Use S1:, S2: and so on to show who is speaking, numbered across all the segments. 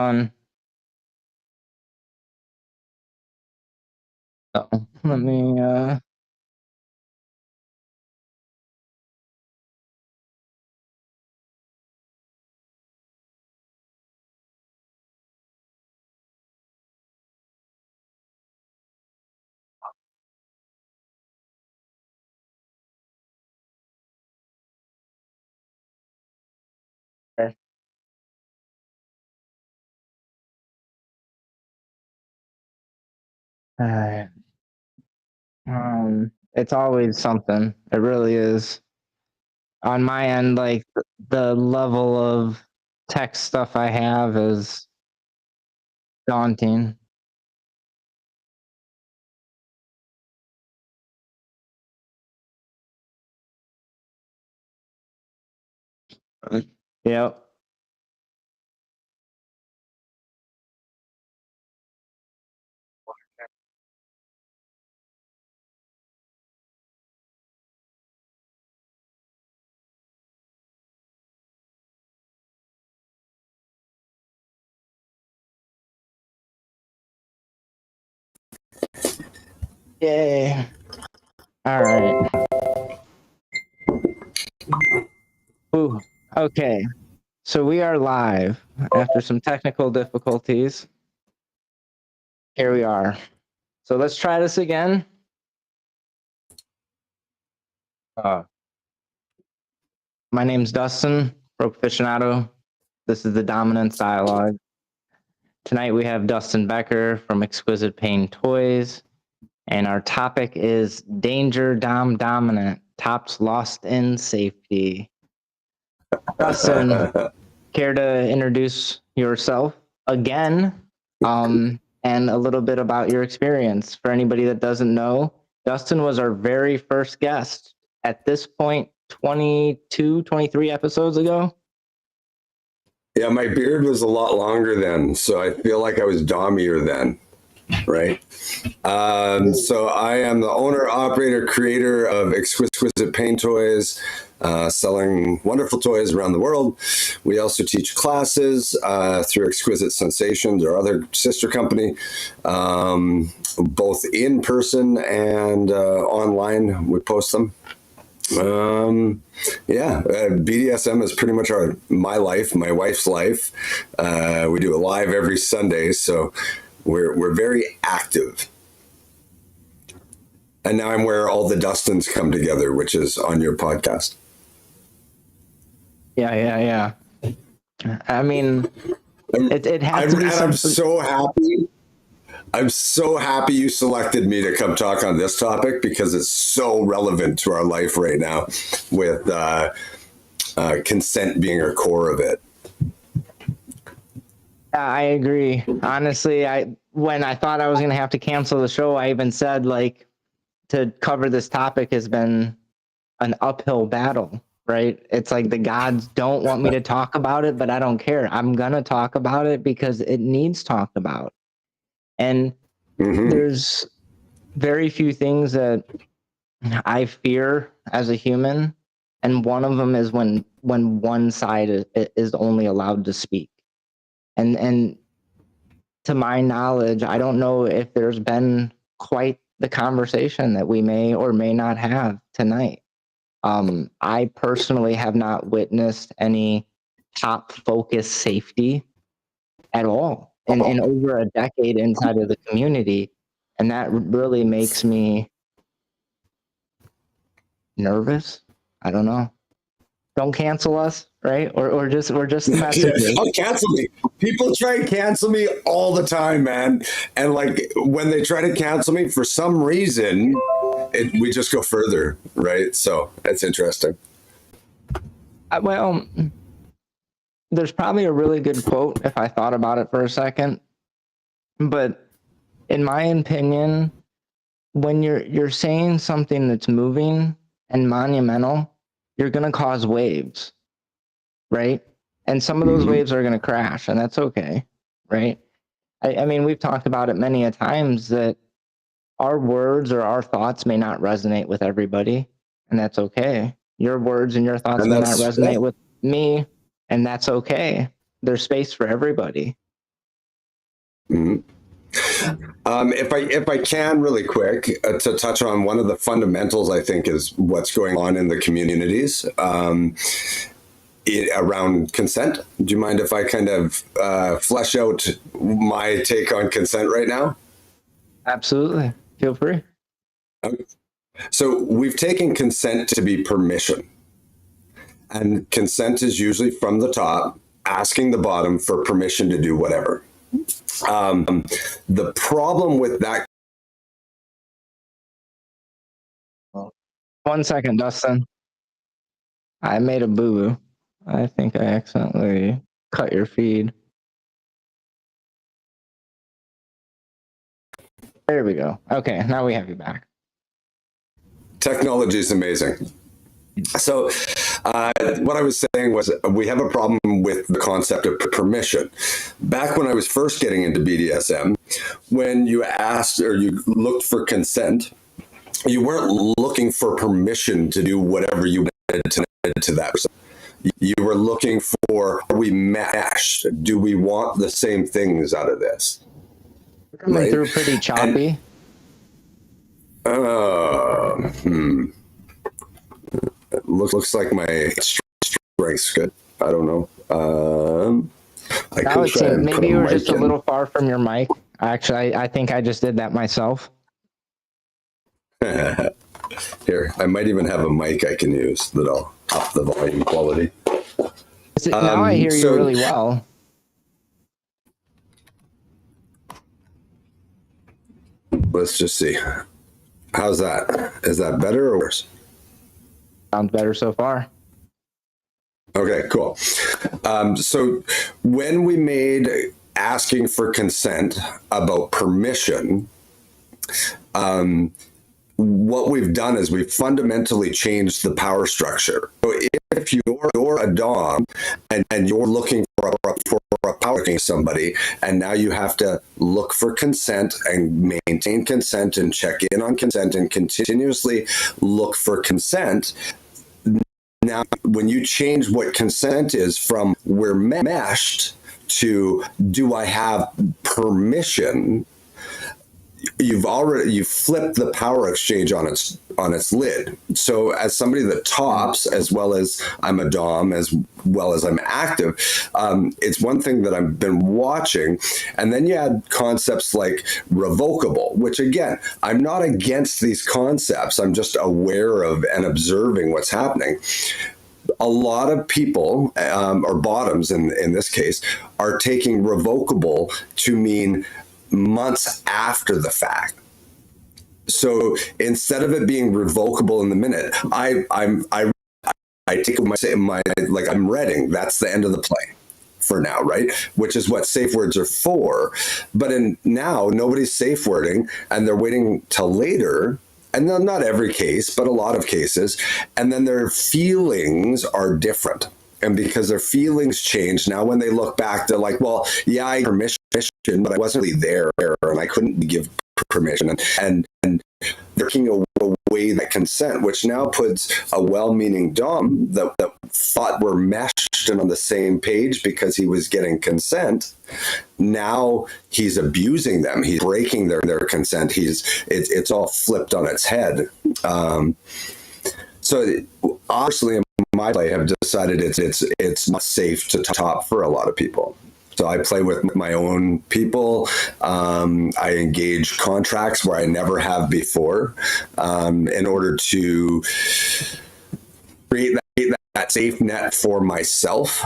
S1: On. So let me okay. Uh, it's always something. It really is. On my end, like the level of tech stuff I have is daunting. Yep. Yay. All right. Ooh. Okay. So we are live after some technical difficulties. Here we are. So let's try this again. My name's Dustin, Proficionado. This is the Dominance Dialogue. Tonight we have Dustin Becker from Exquisite Pain Toys, and our topic is Danger Dom Dominant, Tops Lost in Safety. Dustin, care to introduce yourself again, and a little bit about your experience? For anybody that doesn't know, Dustin was our very first guest. At this point, 22, 23 episodes ago.
S2: Yeah, my beard was a lot longer then, so I feel like I was dommier then, right? So I am the owner, operator, creator of Exquisite Pain Toys, selling wonderful toys around the world. We also teach classes through Exquisite Sensations, our other sister company, both in person and online. We post them. BDSM is pretty much my life, my wife's life. We do it live every Sunday, so we're very active. And now I'm where all the Dustins come together, which is on your podcast.
S1: Yeah. I mean, it has to be something.
S2: I'm so happy. I'm so happy you selected me to come talk on this topic because it's so relevant to our life right now, with consent being a core of it.
S1: I agree. Honestly, when I thought I was going to have to cancel the show, I even said, like, to cover this topic has been an uphill battle, right? It's like the gods don't want me to talk about it, but I don't care. I'm going to talk about it because it needs talked about. And there's very few things that I fear as a human, and one of them is when one side is only allowed to speak. And to my knowledge, I don't know if there's been quite the conversation that we may or may not have tonight. I personally have not witnessed any top focus safety at all in over a decade inside of the community. And that really makes me nervous. I don't know. Don't cancel us, right? Or just messages.
S2: Don't cancel me. People try and cancel me all the time, man. And like when they try to cancel me, for some reason, we just go further, right? So it's interesting.
S1: Well, there's probably a really good quote if I thought about it for a second. But in my opinion, when you're saying something that's moving and monumental, you're going to cause waves, right? And some of those waves are going to crash, and that's okay, right? I mean, we've talked about it many a times that our words or our thoughts may not resonate with everybody, and that's okay. Your words and your thoughts may not resonate with me, and that's okay. There's space for everybody.
S2: Mhm. If I can really quick to touch on one of the fundamentals, I think is what's going on in the communities around consent. Do you mind if I kind of flesh out my take on consent right now?
S1: Absolutely. Feel free.
S2: So we've taken consent to be permission, and consent is usually from the top, asking the bottom for permission to do whatever. The problem with that.
S1: 1 second, Dustin. I made a boo-boo. I think I accidentally cut your feed. There we go. Okay, now we have you back.
S2: Technology is amazing. So what I was saying was we have a problem with the concept of permission. Back when I was first getting into BDSM, when you asked or you looked for consent, you weren't looking for permission to do whatever you wanted to that person. You were looking for, are we meshed? Do we want the same things out of this?
S1: Coming through pretty choppy.
S2: Looks like my strength's good. I don't know.
S1: Now it seems maybe you were just a little far from your mic. Actually, I think I just did that myself.
S2: Here, I might even have a mic I can use that'll up the volume quality.
S1: Now I hear you really well.
S2: Let's just see. How's that? Is that better or worse?
S1: Sounds better so far.
S2: Okay, cool. So when we made asking for consent about permission, what we've done is we've fundamentally changed the power structure. So if you're a dom and you're looking for a power against somebody, and now you have to look for consent and maintain consent and check in on consent and continuously look for consent. Now, when you change what consent is from we're meshed to do I have permission, you've flipped the power exchange on its lid. So as somebody that tops, as well as I'm a dom, as well as I'm active, it's one thing that I've been watching. And then you add concepts like revocable, which again, I'm not against these concepts. I'm just aware of and observing what's happening. A lot of people, or bottoms in this case, are taking revocable to mean months after the fact. So instead of it being revocable in the minute, I take my like I'm reading. That's the end of the play for now, right? Which is what safe words are for. But now nobody's safe wording, and they're waiting till later. And not every case, but a lot of cases. And then their feelings are different. And because their feelings change, now when they look back, they're like, well, yeah, I had permission, but I wasn't really there, and I couldn't give permission. And they're taking away that consent, which now puts a well-meaning dom that thought we're meshed and on the same page because he was getting consent. Now he's abusing them. He's breaking their consent. It's all flipped on its head. So obviously, in my play, have decided it's not safe to top for a lot of people. So I play with my own people. I engage contracts where I never have before, in order to create that safe net for myself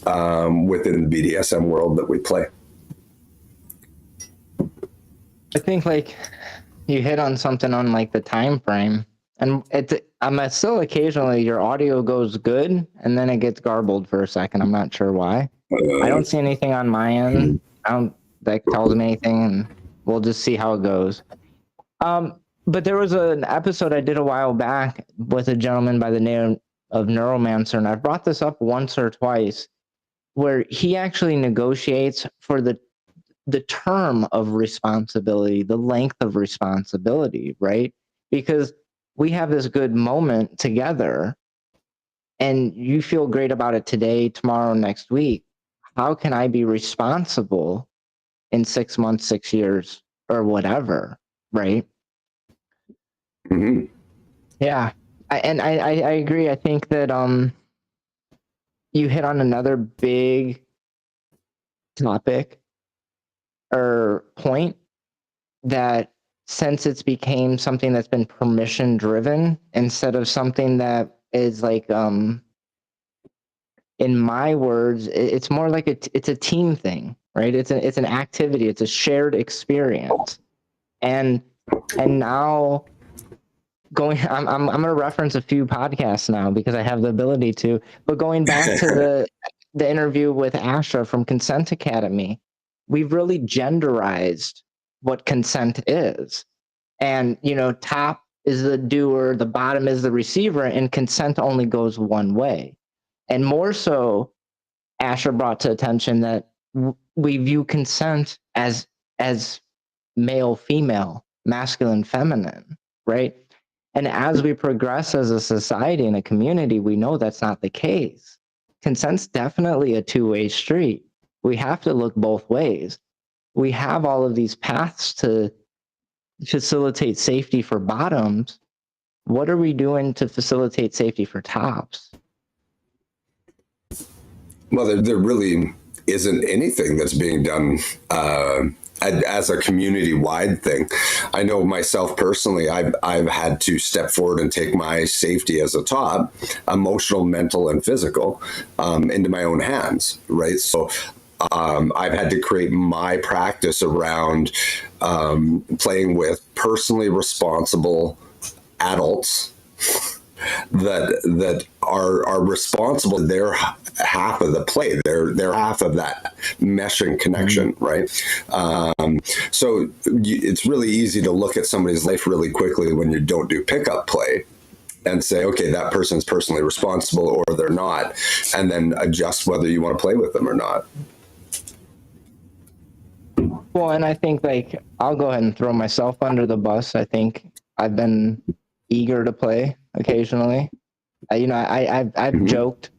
S2: within the BDSM world that we play.
S1: I think like you hit on something on like the time frame, and I'm still occasionally your audio goes good and then it gets garbled for a second. I'm not sure why. I don't see anything on my end. That tells me anything, and we'll just see how it goes. But there was an episode I did a while back with a gentleman by the name of Neuromancer, and I've brought this up once or twice, where he actually negotiates for the term of responsibility, the length of responsibility, right? Because we have this good moment together, and you feel great about it today, tomorrow, next week. How can I be responsible in 6 months, 6 years, or whatever, right?
S2: Mm-hmm.
S1: Yeah. I agree. I think that you hit on another big topic or point, that since it's became something that's been permission driven instead of something that is like in my words, it's more like it's a team thing, right? It's an activity, it's a shared experience. And now going, I'm gonna reference a few podcasts now because I have the ability to, but going back to the interview with Asha from Consent Academy, we've really genderized what consent is. And, top is the doer, the bottom is the receiver, and consent only goes one way. And more so, Asher brought to attention that we view consent as male, female, masculine, feminine, right? And as we progress as a society and a community, we know that's not the case. Consent's definitely a two-way street. We have to look both ways. We have all of these paths to facilitate safety for bottoms. What are we doing to facilitate safety for tops?
S2: Well, there really isn't anything that's being done as a community-wide thing. I know myself personally, I've had to step forward and take my safety as a top, emotional, mental, and physical, into my own hands, right? So I've had to create my practice around playing with personally responsible adults that are responsible for their half of the play, their half of that meshing connection, right? So it's really easy to look at somebody's life really quickly when you don't do pickup play and say, okay, that person's personally responsible or they're not, and then adjust whether you want to play with them or not.
S1: Well, and I think, like, I'll go ahead and throw myself under the bus. I think I've been eager to play occasionally. I've joked,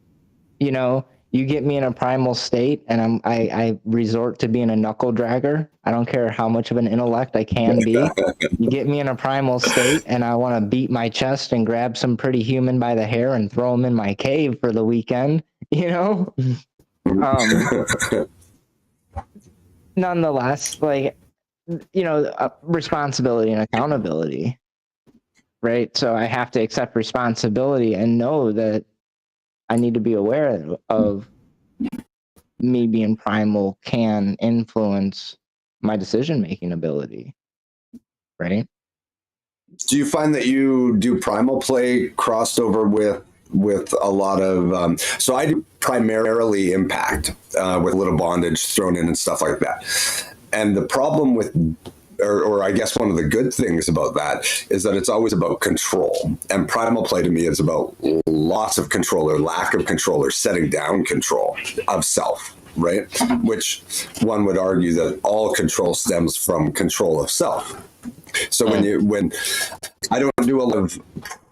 S1: you get me in a primal state and I resort to being a knuckle dragger. I don't care how much of an intellect I can be. You get me in a primal state and I want to beat my chest and grab some pretty human by the hair and throw him in my cave for the weekend, Nonetheless, like, responsibility and accountability, right? So I have to accept responsibility and know that I need to be aware of me being primal can influence my decision-making ability, right?
S2: Do you find that you do primal play crossed over with a lot of so I do primarily impact with a little bondage thrown in and stuff like that. And the problem with, or I guess one of the good things about that is that it's always about control. And primal play to me is about loss of control or lack of control or setting down control of self, right? Which one would argue that all control stems from control of self. So when I don't do a lot of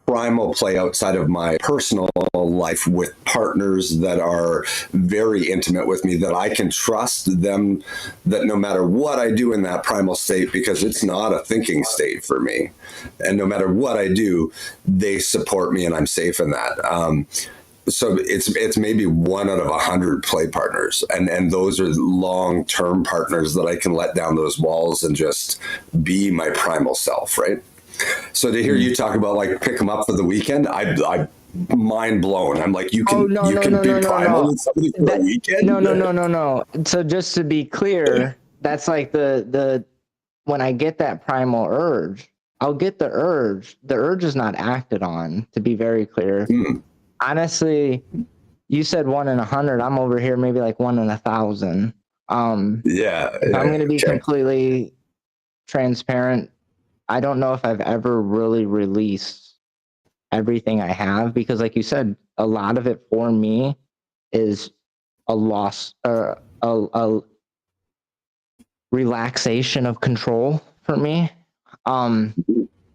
S2: primal play outside of my personal life with partners that are very intimate with me, that I can trust them, that no matter what I do in that primal state, because it's not a thinking state for me, and no matter what I do, they support me and I'm safe in that. So it's maybe 1 out of 100 play partners, and those are long-term partners that I can let down those walls and just be my primal self, right? So to hear you talk about like pick them up for the weekend, I mind blown. I'm like, you can be primal with somebody for the weekend?
S1: No. So just to be clear, that's like the when I get that primal urge, I'll get the urge. The urge is not acted on, to be very clear. Honestly, you said 1 in 100. I'm over here maybe like 1 in 1,000. I'm going to be completely transparent. I don't know if I've ever really released everything I have, because like you said, a lot of it for me is a loss or a relaxation of control for me. And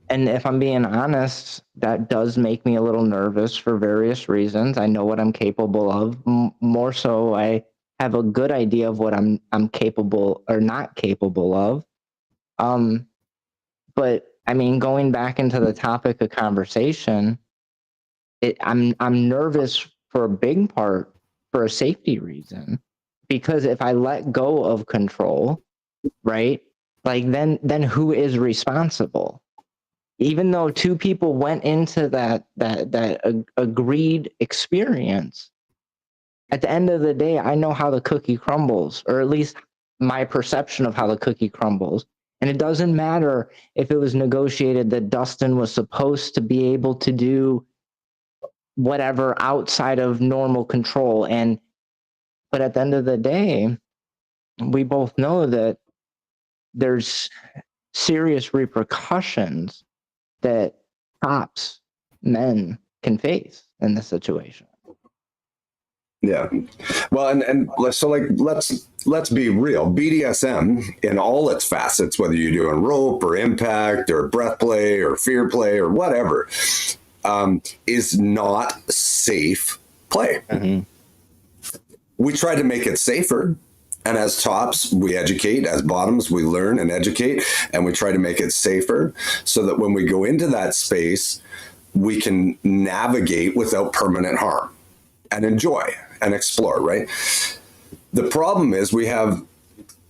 S1: if I'm being honest, that does make me a little nervous for various reasons. I know what I'm capable of. More so, I have a good idea of what I'm capable or not capable of. But I mean, going back into the topic of conversation, I'm nervous for a big part for a safety reason, because if I let go of control, right, like then who is responsible? Even though two people went into that agreed experience, at the end of the day, I know how the cookie crumbles, or at least my perception of how the cookie crumbles. And it doesn't matter if it was negotiated that Dustin was supposed to be able to do whatever outside of normal control. But at the end of the day, we both know that there's serious repercussions that cops, men can face in this situation.
S2: Yeah. Well, and so like, let's be real. BDSM in all its facets, whether you're doing rope or impact or breath play or fear play or whatever, is not safe play. Mm-hmm. We try to make it safer. And as tops, we educate. As bottoms, we learn and educate. And we try to make it safer so that when we go into that space, we can navigate without permanent harm and enjoy and explore, right? The problem is we have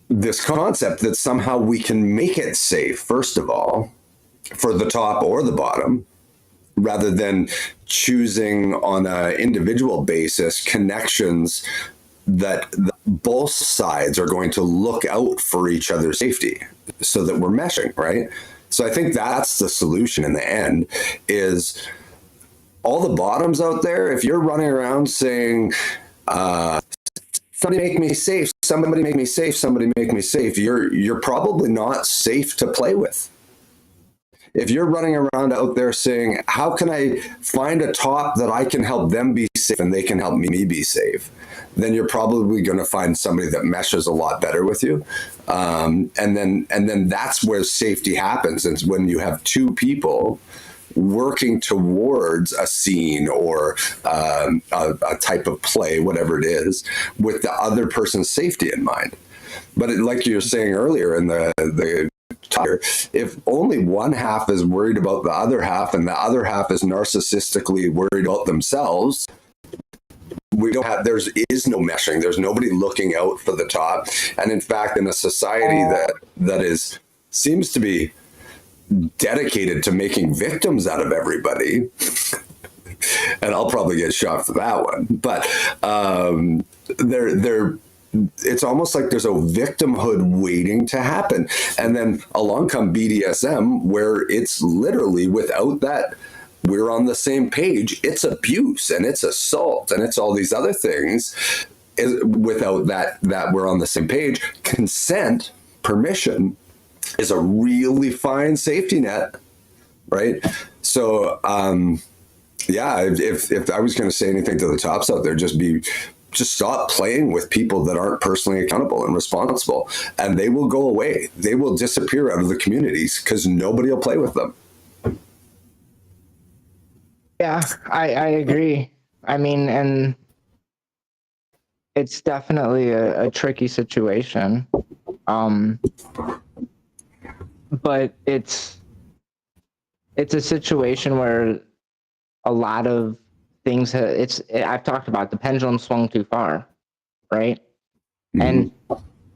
S2: this concept that somehow we can make it safe, first of all, for the top or the bottom, rather than choosing on an individual basis connections that both sides are going to look out for each other's safety so that we're meshing, right? So I think that's the solution in the end, is all the bottoms out there, if you're running around saying, somebody make me safe, somebody make me safe, somebody make me safe, you're probably not safe to play with. If you're running around out there saying, how can I find a top that I can help them be safe and they can help me be safe, then you're probably going to find somebody that meshes a lot better with you. And then that's where safety happens. It's when you have two people working towards a scene or a type of play, whatever it is, with the other person's safety in mind. But like you were saying earlier in the if only one half is worried about the other half and the other half is narcissistically worried about themselves, there is no meshing. There's nobody looking out for the top. And in fact, in a society that seems to be dedicated to making victims out of everybody, and I'll probably get shot for that one, but it's almost like there's a victimhood waiting to happen. And then along come BDSM, where it's literally, without that, we're on the same page, it's abuse and it's assault and it's all these other things. Without that we're on the same page. Consent, permission, is a really fine safety net, right? So, if I was going to say anything to the tops out there, just stop playing with people that aren't personally accountable and responsible, and they will go away. They will disappear out of the communities because nobody will play with them.
S1: Yeah, I agree. I mean, and it's definitely a tricky situation. But it's a situation where a lot of things I've talked about, the pendulum swung too far, right? Mm-hmm. And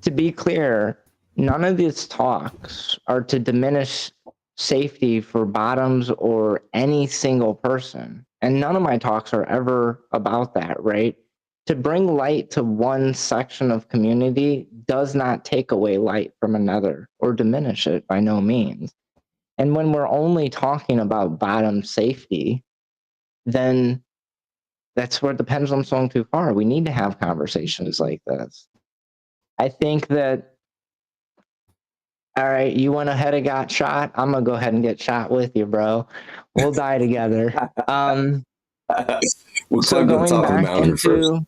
S1: to be clear, none of these talks are to diminish safety for bottoms or any single person. And none of my talks are ever about that, right? To bring light to one section of community does not take away light from another or diminish it by no means. And when we're only talking about bottom safety, then that's where the pendulum swung too far. We need to have conversations like this. I think that, all right, you went ahead and got shot. I'm going to go ahead and get shot with you, bro. We'll die together. So going back into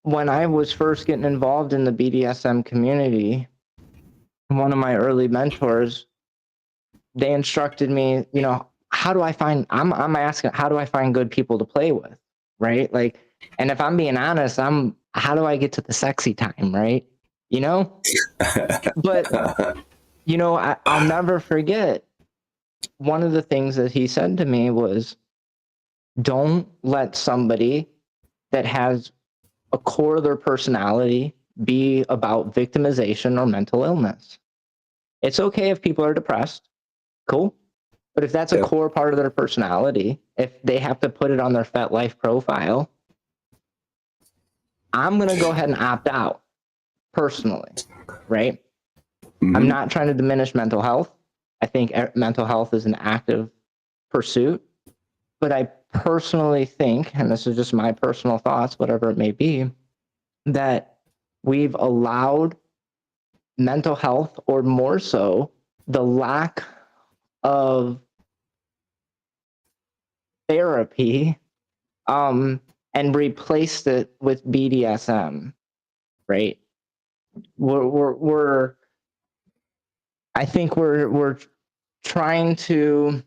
S1: when I was first getting involved in the BDSM community, one of my early mentors, they instructed me, how do I find, I'm asking, how do I find good people to play with? Right? Like, and if I'm being honest, I'm how do I get to the sexy time, right? You know? But, you know, I'll never forget one of the things that he said to me was, don't let somebody that has a core of their personality be about victimization or mental illness. It's okay if people are depressed. Cool. But if that's a core part of their personality, if they have to put it on their Fetlife profile, I'm going to go ahead and opt out personally, right? Mm-hmm. I'm not trying to diminish mental health. I think mental health is an active pursuit, but I personally think, and this is just my personal thoughts, whatever it may be, that we've allowed mental health, or more so, the lack of therapy, and replaced it with BDSM, right? I think we're trying to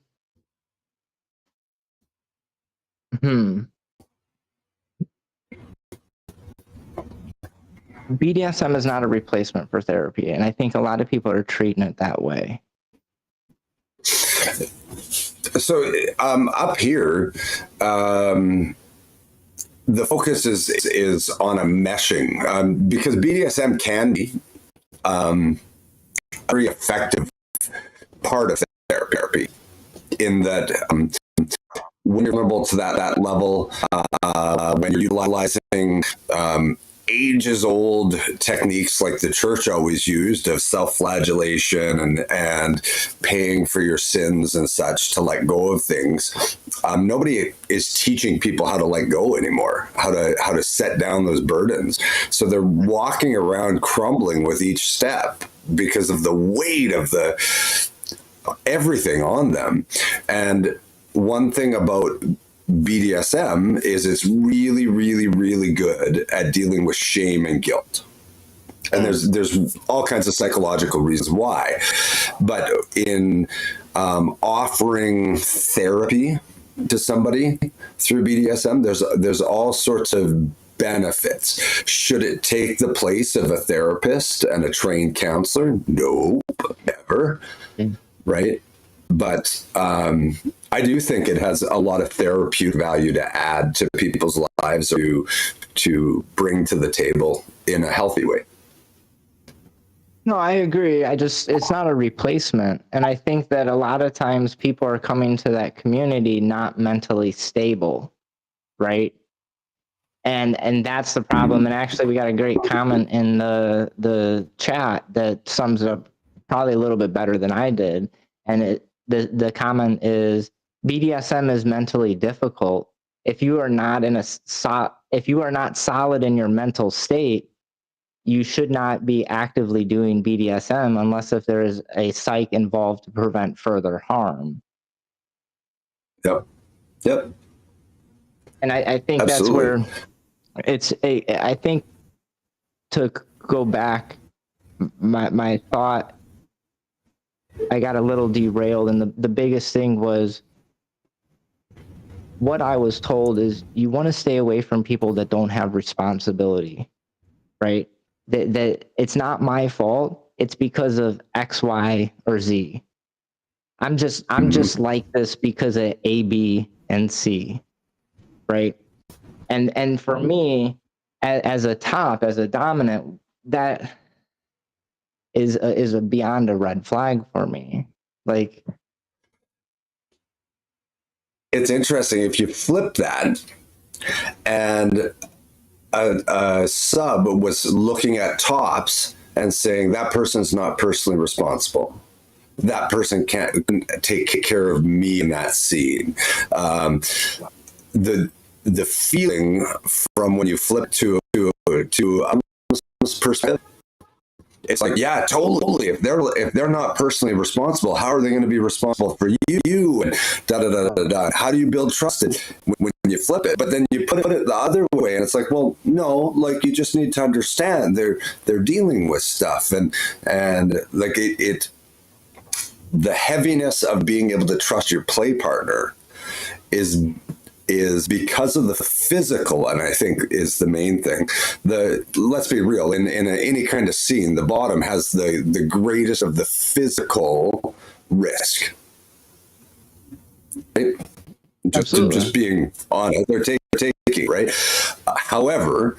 S1: BDSM is not a replacement for therapy, and I think a lot of people are treating it that way.
S2: So up here, the focus is on a meshing, because BDSM can be a very effective part of therapy, in that when you're vulnerable to that level, when you're utilizing ages-old techniques like the church always used of self-flagellation and paying for your sins and such to let go of things. Nobody is teaching people how to let go anymore, how to set down those burdens. So they're walking around crumbling with each step because of the weight of everything on them. And one thing about BDSM is it's really, really, really good at dealing with shame and guilt. And there's all kinds of psychological reasons why. But in offering therapy to somebody through BDSM, there's all sorts of benefits. Should it take the place of a therapist and a trained counselor? Nope, never. Right? But I do think it has a lot of therapeutic value to add to people's lives, to bring to the table in a healthy way.
S1: No, I agree. It's not a replacement. And I think that a lot of times people are coming to that community not mentally stable, right? And that's the problem. And actually, we got a great comment in the chat that sums it up probably a little bit better than I did. And the comment is, BDSM is mentally difficult. If you are not solid in your mental state, you should not be actively doing BDSM unless if there is a psych involved to prevent further harm.
S2: Yep.
S1: And I think
S2: Absolutely.
S1: That's where I think, to go back, my thought, I got a little derailed, and the biggest thing was, what I was told is, you want to stay away from people that don't have responsibility, right? That it's not my fault. It's because of X, Y, or Z. I'm just like this because of A, B, and C, right? And for me, as a dominant, that is a beyond a red flag for me. Like,
S2: it's interesting if you flip that, and a sub was looking at tops and saying that person's not personally responsible. That person can't take care of me in that scene. The feeling from when you flip to a perspective, it's like, yeah, totally. If they're not personally responsible, how are they going to be responsible for you? And How do you build trust when you flip it? But then you put it the other way, and it's like, well, no, like, you just need to understand they're dealing with stuff, and like it the heaviness of being able to trust your play partner is is because of the physical, and I think is the main thing. Let's be real, in any kind of scene, the bottom has the greatest of the physical risk. Right? Just being honest, they're taking, right? However,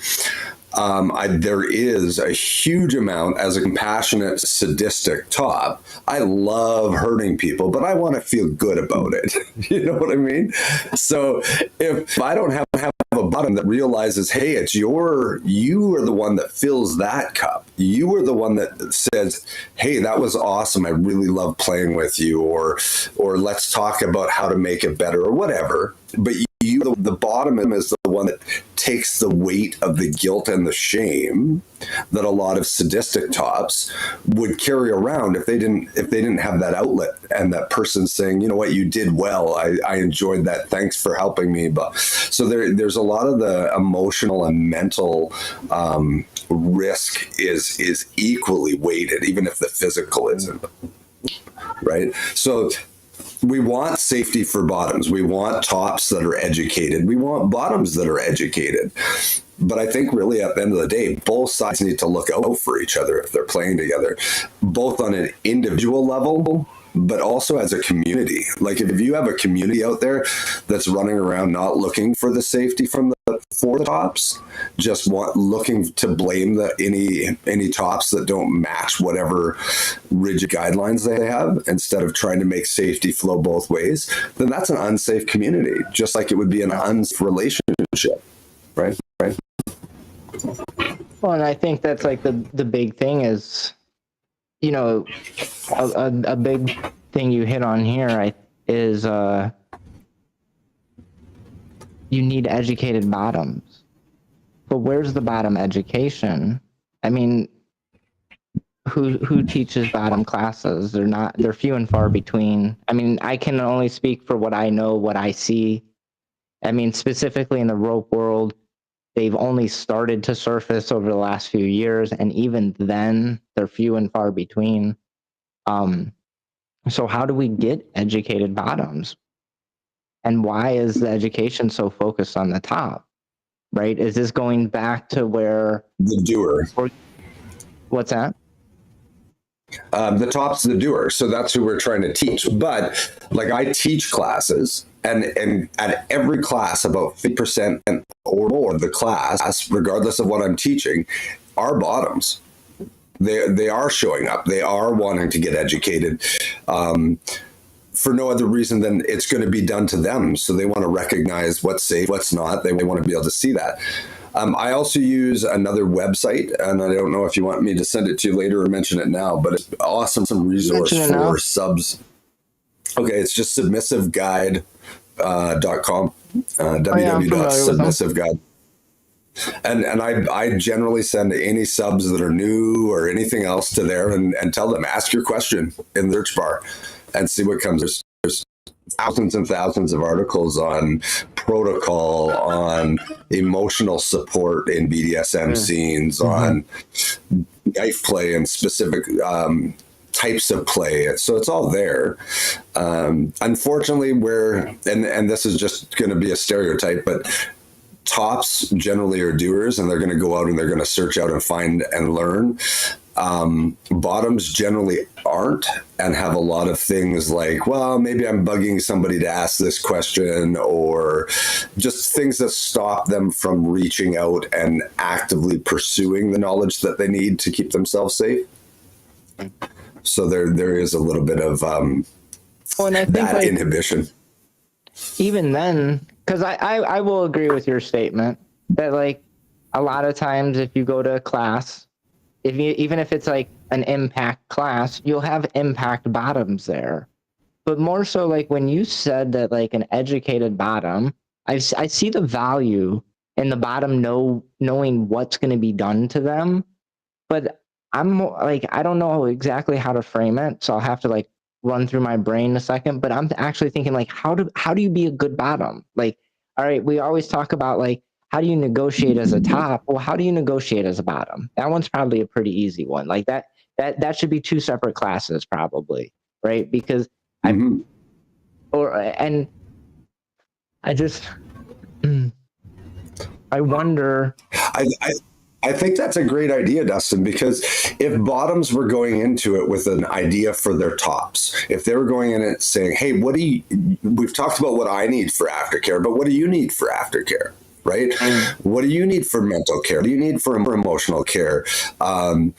S2: there is a huge amount, as a compassionate, sadistic top, I love hurting people, but I want to feel good about it. You know what I mean? So if I don't have a bottom that realizes, hey, it's you are the one that fills that cup. You are the one that says, hey, that was awesome. I really love playing with you, or let's talk about how to make it better, or whatever. But the bottom is the one that takes the weight of the guilt and the shame that a lot of sadistic tops would carry around if they didn't have that outlet and that person saying, you know what, you did well. I enjoyed that. Thanks for helping me. But so there's a lot of the emotional and mental risk is equally weighted, even if the physical isn't. Right. So we want safety for bottoms. We want tops that are educated. We want bottoms that are educated. But I think really at the end of the day, both sides need to look out for each other if they're playing together, both on an individual level, but also as a community. Like if you have a community out there that's running around not looking for the safety for the tops, just looking to blame any tops that don't match whatever rigid guidelines they have, instead of trying to make safety flow both ways, then that's an unsafe community, just like it would be an unsafe relationship, right?
S1: Well, and I think that's like the big thing is, you know, a big thing you hit on here is you need educated bottoms. But where's the bottom education? I mean, who teaches bottom classes? They're few and far between. I mean, I can only speak for what I know, what I see. I mean, specifically in the rope world, they've only started to surface over the last few years, and even then, they're few and far between. So how do we get educated bottoms? And why is the education so focused on the top, right? Is this going back to where...
S2: The doer.
S1: What's that?
S2: The top's the doer. So that's who we're trying to teach. But like I teach classes, and at every class, about 50% or more of the class, regardless of what I'm teaching, are bottoms. They are showing up. They are wanting to get educated for no other reason than it's going to be done to them. So they want to recognize what's safe, what's not. They want to be able to see that. I also use another website, and I don't know if you want me to send it to you later or mention it now, but it's awesome, some resource for subs. Okay, it's just submissiveguide.com, www.submissiveguide. And I generally send any subs that are new or anything else to there and tell them, ask your question in the search bar and see what comes. There's thousands and thousands of articles on protocol, on emotional support in BDSM scenes, on knife play and specific types of play. So it's all there. Unfortunately, and this is just going to be a stereotype, but tops generally are doers, and they're going to go out and they're going to search out and find and learn. Bottoms generally aren't, and have a lot of things like, well, maybe I'm bugging somebody to ask this question, or just things that stop them from reaching out and actively pursuing the knowledge that they need to keep themselves safe. So there is a little bit of and I think that inhibition.
S1: Even then, because I will agree with your statement that like a lot of times if you go to a class, even if it's like an impact class, you'll have impact bottoms there. But more so like when you said that like an educated bottom, I see the value in the bottom knowing what's going to be done to them. But I'm like, I don't know exactly how to frame it, so I'll have to like run through my brain a second. But I'm actually thinking like, how do you be a good bottom? Like, all right, we always talk about like, how do you negotiate as a top? Well, how do you negotiate as a bottom? That one's probably a pretty easy one. Like that should be two separate classes probably, right? Because I wonder.
S2: I think that's a great idea, Dustin, because if bottoms were going into it with an idea for their tops, if they were going in it saying, hey, we've talked about what I need for aftercare, but what do you need for aftercare? Right? What do you need for mental care? What do you need for emotional care? Does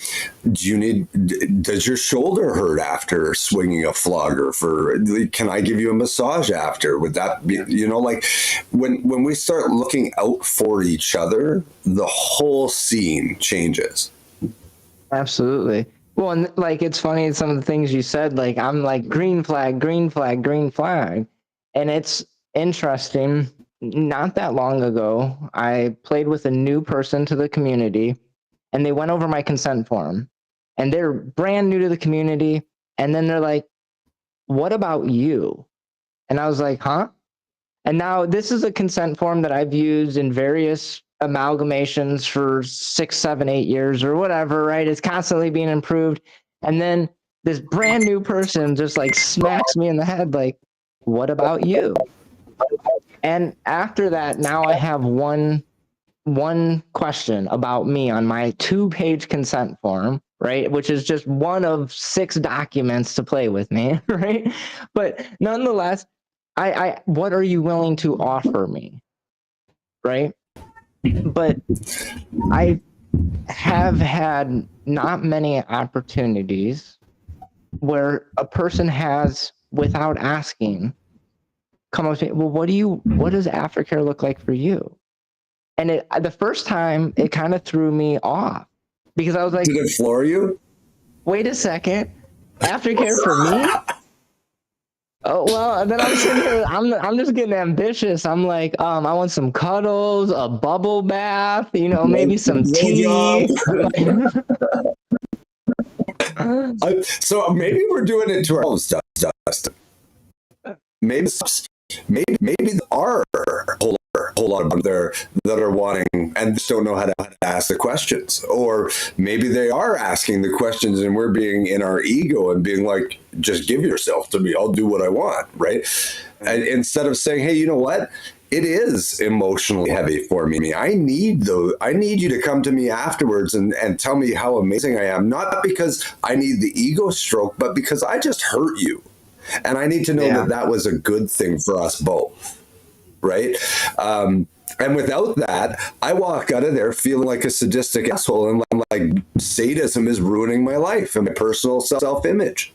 S2: your shoulder hurt after swinging a flogger? Can I give you a massage after? Would that be, like when we start looking out for each other, the whole scene changes.
S1: Absolutely. Well, and like, it's funny, some of the things you said, like, I'm like, green flag, green flag, green flag. And it's interesting. Not that long ago, I played with a new person to the community, and they went over my consent form, and they're brand new to the community. And then they're like, what about you? And I was like, huh? And now this is a consent form that I've used in various amalgamations for 6, 7, 8 years or whatever, right? It's constantly being improved. And then this brand new person just like smacks me in the head, like, what about you? And after that, now I have one question about me on my 2-page consent form, right? Which is just one of 6 documents to play with me, right? But nonetheless, I what are you willing to offer me, right? But I have had not many opportunities where a person has, without asking, come up to me, well, what does aftercare look like for you? And the first time, it kind of threw me off, because I was like,
S2: did it floor you?
S1: Wait a second, aftercare for me? Oh, well, and then I'm sitting here, I'm just getting ambitious. I'm like, I want some cuddles, a bubble bath, maybe some tea.
S2: So maybe we're doing it to ourselves, Dustin. Maybe there are a whole lot of them there that are wanting and just don't know how to ask the questions. Or maybe they are asking the questions and we're being in our ego and being like, just give yourself to me, I'll do what I want, right? And instead of saying, hey, you know what? It is emotionally heavy for me. I need you to come to me afterwards and tell me how amazing I am. Not because I need the ego stroke, but because I just hurt you. And I need to know that was a good thing for us both, right? And without that, I walk out of there feeling like a sadistic asshole, and I'm like, sadism is ruining my life and my personal self-image,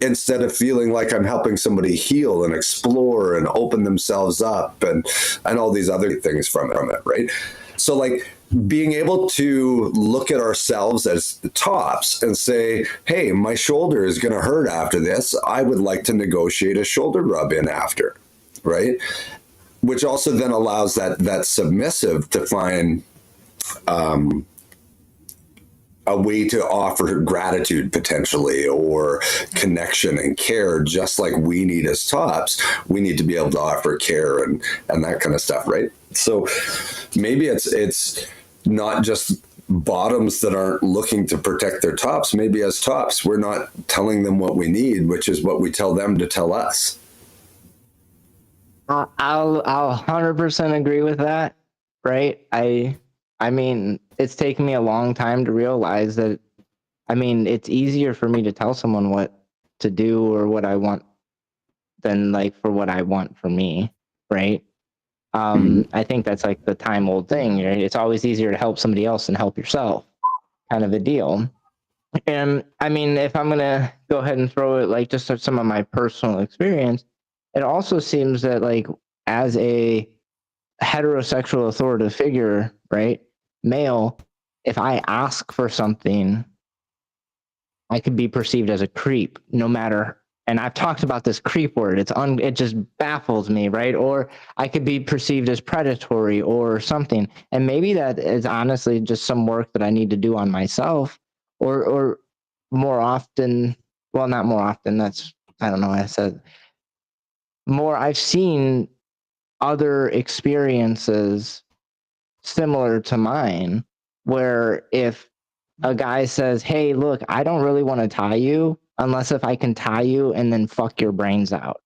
S2: instead of feeling like I'm helping somebody heal and explore and open themselves up and all these other things from it, right? So like, being able to look at ourselves as the tops and say, hey, my shoulder is going to hurt after this. I would like to negotiate a shoulder rub in after, right? Which also then allows that submissive to find a way to offer gratitude potentially, or connection and care, just like we need as tops. We need to be able to offer care and that kind of stuff, right? So maybe it's not just bottoms that aren't looking to protect their tops. Maybe as tops, we're not telling them what we need, which is what we tell them to tell us.
S1: I'll 100% agree with that, right? I mean, it's taken me a long time to realize that, it's easier for me to tell someone what to do or what I want than like for what I want for me, right? I think that's like the time old thing, right? It's always easier to help somebody else than help yourself, kind of a deal. And if I'm going to go ahead and throw it like just some of my personal experience, it also seems that like as a heterosexual authoritative figure, right, male, if I ask for something, I could be perceived as a creep, no matter. And I've talked about this creep word. It just baffles me, right? Or I could be perceived as predatory or something. And maybe that is honestly just some work that I need to do on myself, or more often, well, not more often. I don't know what I said. More, I've seen other experiences similar to mine, where if a guy says, hey, look, I don't really want to tie you unless if I can tie you and then fuck your brains out.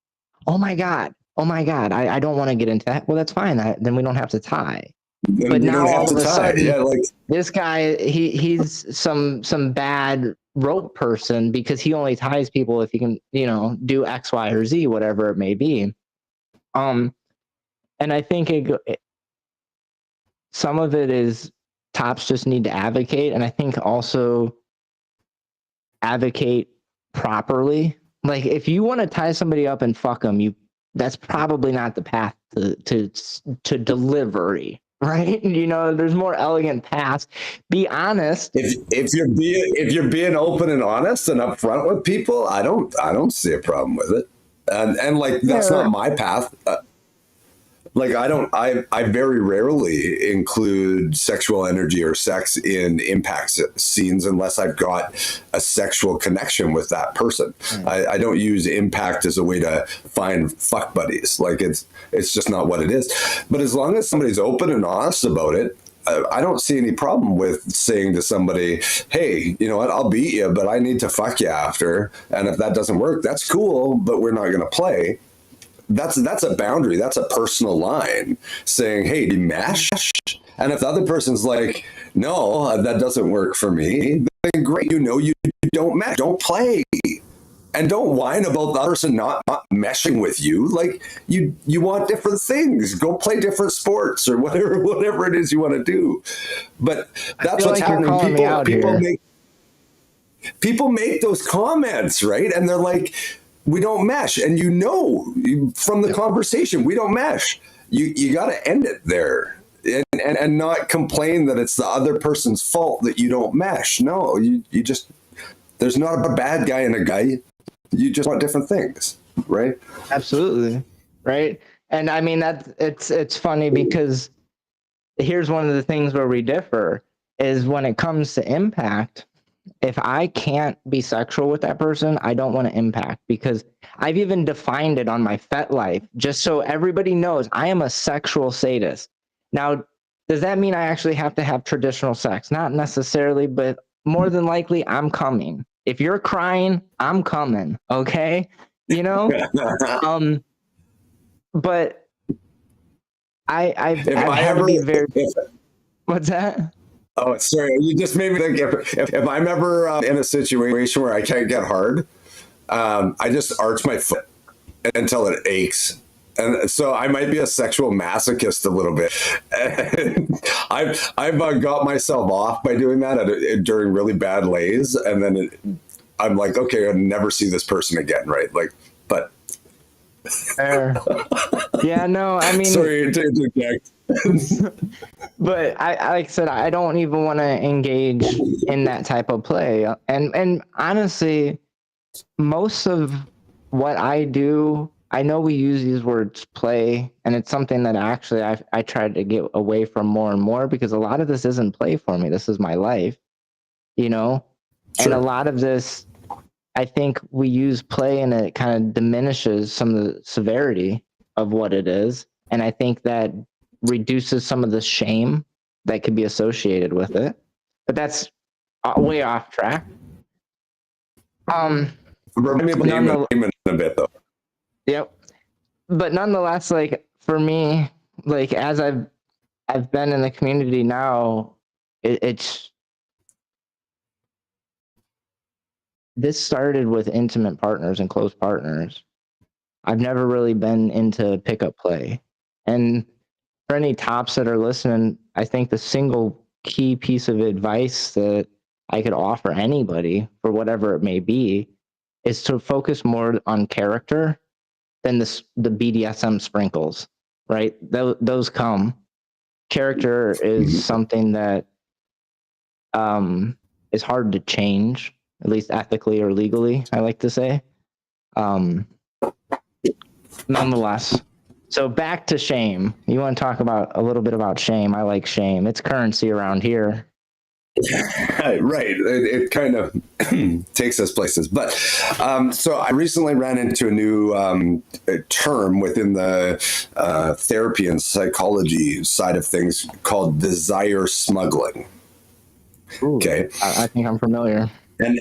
S1: Oh my God. oh my God, I don't want to get into that. Well, that's fine. Then we don't have to tie.
S2: Then
S1: But
S2: you
S1: now
S2: don't have
S1: all
S2: to
S1: of a
S2: tie.
S1: sudden,
S2: Yeah, like
S1: this guy, he's some bad rope person because he only ties people if he can, do X, Y, or Z, whatever it may be. And I think some of it is tops just need to advocate, and I think also advocate properly. Like if you want to tie somebody up and fuck them, that's probably not the path to delivery, right? There's more elegant paths. Be honest.
S2: If you're being open and honest and upfront with people, I don't see a problem with it. And like that's not my path. Like I very rarely include sexual energy or sex in impact scenes unless I've got a sexual connection with that person. I don't use impact as a way to find fuck buddies. Like it's just not what it is. But as long as somebody's open and honest about it, I don't see any problem with saying to somebody, hey, you know what, I'll beat you, but I need to fuck you after. And if that doesn't work, that's cool, but we're not going to play. That's a boundary. That's a personal line saying, hey, do you mesh? And if the other person's like, no, that doesn't work for me, then great. You don't mesh. Don't play. And don't whine about the other person not meshing with you. Like you want different things. Go play different sports or whatever it is you want to do. But that's what's happening. People make those comments, right? And they're like, we don't mesh. And from the conversation, we don't mesh. You got to end it there and not complain that it's the other person's fault that you don't mesh. No, you just, there's not a bad guy and a guy. You just want different things, right?
S1: Absolutely. Right. And I mean, it's funny because here's one of the things where we differ is when it comes to impact. If I can't be sexual with that person, I don't want to impact, because I've even defined it on my Fetlife, just so everybody knows I am a sexual sadist. Now, does that mean I actually have to have traditional sex? Not necessarily, but more than likely I'm coming. If you're crying, I'm coming. Okay. But I've had to be very, what's that?
S2: Oh, sorry. You just made me think if I'm ever in a situation where I can't get hard, I just arch my foot until it aches. And so I might be a sexual masochist a little bit. And I've got myself off by doing that during really bad lays. And then I'm like, okay, I'll never see this person again, right? Like, but.
S1: Yeah, no, I mean.
S2: Sorry to interject.
S1: But like I said, I don't even want to engage in that type of play. And honestly, most of what I do, I know we use these words play, and it's something that actually I tried to get away from more and more, because a lot of this isn't play for me. This is my life, Sure. And a lot of this, I think we use play and it kind of diminishes some of the severity of what it is. And I think that reduces some of the shame that could be associated with it. But that's way off track.
S2: Remind me of the name a bit, though.
S1: Yep. But nonetheless, like for me, like as I've been in the community now, it's this started with intimate partners and close partners. I've never really been into pickup play. And for any tops that are listening, I think the single key piece of advice that I could offer anybody, for whatever it may be, is to focus more on character than the BDSM sprinkles, right? Those come. Character is something that is hard to change, at least ethically or legally, I like to say. Nonetheless, so back to shame. You want to talk about a little bit about shame? I like shame. It's currency around here.
S2: Right. It kind of takes us places. But so I recently ran into a new term within the therapy and psychology side of things called desire smuggling.
S1: Ooh, okay. I think I'm familiar.
S2: And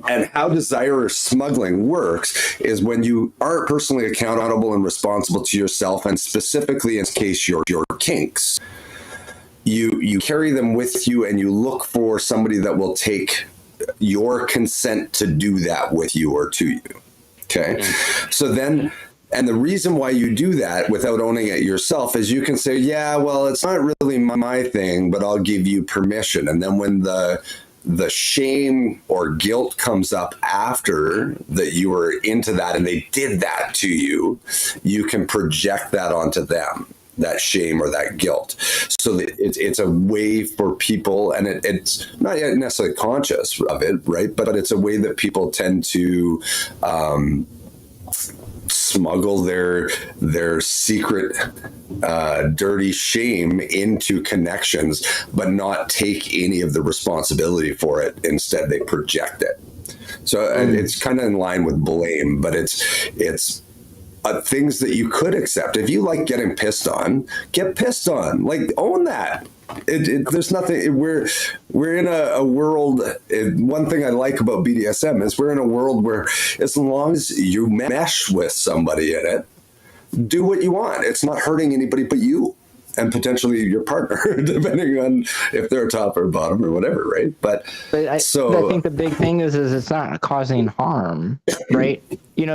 S2: And how desire or smuggling works is when you aren't personally accountable and responsible to yourself, and specifically in this case your kinks, you carry them with you, and you look for somebody that will take your consent to do that with you or to you. Okay. So then, and the reason why you do that without owning it yourself is you can say, yeah, well, it's not really my thing, but I'll give you permission. And then when the shame or guilt comes up after that you were into that and they did that to you, you can project that onto them, that shame or that guilt. So it's a way for people, and it's not yet necessarily conscious of it, right? But it's a way that people tend to smuggle their secret dirty shame into connections, but not take any of the responsibility for it. Instead, they project it. So it's kind of in line with blame, but it's things that you could accept. If you like getting pissed on, get pissed on. Like, own that. There's nothing. We're in a world. One thing I like about BDSM is we're in a world where, as long as you mesh with somebody in it, do what you want. It's not hurting anybody but you and potentially your partner, depending on if they're top or bottom or whatever, right? But I
S1: think the big thing is it's not causing harm, right?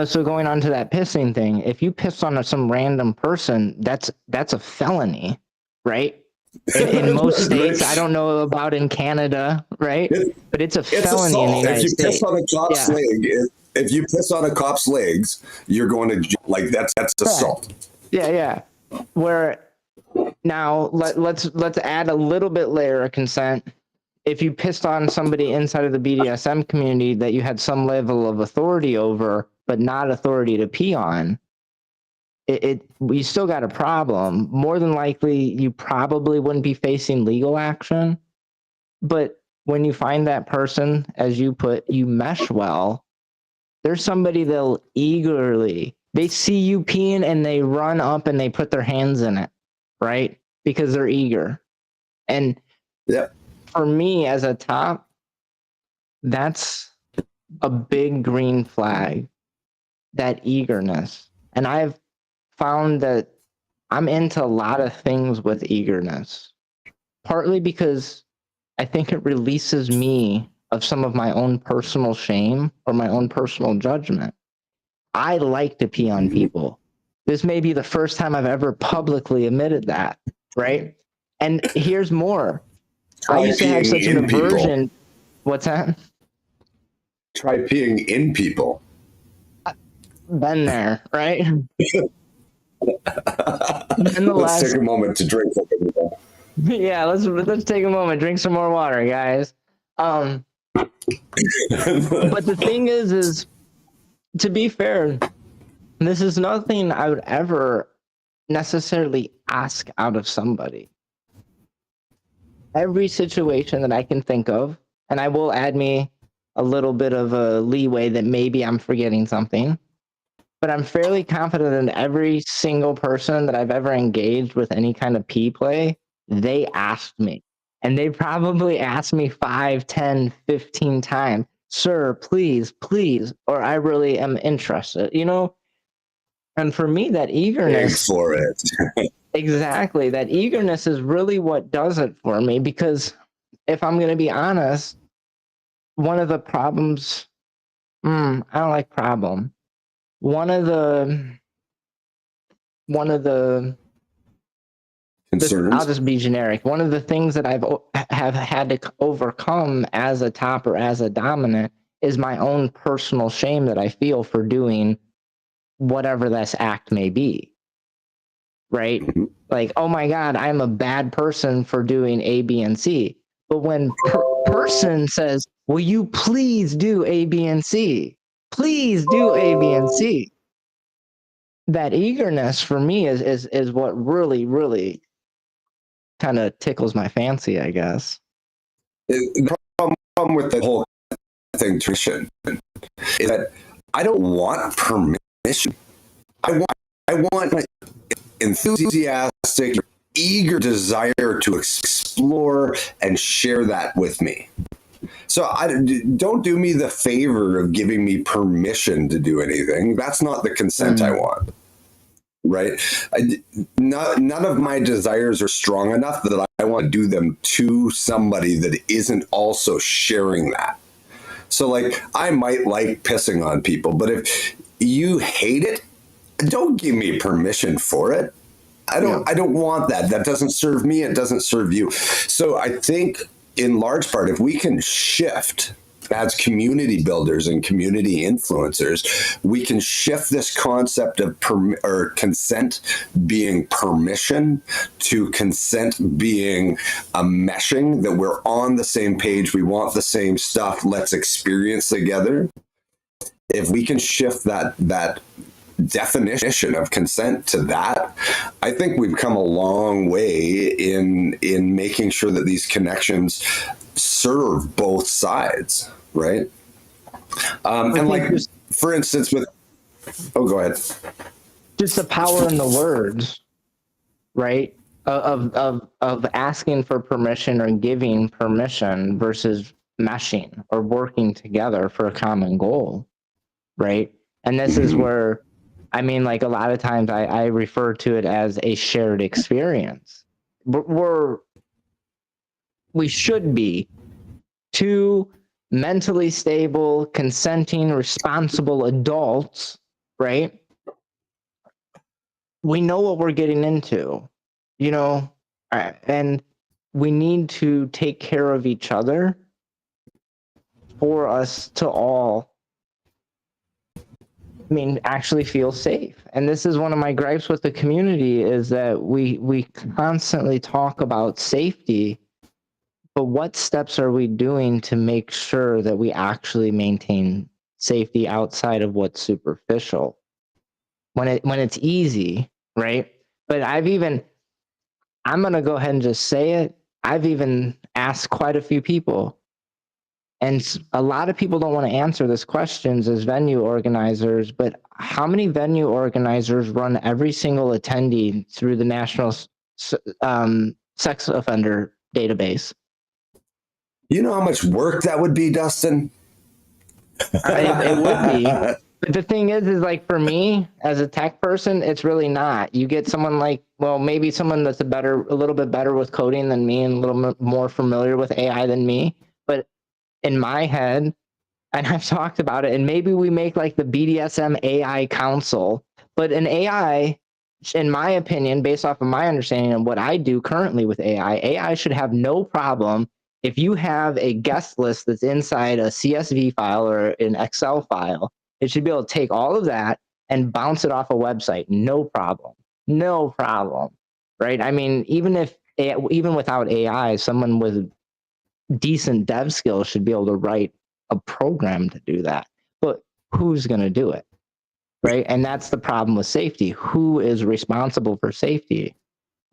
S1: So going on to that pissing thing, if you piss on some random person, that's a felony, right? In most states, I don't know about in Canada, right? But it's a felony in the United States.
S2: If you piss on a cop's leg, if you piss on a cop's legs, you're going to jail. Like that's assault.
S1: Yeah. Where now let's add a little bit layer of consent. If you pissed on somebody inside of the BDSM community that you had some level of authority over, but not authority to pee on, we still got a problem. More than likely, you probably wouldn't be facing legal action. But when you find that person, as you put, you mesh well, there's somebody they'll eagerly, they see you peeing and they run up and they put their hands in it, right? Because they're eager. And for me as a top, that's a big green flag, that eagerness. And I've found that I'm into a lot of things with eagerness, partly because I think it releases me of some of my own personal shame or my own personal judgment. I like to pee on people. This may be the first time I've ever publicly admitted that, right? And here's more. I used to have such an aversion. People. What's that?
S2: Try peeing in people.
S1: Been there, right?
S2: Let's take a moment to drink something.
S1: Yeah, let's take a moment, drink some more water, guys. But the thing is to be fair, this is nothing I would ever necessarily ask out of somebody. Every situation that I can think of, and I will add me a little bit of a leeway that maybe I'm forgetting something, but I'm fairly confident in every single person that I've ever engaged with any kind of pee play, they asked me. And they probably asked me 5, 10, 15 times, sir, please, or I really am interested, And for me, that eagerness.
S2: Thanks for it.
S1: Exactly. That eagerness is really what does it for me, because if I'm going to be honest, one of the problems, I don't like problem. One of the
S2: concerns.
S1: I'll just be generic. One of the things that have had to overcome as a top or as a dominant is my own personal shame that I feel for doing whatever this act may be. Right?
S2: Mm-hmm.
S1: Like, oh my God, I'm a bad person for doing A, B, and C. But when person says, will you please do A, B, and C? Please do A, B, and C. That eagerness for me is what really, really kind of tickles my fancy, I guess.
S2: The problem with the whole thing, Trisha, is that I don't want permission. I want my enthusiastic, eager desire to explore and share that with me. So don't do me the favor of giving me permission to do anything. That's not the consent I want. Right? None of my desires are strong enough that I want to do them to somebody that isn't also sharing that. So like, I might like pissing on people, but if you hate it, don't give me permission for it. I don't want that. That doesn't serve me. It doesn't serve you. So I think in large part, if we can shift as community builders and community influencers, we can shift this concept of consent being permission to consent being a meshing, that we're on the same page. We want the same stuff. Let's experience together. If we can shift that definition of consent to that, I think we've come a long way in making sure that these connections serve both sides, right? And like, for instance, go ahead.
S1: Just the power in the words, right? Of asking for permission or giving permission versus meshing or working together for a common goal, right? And this is where, I mean, like a lot of times I refer to it as a shared experience. We should be two mentally stable, consenting, responsible adults, right? We know what we're getting into, you know, and we need to take care of each other for us to all, actually feel safe. And this is one of my gripes with the community, is that we constantly talk about safety, but what steps are we doing to make sure that we actually maintain safety outside of what's superficial? When it's easy, right? But I'm going to go ahead and just say it. I've even asked quite a few people, and a lot of people don't want to answer this questions as venue organizers, but how many venue organizers run every single attendee through the National Sex Offender Database?
S2: You know how much work that would be, Dustin?
S1: It would be. But the thing is like, for me as a tech person, it's really not. You get someone like, well, maybe someone that's a little bit better with coding than me and a little more familiar with AI than me. But in my head, and I've talked about it, and maybe we make like the BDSM AI council, but an AI, in my opinion, based off of my understanding of what I do currently with AI should have no problem. If you have a guest list that's inside a CSV file or an Excel file, it should be able to take all of that and bounce it off a website. No problem. No problem. Right? I mean, even without AI, someone with decent dev skills should be able to write a program to do that. But who's going to do it? Right? And that's the problem with safety. Who is responsible for safety?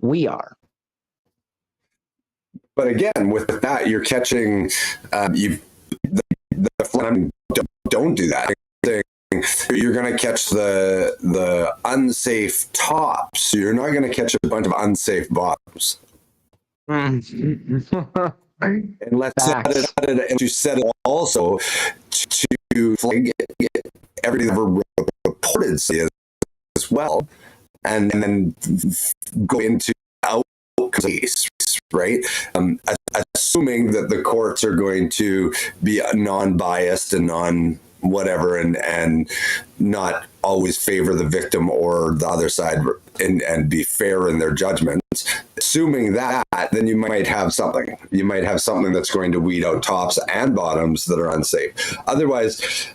S1: We are.
S2: But again, with that, you're catching don't do that. You're going to catch the unsafe tops. You're not going to catch a bunch of unsafe bottoms. And let's set it, you set it also to get everything ever reported as well, and then go into case, right? Assuming that the courts are going to be non-biased and non-whatever, and not always favor the victim or the other side, and be fair in their judgments. Assuming that, then you might have something. You might have something that's going to weed out tops and bottoms that are unsafe. Otherwise,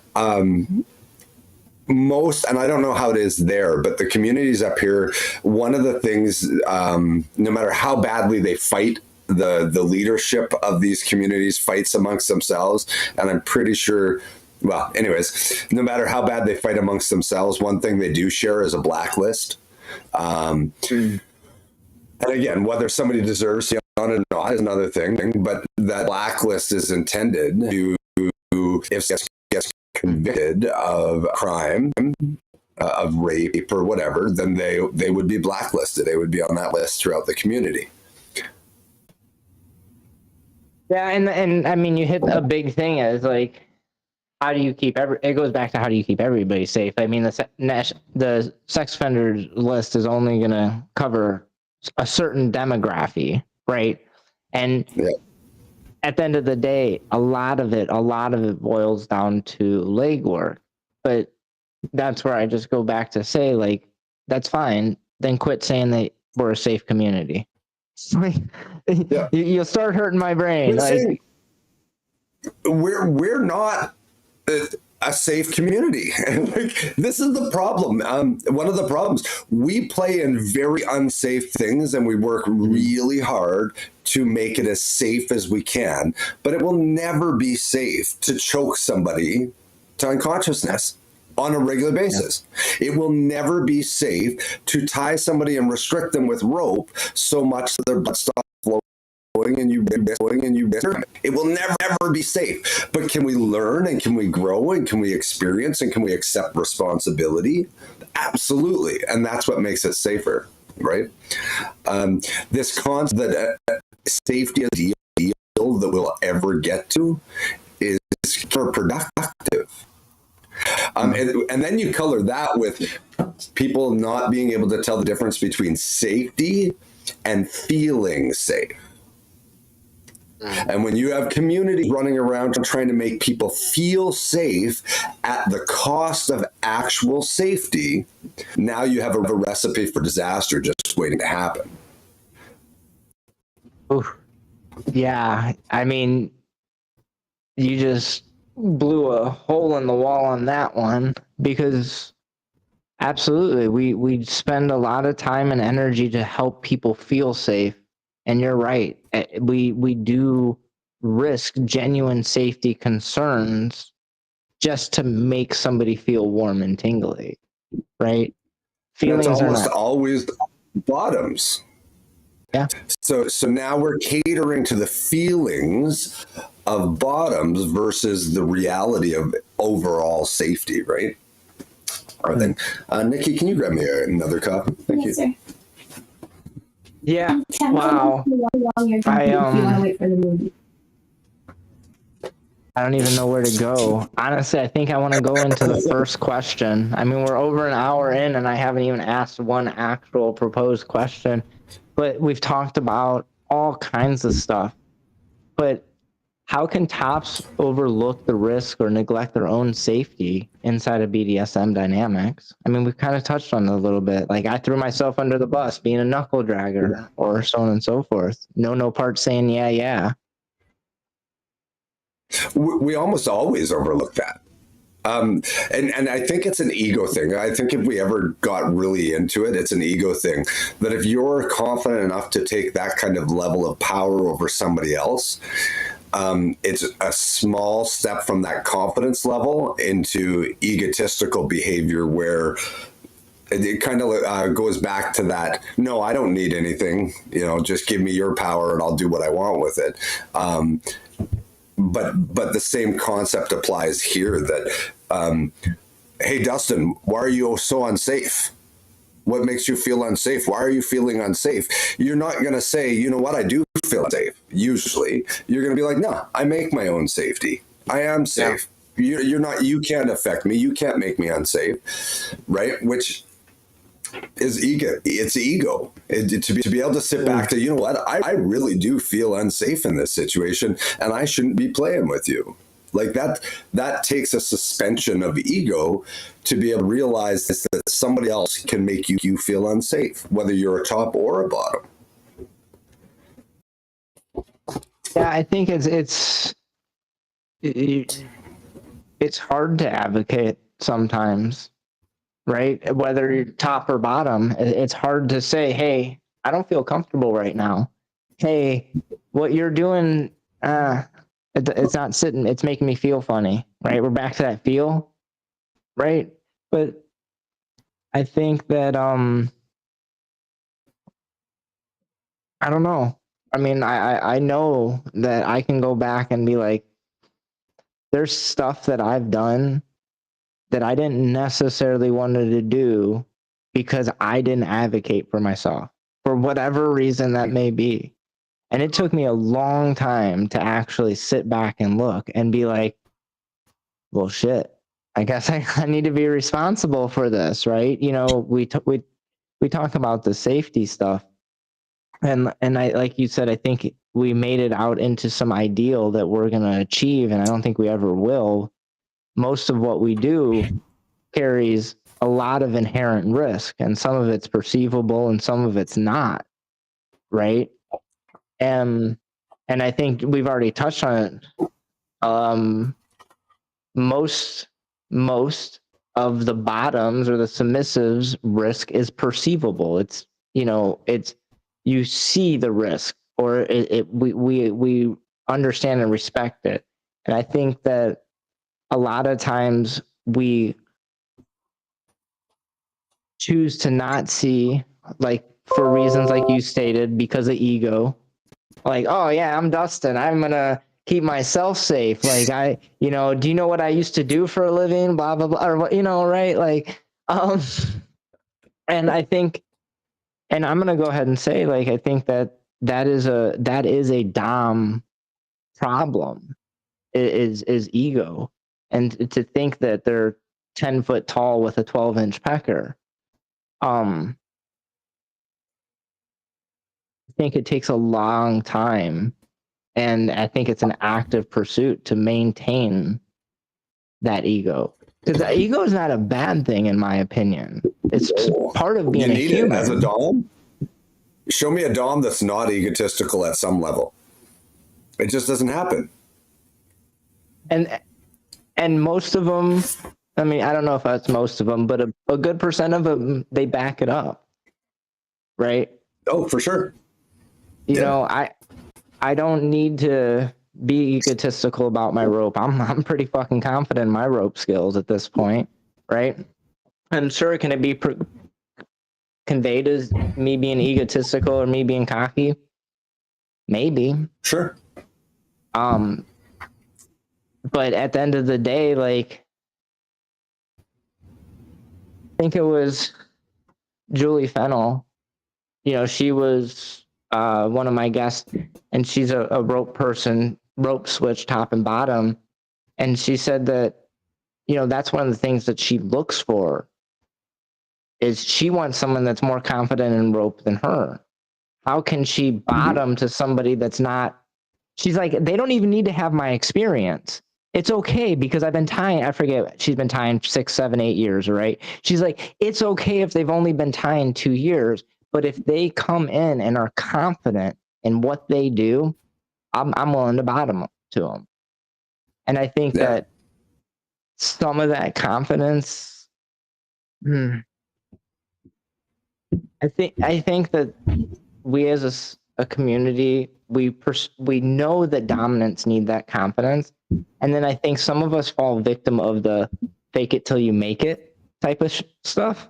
S2: most, and I don't know how it is there, but the communities up here, one of the things, no matter how badly they fight, the leadership of these communities fights amongst themselves, and I'm pretty sure, well, anyways, no matter how bad they fight amongst themselves, one thing they do share is a blacklist. And again, whether somebody deserves to be on it or not is another thing, but that blacklist is intended to, if gets convicted of crime, of rape or whatever, then they would be blacklisted. They would be on that list throughout the community.
S1: Yeah, and I mean, you hit a big thing is like, how do you keep it goes back to how do you keep everybody safe? I mean, the sex offenders list is only going to cover a certain demography, right? And
S2: Yeah.
S1: at the end of the day, a lot of it boils down to legwork. But that's where I just go back to say, like, that's fine. Then quit saying that we're a safe community.
S2: Yeah.
S1: You'll start hurting my brain.
S2: We're
S1: Like,
S2: saying we're not a safe community. Like, this is the problem. One of the problems, we play in very unsafe things and we work really hard to make it as safe as we can, but it will never be safe to choke somebody to unconsciousness on a regular basis. Yeah. It will never be safe to tie somebody and restrict them with rope so much that their blood stops flowing and you miss. It will never ever be safe. But can we learn and can we grow and can we experience and can we accept responsibility? Absolutely. And that's what makes it safer, right? This concept that safety is the ideal that we'll ever get to is counterproductive. And then you color that with people not being able to tell the difference between safety and feeling safe. And when you have community running around trying to make people feel safe at the cost of actual safety, now you have a recipe for disaster just waiting to happen.
S1: Oof. Yeah, I mean, you just blew a hole in the wall on that one, because absolutely, we spend a lot of time and energy to help people feel safe. And you're right. We do risk genuine safety concerns just to make somebody feel warm and tingly, right? Feelings
S2: That's almost
S1: are not
S2: always bottoms.
S1: Yeah.
S2: So now we're catering to the feelings of bottoms versus the reality of overall safety, right? All right, then. Nikki, can you grab me another cup? Thank you.
S3: Sir.
S1: Yeah. Wow. I don't even know where to go. Honestly, I think I want to go into the first question. I mean, we're over an hour in and I haven't even asked one actual proposed question, but we've talked about all kinds of stuff. But how can tops overlook the risk or neglect their own safety inside of BDSM dynamics? I mean, we've kind of touched on it a little bit. Like, I threw myself under the bus being a knuckle dragger or so on and so forth. No part saying, yeah.
S2: We almost always overlook that. And I think it's an ego thing. I think if we ever got really into it, it's an ego thing. That if you're confident enough to take that kind of level of power over somebody else, it's a small step from that confidence level into egotistical behavior where it kind of goes back to that, no, I don't need anything, just give me your power and I'll do what I want with it. But the same concept applies here that, hey, Dustin, why are you so unsafe? What makes you feel unsafe? Why are you feeling unsafe? You're not going to say, you know what, I do feel unsafe. Usually you're going to be like, no, I make my own safety. I am safe. Yeah. You're not, you can't affect me. You can't make me unsafe. Right. Which is ego. It's ego. To be able to sit back to, you know what, I really do feel unsafe in this situation and I shouldn't be playing with you. Like that takes a suspension of ego to be able to realize that somebody else can make you feel unsafe, whether you're a top or a bottom.
S1: Yeah, I think it's hard to advocate sometimes, right? Whether you're top or bottom, it's hard to say, hey, I don't feel comfortable right now. Hey, what you're doing, it's not sitting, it's making me feel funny, right? We're back to that feel, right? But I think that, I don't know. I mean, I know that I can go back and be like, there's stuff that I've done that I didn't necessarily wanted to do because I didn't advocate for myself for whatever reason that may be. And it took me a long time to actually sit back and look and be like, well, shit, I guess I need to be responsible for this, right? You know, we talk about the safety stuff, and I, like you said, I think we made it out into some ideal that we're going to achieve, and I don't think we ever will. Most of what we do carries a lot of inherent risk, and some of it's perceivable and some of it's not, right? And I think we've already touched on it. Most of the bottoms or the submissives risk is perceivable. It's, you know, it's, you see the risk, or we understand and respect it. And I think that a lot of times we choose to not see, like, for reasons like you stated, because of ego. Like, oh yeah, I'm Dustin, I'm gonna keep myself safe. Like, you know, do you know what I used to do for a living? Blah blah blah, or what, you know, right? Like, and I think, and I'm gonna go ahead and say, like, I think that is a dom problem. Is ego, and to think that they're 10 foot tall with a 12-inch pecker. I think it takes a long time, and I think it's an active pursuit to maintain that ego, because the ego is not a bad thing, in my opinion. It's part of being a human.
S2: As a dom, show me a dom that's not egotistical at some level. It just doesn't happen.
S1: And most of them, I mean, I don't know if that's most of them, but a good percent of them, they back it up, right?
S2: Oh, for sure.
S1: You know, I don't need to be egotistical about my rope. I'm pretty fucking confident in my rope skills at this point, right? I'm sure, can it be conveyed as me being egotistical or me being cocky? Maybe.
S2: Sure.
S1: But at the end of the day, like, I think it was Julie Fennell. You know, she was one of my guests, and she's a rope person, rope switch top and bottom. And she said that, you know, that's one of the things that she looks for, is she wants someone that's more confident in rope than her. How can she bottom to somebody that's not? She's like, they don't even need to have my experience. It's okay, because I've been tying, I forget, she's been tying 6, 7, 8 years, right? She's like, it's okay if they've only been tying 2 years, but if they come in and are confident in what they do, I'm willing to bottom to them. And I think that some of that confidence, I think that we as a community, we know that dominants need that confidence. And then I think some of us fall victim of the fake it till you make it type of stuff,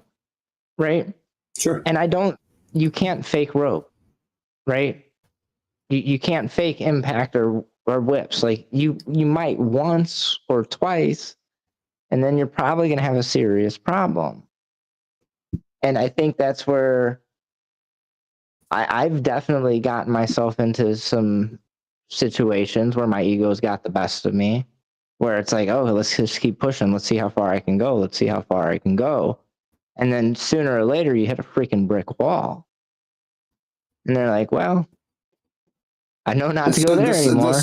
S1: right?
S2: Sure.
S1: And you can't fake rope, right? You can't fake impact or whips. Like, you might once or twice, and then you're probably going to have a serious problem. And I think that's where I've definitely gotten myself into some situations where my ego's got the best of me, where it's like, oh, let's just keep pushing. Let's see how far I can go. Let's see how far I can go. And then sooner or later, you hit a freaking brick wall. And they're like, well, I know not to go there anymore.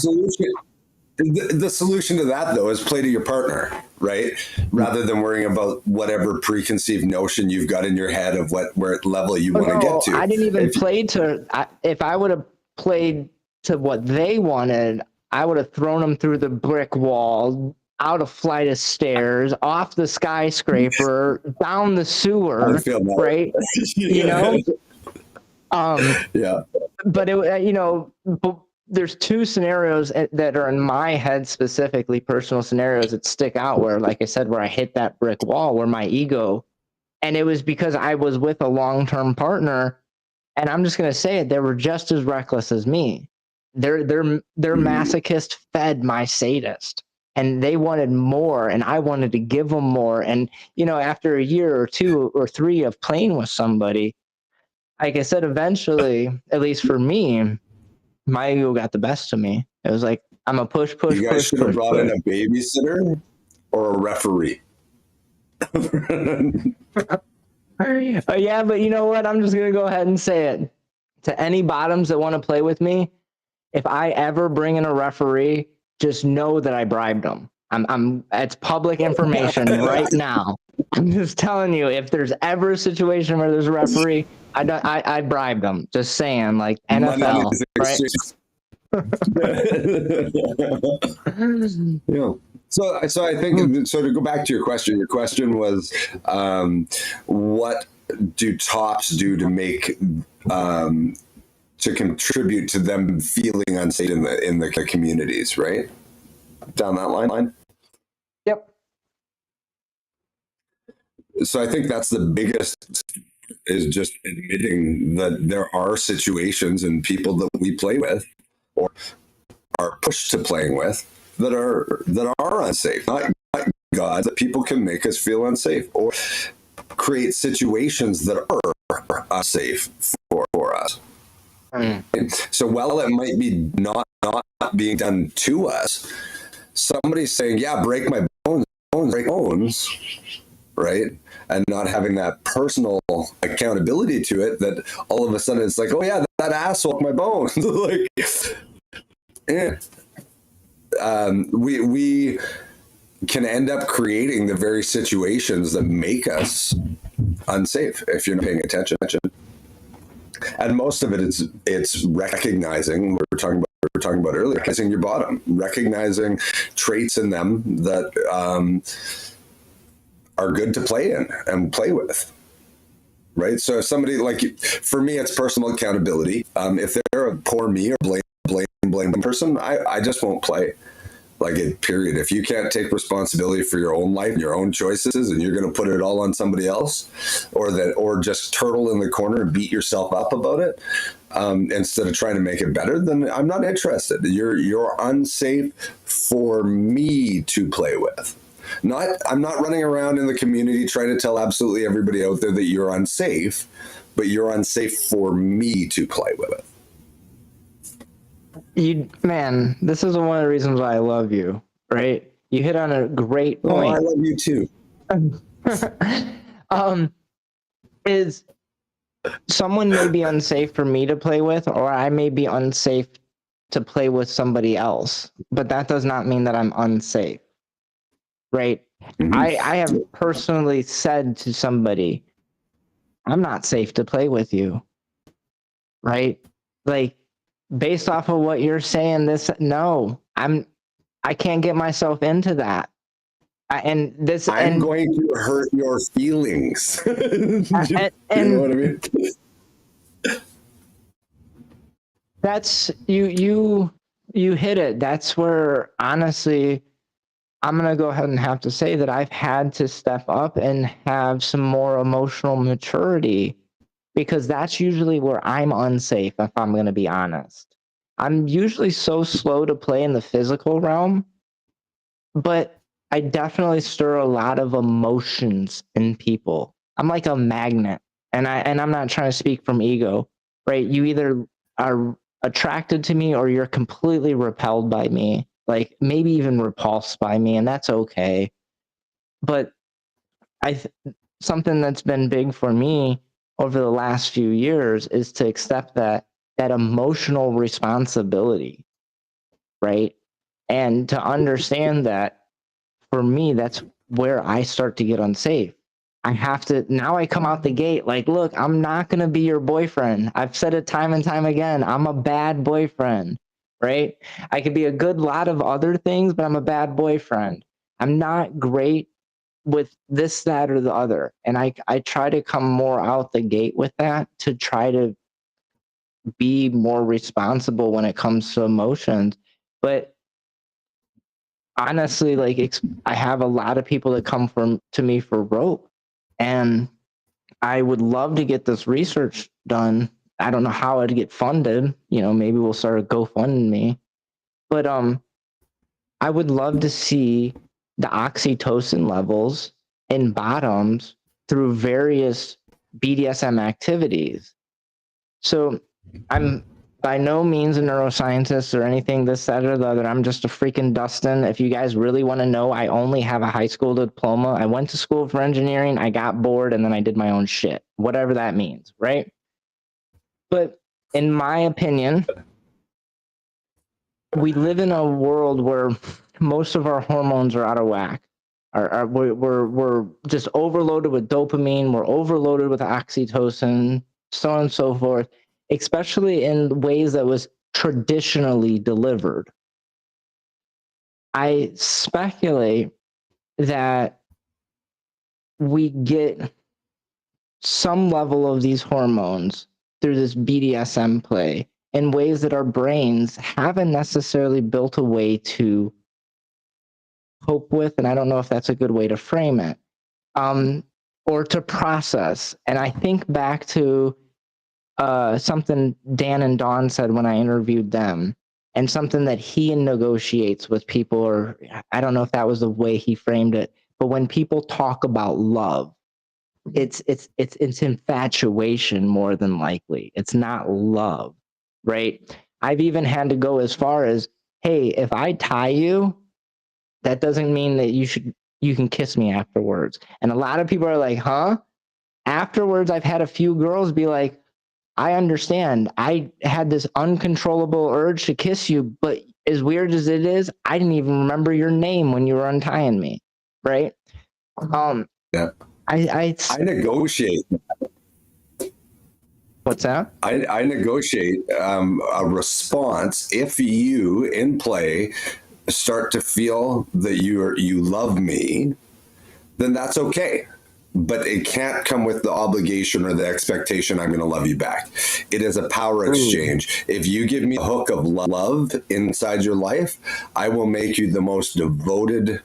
S2: The solution to that, though, is play to your partner, right? Rather than worrying about whatever preconceived notion you've got in your head of where level you want to get to.
S1: I didn't even play to. If I would have played to what they wanted, I would have thrown them through the brick wall, out a flight of stairs, off the skyscraper, down the sewer, right? You know.
S2: Yeah.
S1: But it, you know. There's 2 scenarios that are in my head, specifically personal scenarios, that stick out where, like I said, where I hit that brick wall, where my ego, and it was because I was with a long-term partner, and I'm just going to say it, they were just as reckless as me. Their masochist fed my sadist, and they wanted more, and I wanted to give them more. And, you know, after a year or 2 or 3 of playing with somebody, like I said, eventually, at least for me, my ego got the best of me. It was like, I'm a push.
S2: You guys should have brought in a babysitter or a referee.
S1: Yeah, but you know what? I'm just gonna go ahead and say it to any bottoms that want to play with me. If I ever bring in a referee, just know that I bribed them. It's public information right now. I'm just telling you, if there's ever a situation where there's a referee, I bribed them. Just saying, like NFL, right?
S2: Yeah. So I think, so to go back to your question was, what do tops do to make, to contribute to them feeling unsafe in the communities, right? Down that line.
S1: Yep.
S2: So I think that's the biggest, is just admitting that there are situations and people that we play with or are pushed to playing with that are unsafe, not God, that people can make us feel unsafe or create situations that are unsafe for us. So while it might be not being done to us, somebody's saying, yeah, break my bones, break bones, right? And not having that personal accountability to it, that all of a sudden it's like, oh yeah, that asshole, my bones. Like, yeah. We can end up creating the very situations that make us unsafe if you're not paying attention. And most of it it's recognizing what we're talking about earlier, recognizing your bottom, recognizing traits in them that are good to play in and play with. Right. So if somebody, like, for me, it's personal accountability. If they're a poor me or blame person, I just won't play. Like, period. If you can't take responsibility for your own life and your own choices, and you're going to put it all on somebody else, or just turtle in the corner and beat yourself up about it, instead of trying to make it better, then I'm not interested. You're unsafe for me to play with. I'm not running around in the community trying to tell absolutely everybody out there that you're unsafe, but you're unsafe for me to play with.
S1: Man, this is one of the reasons why I love you, right? You hit on a great point.
S2: Oh, I love you too.
S1: Is someone may be unsafe for me to play with, or I may be unsafe to play with somebody else, but that does not mean that I'm unsafe, right? Mm-hmm. I have personally said to somebody, I'm not safe to play with you, right? Like, based off of what you're saying, I can't get myself into that. I'm going
S2: to hurt your feelings. You know what I mean?
S1: That's you hit it. That's where, honestly, I'm going to go ahead and have to say that I've had to step up and have some more emotional maturity, because that's usually where I'm unsafe, if I'm going to be honest. I'm usually so slow to play in the physical realm, but I definitely stir a lot of emotions in people. I'm like a magnet, and I'm not trying to speak from ego, right? You either are attracted to me or you're completely repelled by me, like maybe even repulsed by me, and that's okay. But something that's been big for me over the last few years is to accept that emotional responsibility, right? And to understand that for me, that's where I start to get unsafe. Now I come out the gate like, look, I'm not going to be your boyfriend. I've said it time and time again. I'm a bad boyfriend, right? I could be a good lot of other things, but I'm a bad boyfriend. I'm not great with this, that, or the other. And I try to come more out the gate with that, to try to be more responsible when it comes to emotions. But honestly, like, I have a lot of people that come to me for rope, and I would love to get this research done. I don't know how it'd get funded. Maybe we'll start a GoFundMe. But I would love to see the oxytocin levels in bottoms through various BDSM activities. So I'm by no means a neuroscientist or anything, this, that, or the other. I'm just a freaking Dustin. If you guys really want to know, I only have a high school diploma. I went to school for engineering. I got bored and then I did my own shit, whatever that means, right? But in my opinion, we live in a world where most of our hormones are out of whack. We're just overloaded with dopamine. We're overloaded with oxytocin, so on and so forth, especially in ways that was traditionally delivered. I speculate that we get some level of these hormones through this BDSM play in ways that our brains haven't necessarily built a way to cope with, and I don't know if that's a good way to frame it, or to process. And I think back to something Dan and Dawn said when I interviewed them, and something that he negotiates with people, or I don't know if that was the way he framed it, but when people talk about love, it's infatuation more than likely. It's not love, right? I've even had to go as far as, hey, if I tie you, that doesn't mean that you can kiss me afterwards. And a lot of people are like, huh? Afterwards, I've had a few girls be like, I understand. I had this uncontrollable urge to kiss you, but as weird as it is, I didn't even remember your name when you were untying me, right?
S2: Yeah.
S1: I
S2: negotiate.
S1: What's that?
S2: I negotiate a response if you, in play, start to feel that you love me, then that's okay. But it can't come with the obligation or the expectation I'm going to love you back. It is a power exchange. If you give me a hook of love inside your life, I will make you the most devoted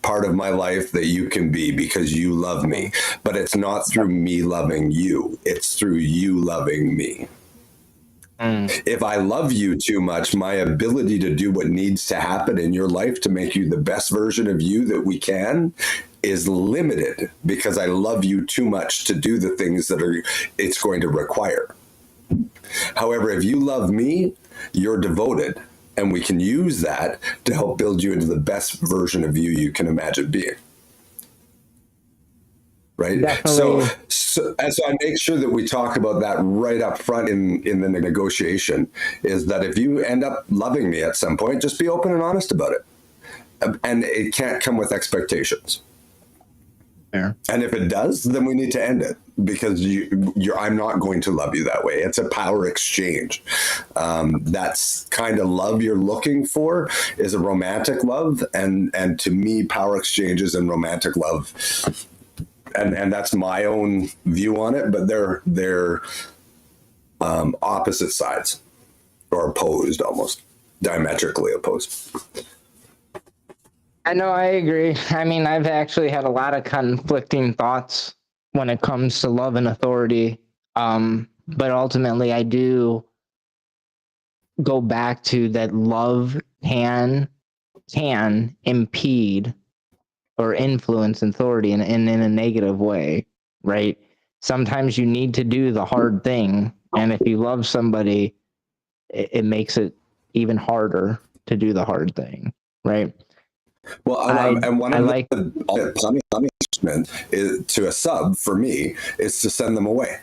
S2: part of my life that you can be because you love me. But it's not through me loving you. It's through you loving me. If I love you too much, my ability to do what needs to happen in your life to make you the best version of you that we can is limited because I love you too much to do the things that it's going to require. However, if you love me, you're devoted, and we can use that to help build you into the best version of you can imagine being. Right.
S1: Definitely.
S2: So I make sure that we talk about that right up front in the negotiation, is that if you end up loving me at some point, just be open and honest about it. And it can't come with expectations.
S1: Fair.
S2: And if it does, then we need to end it because I'm not going to love you that way. It's a power exchange. That's kind of love you're looking for is a romantic love. And to me, power exchanges and romantic love, and that's my own view on it, but they're opposite sides, or opposed, almost diametrically opposed.
S1: I know, I agree. I mean, I've actually had a lot of conflicting thoughts when it comes to love and authority. But ultimately, I do go back to that love can impede or influence authority in a negative way, right? Sometimes you need to do the hard thing. And if you love somebody, it makes it even harder to do the hard thing, right?
S2: Well, and one of the punishment is, to a sub for me, is to send them away.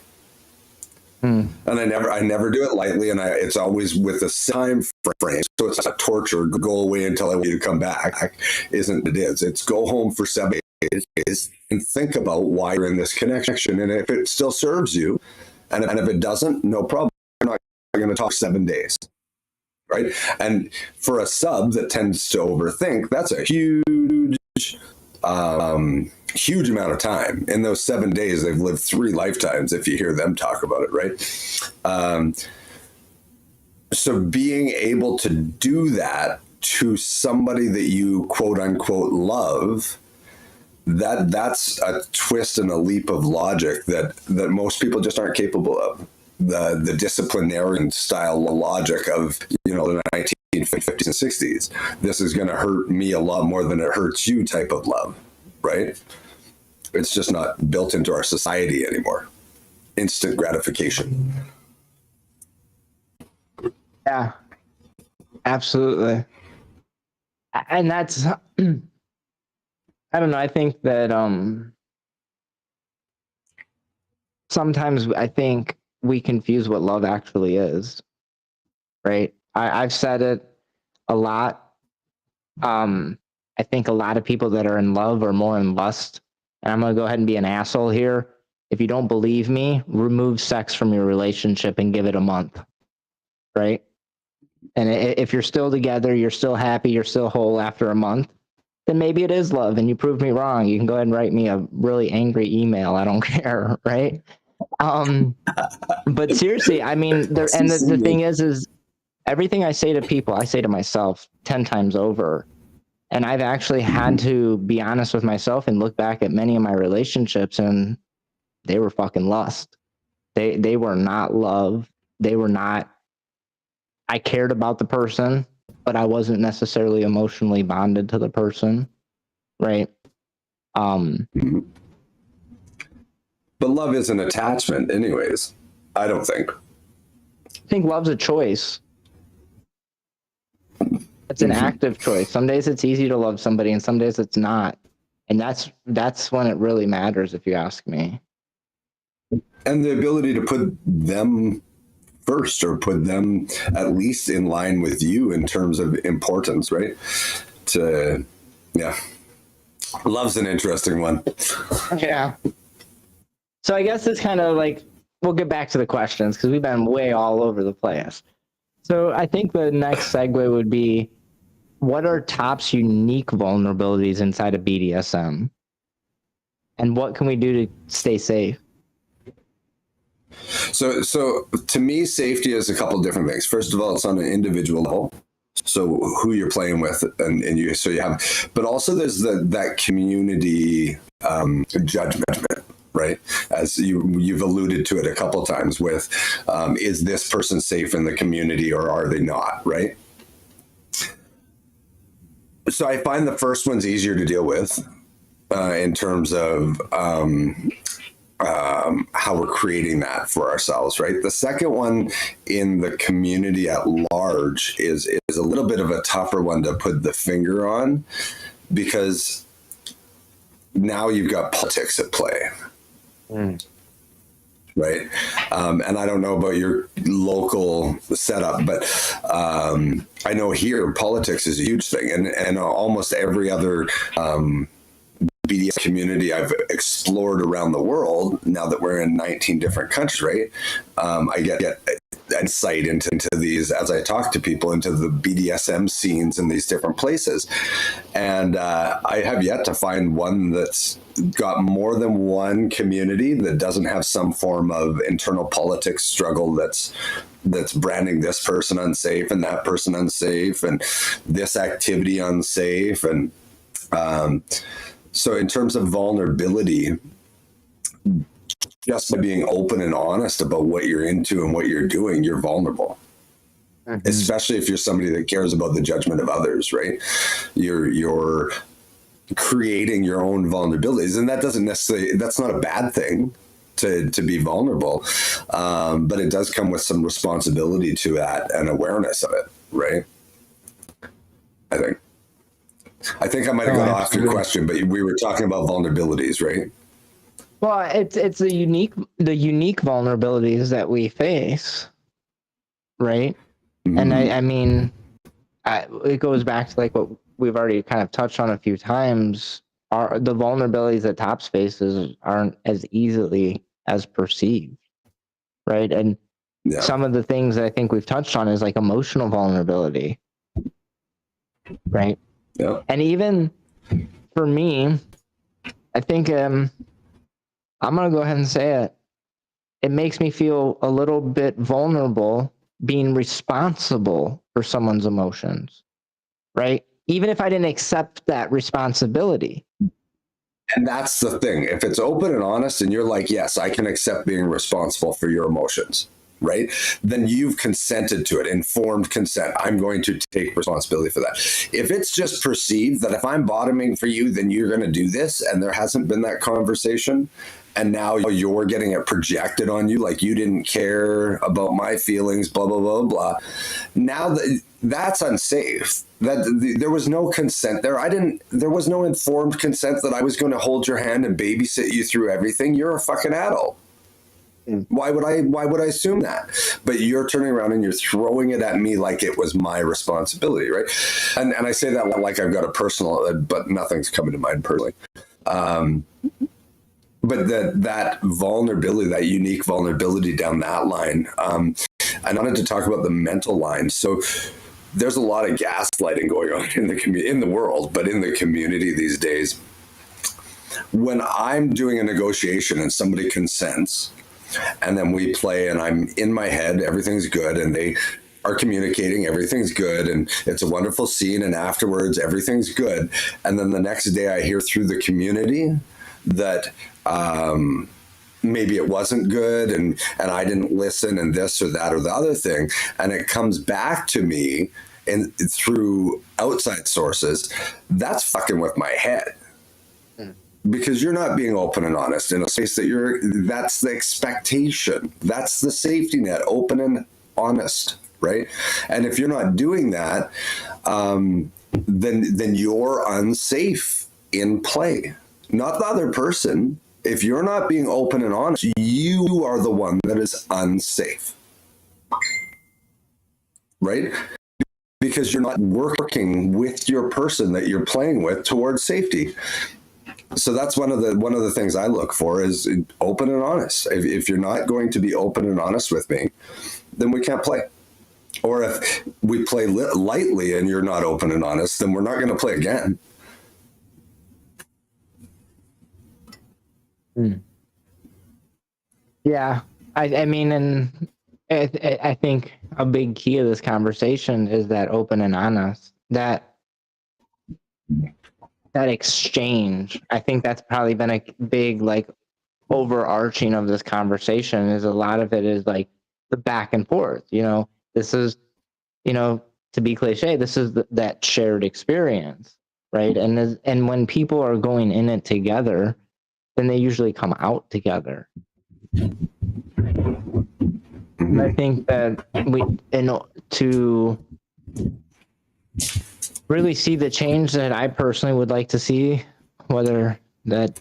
S2: And I never do it lightly, and it's always with a time frame. So it's not torture. Go away until I want you to come back. Isn't it? It's go home for 7 days and think about why you're in this connection, and if it still serves you, and if it doesn't, no problem. I'm not going to talk 7 days. Right. And for a sub that tends to overthink, that's a huge amount of time. In those 7 days, they've lived 3 lifetimes if you hear them talk about it. Right. So being able to do that to somebody that you quote unquote love, that's a twist and a leap of logic that most people just aren't capable of. The disciplinarian style logic of, the 1950s and 60s. This is going to hurt me a lot more than it hurts you type of love, right? It's just not built into our society anymore. Instant gratification.
S1: Yeah, absolutely. And that's, I don't know. I think that sometimes I think we confuse what love actually is, right? I've said it a lot. I think a lot of people that are in love are more in lust. And I'm going to go ahead and be an asshole here. If you don't believe me, remove sex from your relationship and give it a month, right? And if you're still together, you're still happy, you're still whole after a month, then maybe it is love and you proved me wrong. You can go ahead and write me a really angry email. I don't care, right? But seriously, I mean, the thing is everything I say to people, I say to myself 10 times over. And I've actually had to be honest with myself and look back at many of my relationships, and they were fucking lust. They were not love. They were not, I cared about the person, but I wasn't necessarily emotionally bonded to the person. Right.
S2: But love is an attachment anyways. I don't think.
S1: I think love's a choice. It's an active choice. Some days it's easy to love somebody and some days it's not. And that's when it really matters, if you ask me.
S2: And the ability to put them first, or put them at least in line with you in terms of importance, right? Love's an interesting one.
S1: Yeah. So I guess it's kind of like, we'll get back to the questions because we've been way all over the place. So I think the next segue would be, what are Top's unique vulnerabilities inside of BDSM? And what can we do to stay safe?
S2: So to me, safety is a couple different things. First of all, it's on an individual level. So who you're playing with, and you have, but also there's that community judgment, right? As you've alluded to it a couple times with, is this person safe in the community or are they not, right? So I find the first one's easier to deal with in terms of how we're creating that for ourselves, right? The second one in the community at large is a little bit of a tougher one to put the finger on, because now you've got politics at play. Right. And I don't know about your local setup, but I know here politics is a huge thing, and almost every other BDSM community I've explored around the world, now that we're in 19 different countries, right? I get insight into these, as I talk to people, into the BDSM scenes in these different places. And I have yet to find one that's got more than one community that doesn't have some form of internal politics struggle that's branding this person unsafe and that person unsafe and this activity unsafe. And so in terms of vulnerability, just by being open and honest about what you're into and what you're doing, you're vulnerable. Mm-hmm. Especially if you're somebody that cares about the judgment of others, right? You're creating your own vulnerabilities, and that doesn't necessarily, that's not a bad thing to be vulnerable, but it does come with some responsibility to that and awareness of it, right? I think I might have got off your question, but we were talking about vulnerabilities, right?
S1: Well, it's the unique vulnerabilities that we face, right? Mm-hmm. And I mean, it goes back to like what we've already kind of touched on a few times. Are the vulnerabilities that Tops faces aren't as easily as perceived, right? And some of the things that I think we've touched on is like emotional vulnerability, right? Yeah. And even for me, I think I'm going to go ahead and say it. It makes me feel a little bit vulnerable being responsible for someone's emotions, right? Even if I didn't accept that responsibility.
S2: And that's the thing. If it's open and honest and you're like, yes, I can accept being responsible for your emotions, right? Then you've consented to it, informed consent. I'm going to take responsibility for that. If it's just perceived that if I'm bottoming for you, then you're going to do this, and there hasn't been that conversation, and now you're getting it projected on you like you didn't care about my feelings, blah, blah, blah, blah. Now that's unsafe. There was no consent there. There was no informed consent that I was going to hold your hand and babysit you through everything. You're a fucking adult. Why would I assume that? But you're turning around and you're throwing it at me like it was my responsibility, right? And I say that like I've got a personal, but nothing's coming to mind personally. But that vulnerability, that unique vulnerability down that line, I wanted to talk about the mental line. So there's a lot of gaslighting going on in the world, but in the community these days. When I'm doing a negotiation and somebody consents, and then we play, and I'm in my head, everything's good, and they are communicating, everything's good, and it's a wonderful scene, and afterwards everything's good. And then the next day I hear through the community that maybe it wasn't good, and I didn't listen, and this or that or the other thing, and it comes back to me and through outside sources. That's fucking with my head. Because you're not being open and honest in a space that's the expectation. That's the safety net, open and honest, right? And if you're not doing that, then you're unsafe in play, not the other person. If you're not being open and honest, you are the one that is unsafe, right? Because you're not working with your person that you're playing with towards safety. So that's one of the things I look for is open and honest. If you're not going to be open and honest with me, then we can't play. Or if we play lightly and you're not open and honest, then we're not going to play again.
S1: Yeah, I mean, and I think a big key of this conversation is that open and honest, that exchange. I think that's probably been a big, like, overarching of this conversation, is a lot of it is like the back and forth. This is, to be cliche, this is that shared experience, right? And when people are going in it together, then they usually come out together. And I think that to really see the change that I personally would like to see, whether that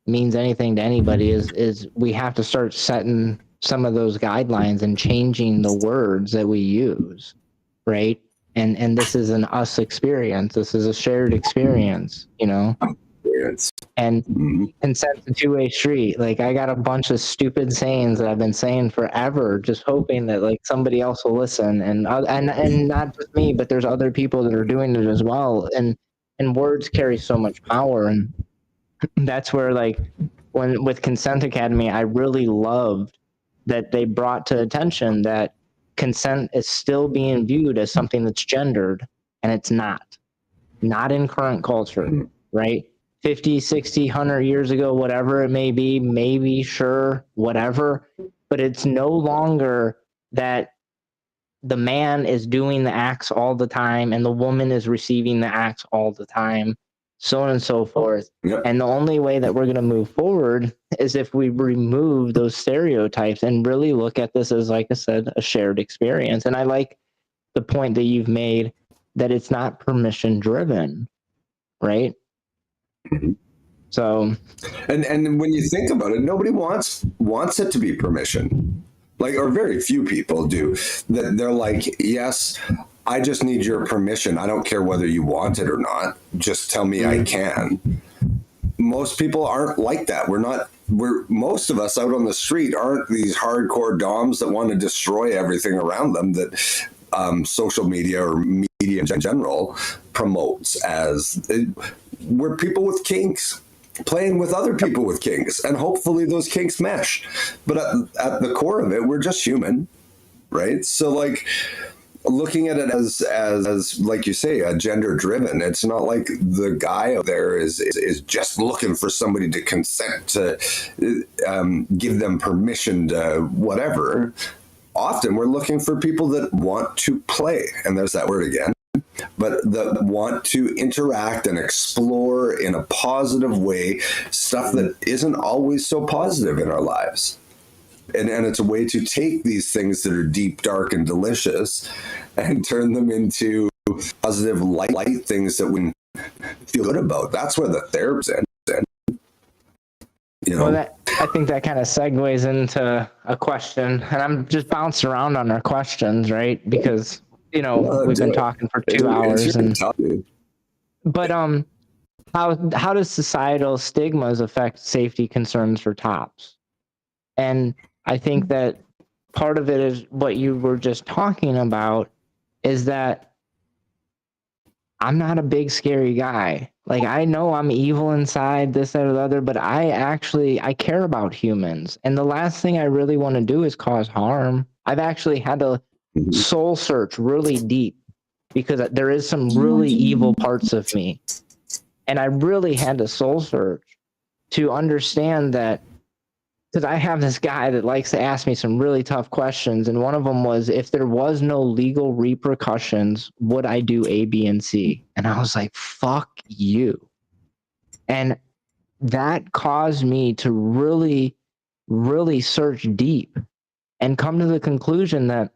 S1: means anything to anybody, is we have to start setting some of those guidelines and changing the words that we use, right? And this is an us experience. This is a shared experience, And consent's a two-way street. Like, I got a bunch of stupid sayings that I've been saying forever, just hoping that like somebody else will listen, and not just me, but there's other people that are doing it as well. And words carry so much power, and that's where, like, when with Consent Academy, I really loved that they brought to attention that consent is still being viewed as something that's gendered, and it's not in current culture, right? 50, 60, 100 years ago, whatever it may be, maybe, sure, whatever. But it's no longer that the man is doing the acts all the time and the woman is receiving the acts all the time, so on and so forth.
S2: Yep.
S1: And the only way that we're going to move forward is if we remove those stereotypes and really look at this as, like I said, a shared experience. And I like the point that you've made that it's not permission driven, right? So,
S2: and when you think about it, nobody wants it to be permission, like, or very few people do. That they're like, yes, I just need your permission. I don't care whether you want it or not. Just tell me I can. Most people aren't like that. Most of us out on the street aren't these hardcore doms that want to destroy everything around them that social media or media in general promotes as. We're people with kinks, playing with other people with kinks, and hopefully those kinks mesh. But at the core of it, we're just human, right? So, like, looking at it as like you say, a gender driven. It's not like the guy out there is just looking for somebody to consent to give them permission to whatever. often we're looking for people that want to play, and there's that word again, but that want to interact and explore in a positive way stuff that isn't always so positive in our lives. And it's a way to take these things that are deep, dark, and delicious and turn them into positive, light things that we feel good about. That's where the therapy's in. You know?
S1: Well, I think that kind of segues into a question, and I'm just bouncing around on our questions, right? Because, you know, we've been talking for 2 hours. But how does societal stigmas affect safety concerns for tops? And I think that part of it is what you were just talking about, is that I'm not a big scary guy. Like, I know I'm evil inside, this, that, or the other, but I care about humans. And the last thing I really want to do is cause harm. I've actually had to soul search really deep because there is some really evil parts of me. And I really had to soul search to understand that, because I have this guy that likes to ask me some really tough questions. And one of them was, if there was no legal repercussions, would I do A, B, and C? And I was like, fuck you. And that caused me to really, really search deep and come to the conclusion that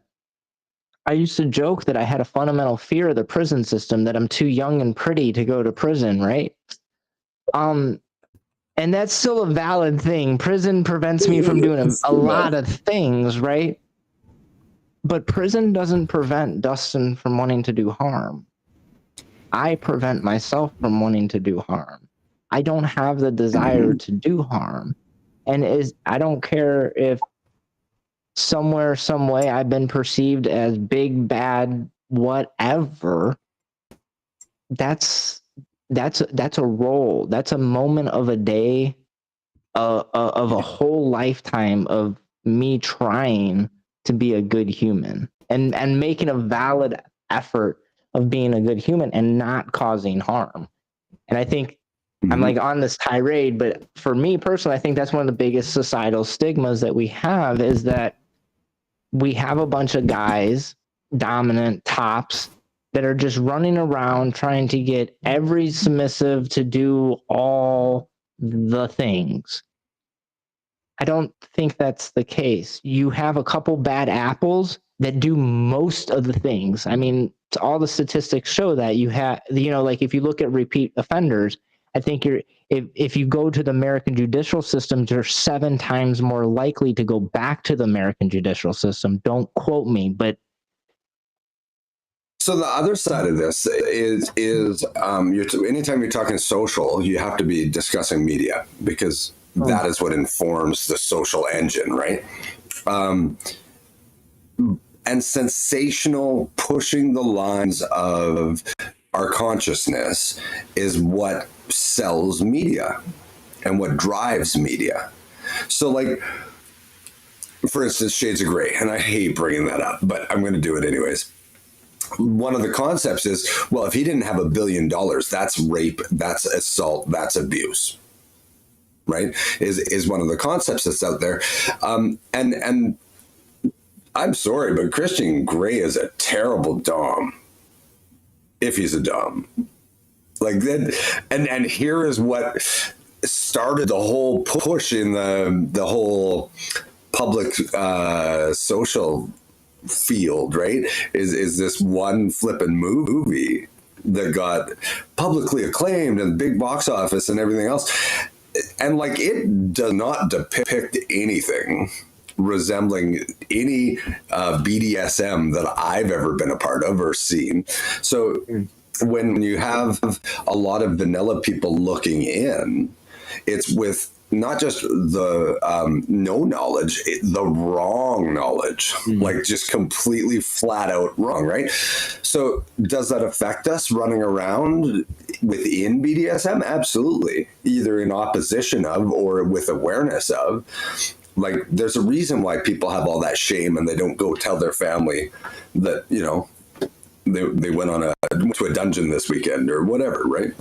S1: I used to joke that I had a fundamental fear of the prison system, that I'm too young and pretty to go to prison, right? And that's still a valid thing. Prison prevents me from doing a lot of things, right? But prison doesn't prevent Dustin from wanting to do harm. I prevent myself from wanting to do harm. I don't have the desire to do harm. And I don't care if somewhere, some way I've been perceived as big, bad, whatever. That's a role. That's a moment of a day, of a whole lifetime of me trying to be a good human and making a valid effort of being a good human and not causing harm. And I think I'm like on this tirade, but for me personally, I think that's one of the biggest societal stigmas that we have, is that we have a bunch of guys, dominant tops, that are just running around trying to get every submissive to do all the things. I don't think that's the case. You have a couple bad apples that do most of the things. I mean, all the statistics show that you have, you know, like if you look at repeat offenders, I think if you go to the American judicial system, you're 7 times more likely to go back to the American judicial system. Don't quote me, but
S2: so the other side of this is anytime you're talking social, you have to be discussing media, because that is what informs the social engine, right? And sensational, pushing the lines of our consciousness is what sells media and what drives media. So, like, for instance, Shades of Grey, and I hate bringing that up, but I'm going to do it anyways. One of the concepts is, well, if he didn't have $1 billion, that's rape, that's assault, that's abuse, right? Is one of the concepts that's out there. And I'm sorry, but Christian Grey is a terrible dom, if he's a dom. Like that, and here is what started the whole push in the whole public social field, right? Is this one flippin' movie that got publicly acclaimed and big box office and everything else, and like it does not depict anything resembling any BDSM that I've ever been a part of or seen. So when you have a lot of vanilla people looking in, it's with not just the no knowledge, the wrong knowledge, like just completely flat out wrong, right? So does that affect us running around within BDSM? Absolutely. Either in opposition of or with awareness of. Like, there's a reason why people have all that shame and they don't go tell their family that, you know, they went to a dungeon this weekend or whatever, right?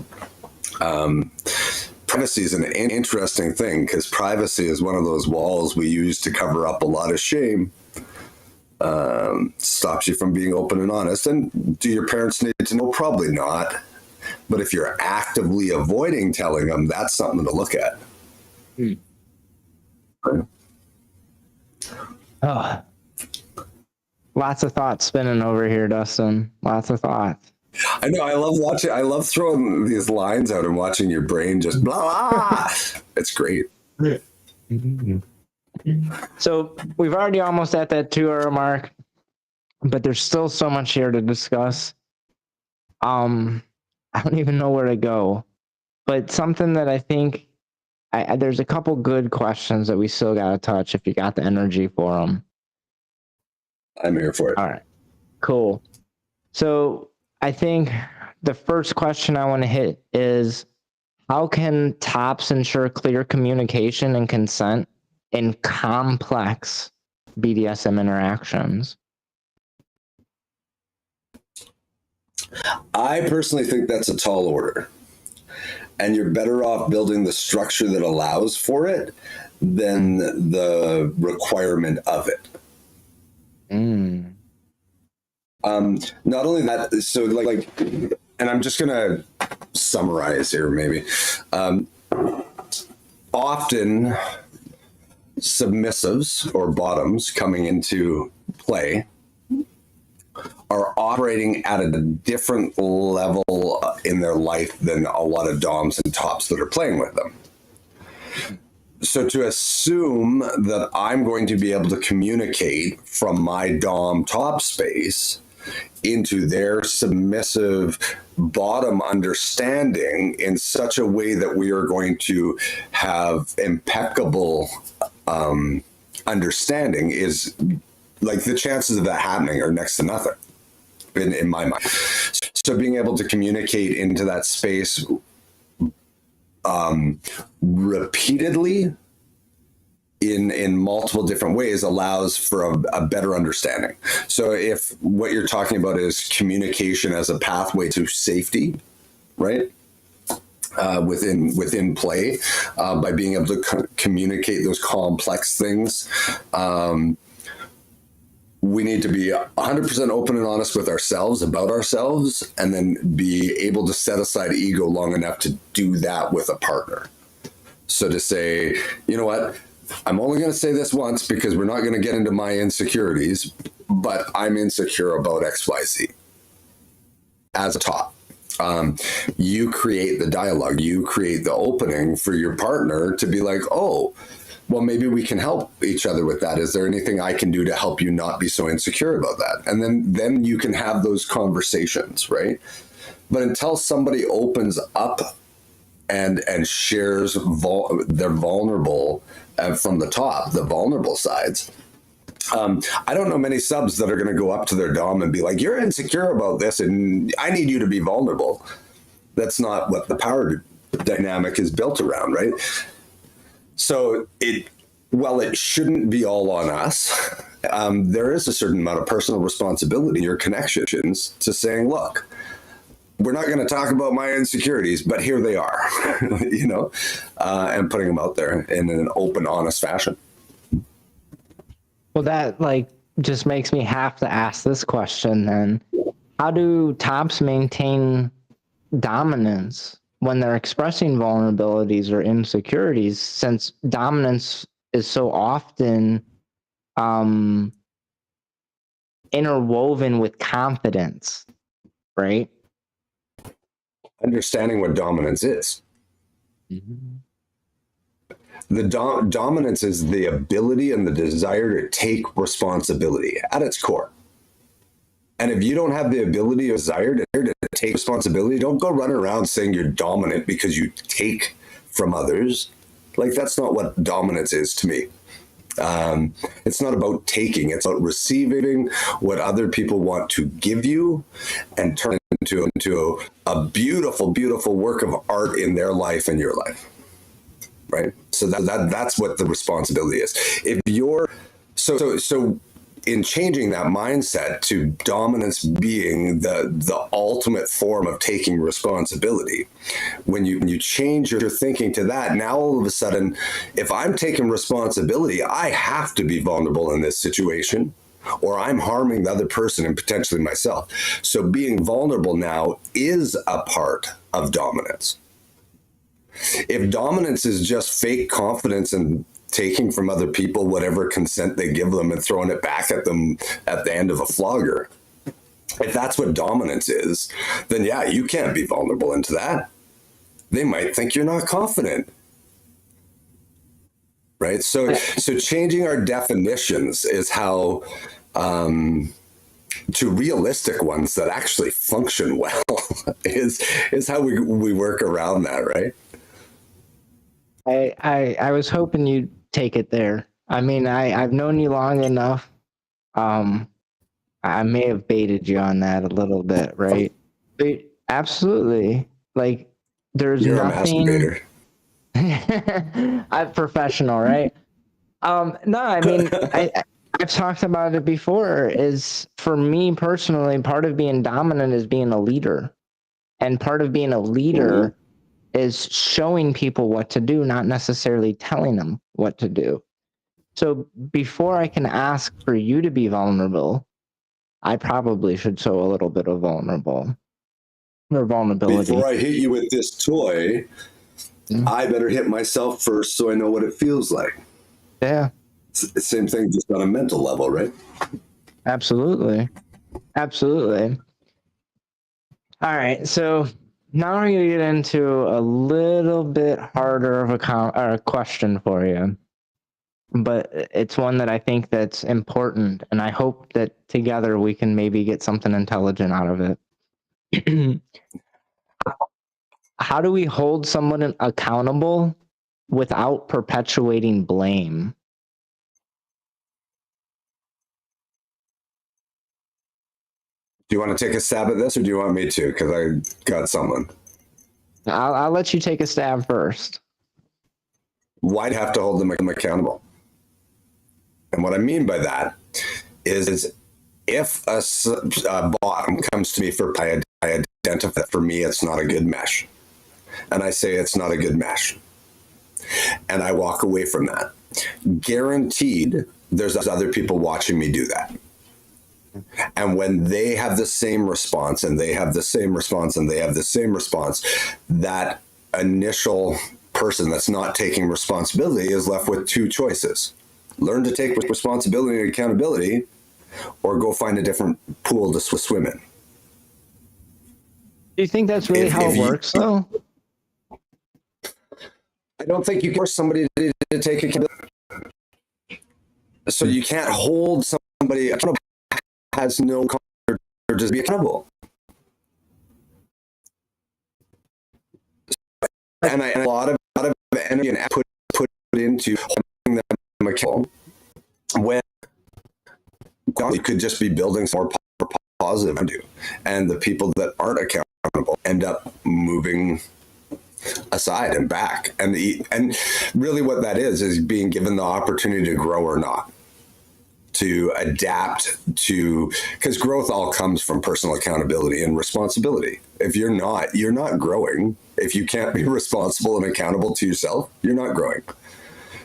S2: Privacy is an interesting thing, because privacy is one of those walls we use to cover up a lot of shame. stops you from being open and honest. And do your parents need to know? Probably not. But if you're actively avoiding telling them, that's something to look at. Right?
S1: Oh, lots of thoughts spinning over here, Dustin. Lots of thoughts.
S2: I know. I love throwing these lines out and watching your brain just blah, blah. It's great.
S1: So we've already almost at that 2-hour mark, but there's still so much here to discuss. I don't even know where to go, but something that I think there's a couple good questions that we still got to touch if you got the energy for them.
S2: I'm here for it.
S1: All right, cool. So I think the first question I want to hit is, how can tops ensure clear communication and consent in complex BDSM interactions?
S2: I personally think that's a tall order. And you're better off building the structure that allows for it than the requirement of it. Not only that, so like, and I'm just going to summarize here maybe. Often submissives or bottoms coming into play are operating at a different level in their life than a lot of doms and tops that are playing with them. So to assume that I'm going to be able to communicate from my dom top space into their submissive bottom understanding in such a way that we are going to have impeccable understanding is like, the chances of that happening are next to nothing in my mind. So being able to communicate into that space repeatedly in multiple different ways allows for a better understanding. So if what you're talking about is communication as a pathway to safety, right? Within play, by being able to communicate those complex things, we need to be 100% open and honest with ourselves about ourselves, and then be able to set aside ego long enough to do that with a partner. So to say, you know what, I'm only going to say this once because we're not going to get into my insecurities, but I'm insecure about XYZ as a top. You create the dialogue, you create the opening for your partner to be like, oh, well, maybe we can help each other with that. Is there anything I can do to help you not be so insecure about that? And then you can have those conversations, right? But until somebody opens up and shares their vulnerable from the top, the vulnerable sides, I don't know many subs that are going to go up to their dom and be like, you're insecure about this and I need you to be vulnerable. That's not what the power dynamic is built around, right? So it shouldn't be all on us. There is a certain amount of personal responsibility in your connections to saying, look, we're not going to talk about my insecurities, but here they are, you know, and putting them out there in an open, honest fashion.
S1: Well, that just makes me have to ask this question then. How do tops maintain dominance when they're expressing vulnerabilities or insecurities, since dominance is so often interwoven with confidence, right?
S2: Understanding what dominance is. Mm-hmm. The dominance is the ability and the desire to take responsibility at its core. And if you don't have the ability or desire to take responsibility, don't go running around saying you're dominant because you take from others. Like, that's not what dominance is to me. It's not about taking. It's about receiving what other people want to give you and turn it into a beautiful, beautiful work of art in their life and your life. Right? So that's what the responsibility is. If you're so in changing that mindset to dominance being the ultimate form of taking responsibility, when you change your thinking to that, now all of a sudden, if I'm taking responsibility, I have to be vulnerable in this situation. or I'm harming the other person and potentially myself. So being vulnerable now is a part of dominance. If dominance is just fake confidence and taking from other people whatever consent they give them and throwing it back at them at the end of a flogger, if that's what dominance is, then yeah, you can't be vulnerable into that. They might think you're not confident. Right? So changing our definitions is how to realistic ones that actually function well is how we work around that, right?
S1: I was hoping you'd take it there. I mean, I've known you long enough. I may have baited you on that a little bit, right? But absolutely. Like, there's
S2: You're
S1: nothing.
S2: A masturbator.
S1: I'm professional, right? No, I mean, I've talked about it before. Is for me personally, part of being dominant is being a leader, and part of being a leader is showing people what to do, not necessarily telling them what to do. So before I can ask for you to be vulnerable, I probably should show a little bit of vulnerability.
S2: Before I hit you with this toy, I better hit myself first so I know what it feels like.
S1: Yeah.
S2: Same thing, just on a mental level, right?
S1: Absolutely. Absolutely. All right. So now we're going to get into a little bit harder of a question for you. But it's one that I think that's important, and I hope that together we can maybe get something intelligent out of it. How do we hold someone accountable without perpetuating blame?
S2: Do you want to take a stab at this, or do you want me to? Because I got someone.
S1: I'll let you take a stab first.
S2: Why'd have to hold them accountable? And what I mean by that is if a bottom comes to me I identify that for me it's not a good mesh. And I say it's not a good mesh. And I walk away from that. Guaranteed, there's other people watching me do that. And when they have the same response, and they have the same response, and they have the same response, that initial person that's not taking responsibility is left with two choices. Learn to take responsibility and accountability, or go find a different pool to swim in.
S1: Do you think that's really how it works, though?
S2: I don't think you can force somebody to take accountability. So you can't hold somebody accountable who has no confidence or just be accountable. And a lot of energy and put into holding them accountable when you could just be building some more positive and do. And the people that aren't accountable end up moving aside and back. And really what that is being given the opportunity to grow or not, to adapt to, because growth all comes from personal accountability and responsibility. If you're not growing. If you can't be responsible and accountable to yourself, you're not growing.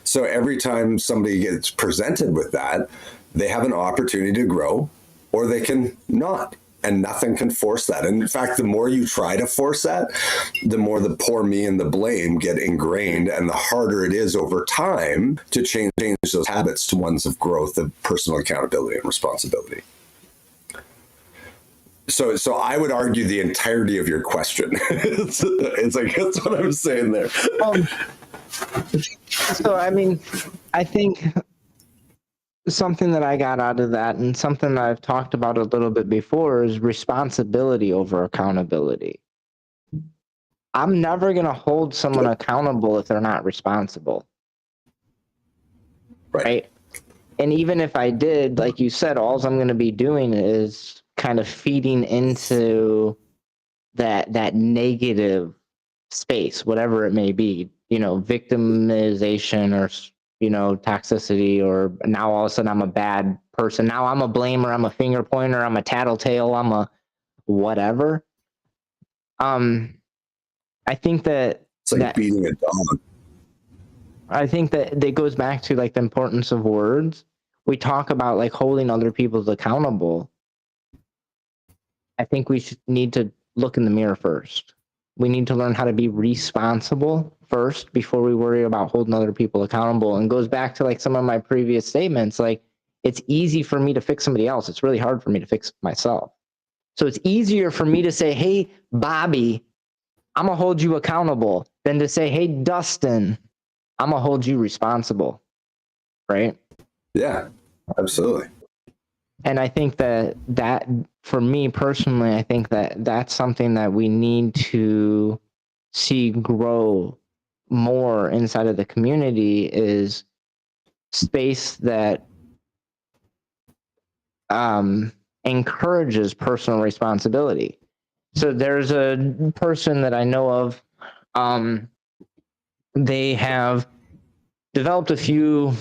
S2: So every time somebody gets presented with that, they have an opportunity to grow, or they can not, and nothing can force that. And in fact, the more you try to force that, the more the poor me and the blame get ingrained, and the harder it is over time to change those habits to ones of growth, of personal accountability and responsibility. So I would argue the entirety of your question. it's like, that's what I'm saying there.
S1: So, I mean, I think something that I got out of that, and something that I've talked about a little bit before, is responsibility over accountability. I'm never going to hold someone accountable if they're not responsible. Right? And even if I did, like you said, all I'm going to be doing is kind of feeding into that negative space, whatever it may be, victimization, or toxicity, or now all of a sudden I'm a bad person. Now I'm a blamer, I'm a finger pointer, I'm a tattletale, I'm a whatever. I think that
S2: it's like beating a dog.
S1: I think that goes back to like the importance of words. we talk about like holding other people accountable, I think we need to look in the mirror first. We need to learn how to be responsible first before we worry about holding other people accountable. And goes back to like some of my previous statements. Like, it's easy for me to fix somebody else. It's really hard for me to fix myself. So it's easier for me to say, hey, Bobby, I'm going to hold you accountable, than to say, hey, Dustin, I'm going to hold you responsible. Right?
S2: Yeah, absolutely.
S1: And I think that for me personally, I think that that's something that we need to see grow more inside of the community, is space that encourages personal responsibility. So there's a person that I know of, they have developed a few,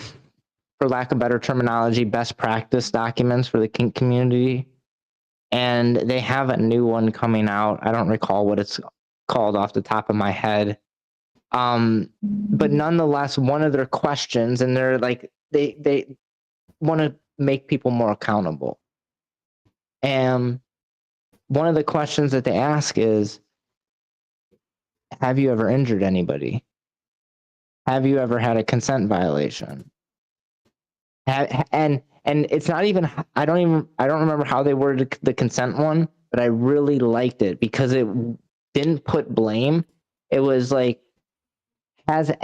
S1: for lack of better terminology, best practice documents for the kink community. And they have a new one coming out. I don't recall what it's called off the top of my head. But nonetheless, one of their questions, and they're like, they want to make people more accountable. And one of the questions that they ask is, have you ever injured anybody? Have you ever had a consent violation? And it's not even, I don't remember how they worded the consent one, but I really liked it because it didn't put blame. It was like, has there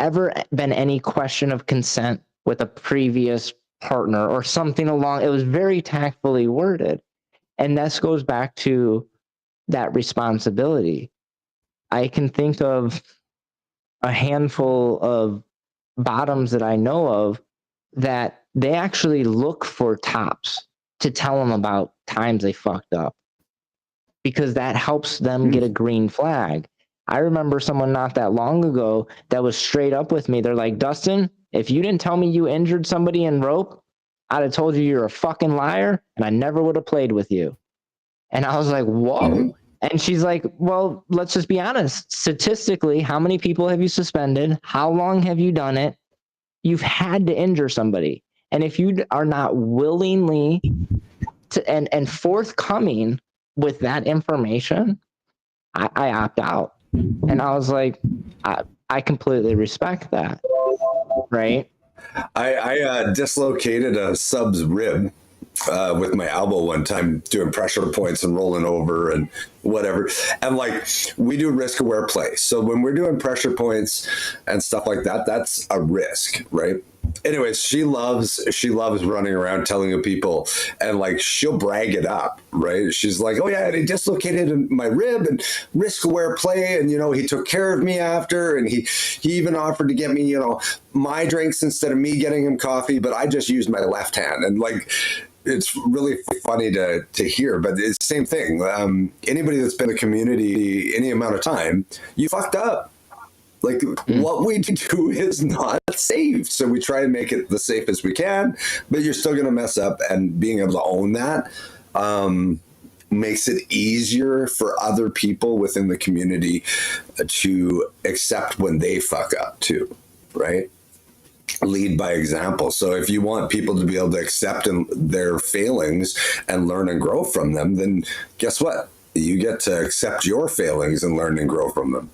S1: ever been any question of consent with a previous partner or something along? It was very tactfully worded. And this goes back to that responsibility. I can think of a handful of bottoms that I know of that they actually look for tops to tell them about times they fucked up, because that helps them get a green flag. I remember someone not that long ago that was straight up with me. They're like, Dustin, if you didn't tell me you injured somebody in rope, I'd have told you you're a fucking liar and I never would have played with you. And I was like, whoa. And she's like, well, let's just be honest. Statistically, how many people have you suspended? How long have you done it? You've had to injure somebody. And if you are not willingly and forthcoming with that information, I opt out. And I was like, I completely respect that. Right?
S2: I dislocated a sub's rib with my elbow one time, doing pressure points and rolling over and whatever. And like, we do risk aware play. So when we're doing pressure points and stuff like that, that's a risk, right? Anyways, she loves running around telling people, and like, she'll brag it up, right? She's like, oh yeah, and he dislocated my rib and risk aware play, and he took care of me after, and he even offered to get me my drinks instead of me getting him coffee, but I just used my left hand. And like, it's really funny to hear, but it's the same thing. Anybody that's been in a community any amount of time, you fucked up. Like, what we do is not safe. So we try and make it the safest we can, but you're still going to mess up. And being able to own that makes it easier for other people within the community to accept when they fuck up too, right? Lead by example. So if you want people to be able to accept their failings and learn and grow from them, then guess what? You get to accept your failings and learn and grow from them.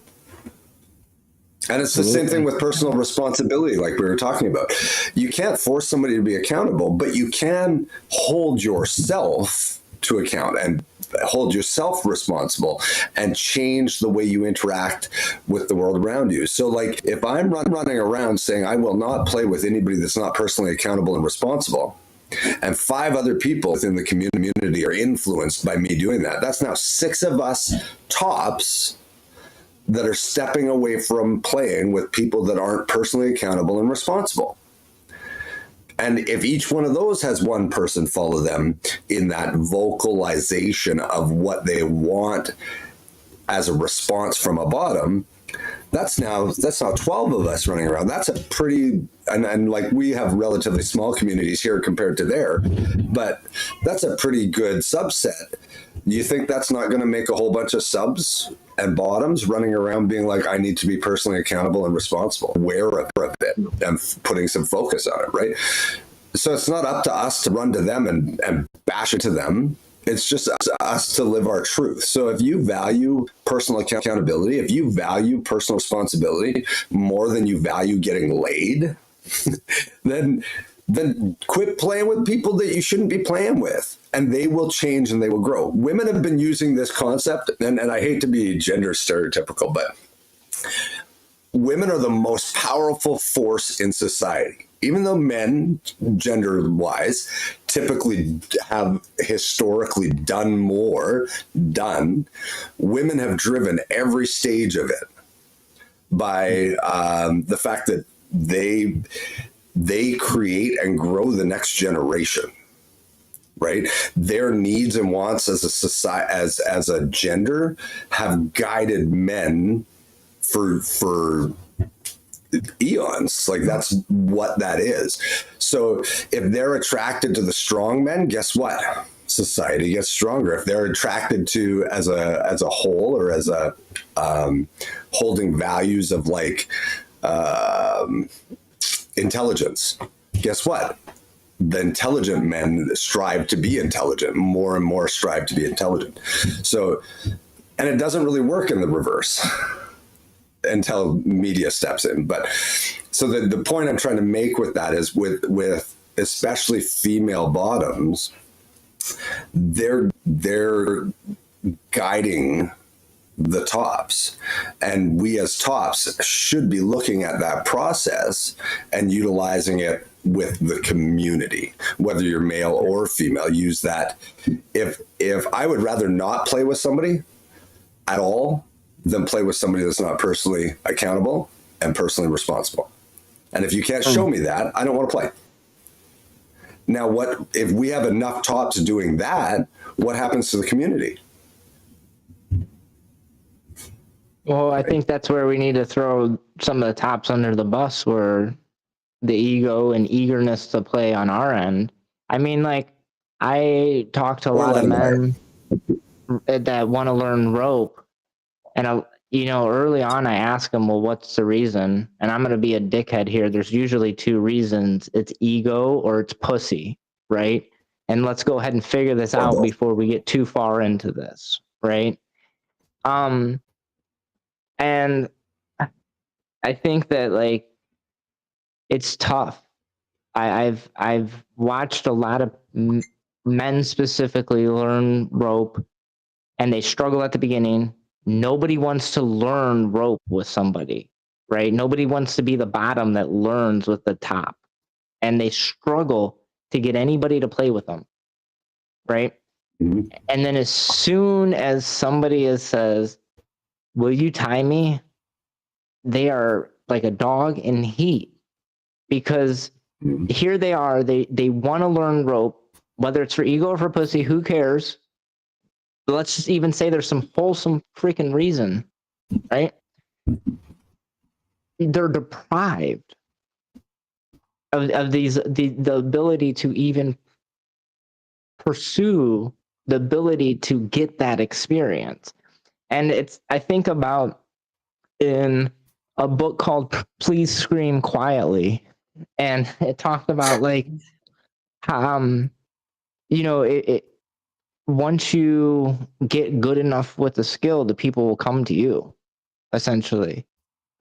S2: And it's the same thing with personal responsibility, like we were talking about. You can't force somebody to be accountable, but you can hold yourself to account and hold yourself responsible and change the way you interact with the world around you. So like, if I'm running around saying I will not play with anybody that's not personally accountable and responsible, and 5 other people within the community are influenced by me doing that, that's now 6 of us tops that are stepping away from playing with people that aren't personally accountable and responsible. And if each one of those has one person follow them in that vocalization of what they want as a response from a bottom, that's now 12 of us running around. That's a pretty, and like we have relatively small communities here compared to there, but that's a pretty good subset. You think that's not going to make a whole bunch of subs and bottoms running around being like, I need to be personally accountable and responsible, aware of it, and putting some focus on it, right? So it's not up to us to run to them and bash into them. It's just us to live our truth. So if you value personal accountability, if you value personal responsibility more than you value getting laid, then quit playing with people that you shouldn't be playing with, and they will change and they will grow. Women have been using this concept, and I hate to be gender stereotypical, but women are the most powerful force in society. Even though men, gender-wise, typically have historically done, women have driven every stage of it by the fact that they create and grow the next generation, right? Their needs and wants as a society, as a gender, have guided men for eons. Like, that's what that is. So if they're attracted to the strong men, guess what? Society gets stronger. If they're attracted to as a whole, or as a holding values of like intelligence, guess what? The intelligent men strive to be intelligent, more and more strive to be intelligent. So, and it doesn't really work in the reverse until media steps in. But so the point I'm trying to make with that is with especially female bottoms, they're guiding the tops, and we as tops should be looking at that process and utilizing it with the community, whether you're male or female. Use that. If I would rather not play with somebody at all than play with somebody that's not personally accountable and personally responsible. And if you can't show me that, I don't want to play. Now, what if we have enough tops doing that? What happens to the community?
S1: Well, I think that's where we need to throw some of the tops under the bus, where the ego and eagerness to play on our end. I mean, like, I talk to a lot of men that want to learn rope, and early on I ask them, well, what's the reason? And I'm going to be a dickhead here. There's usually two reasons. It's ego or it's pussy, right? And let's go ahead and figure this out before we get too far into this, right? And I think that, like, it's tough. I've watched a lot of men specifically learn rope, and they struggle at the beginning. Nobody wants to learn rope with somebody, right? Nobody wants to be the bottom that learns with the top, and they struggle to get anybody to play with them, right? Mm-hmm. And then as soon as somebody says, will you tie me? They are like a dog in heat, because here they are. They want to learn rope, whether it's for ego or for pussy, who cares? But let's just even say there's some wholesome freaking reason, right? They're deprived of the ability to even pursue the ability to get that experience. And I think about in a book called Please Scream Quietly, and it talked about, like, once you get good enough with the skill, the people will come to you, essentially.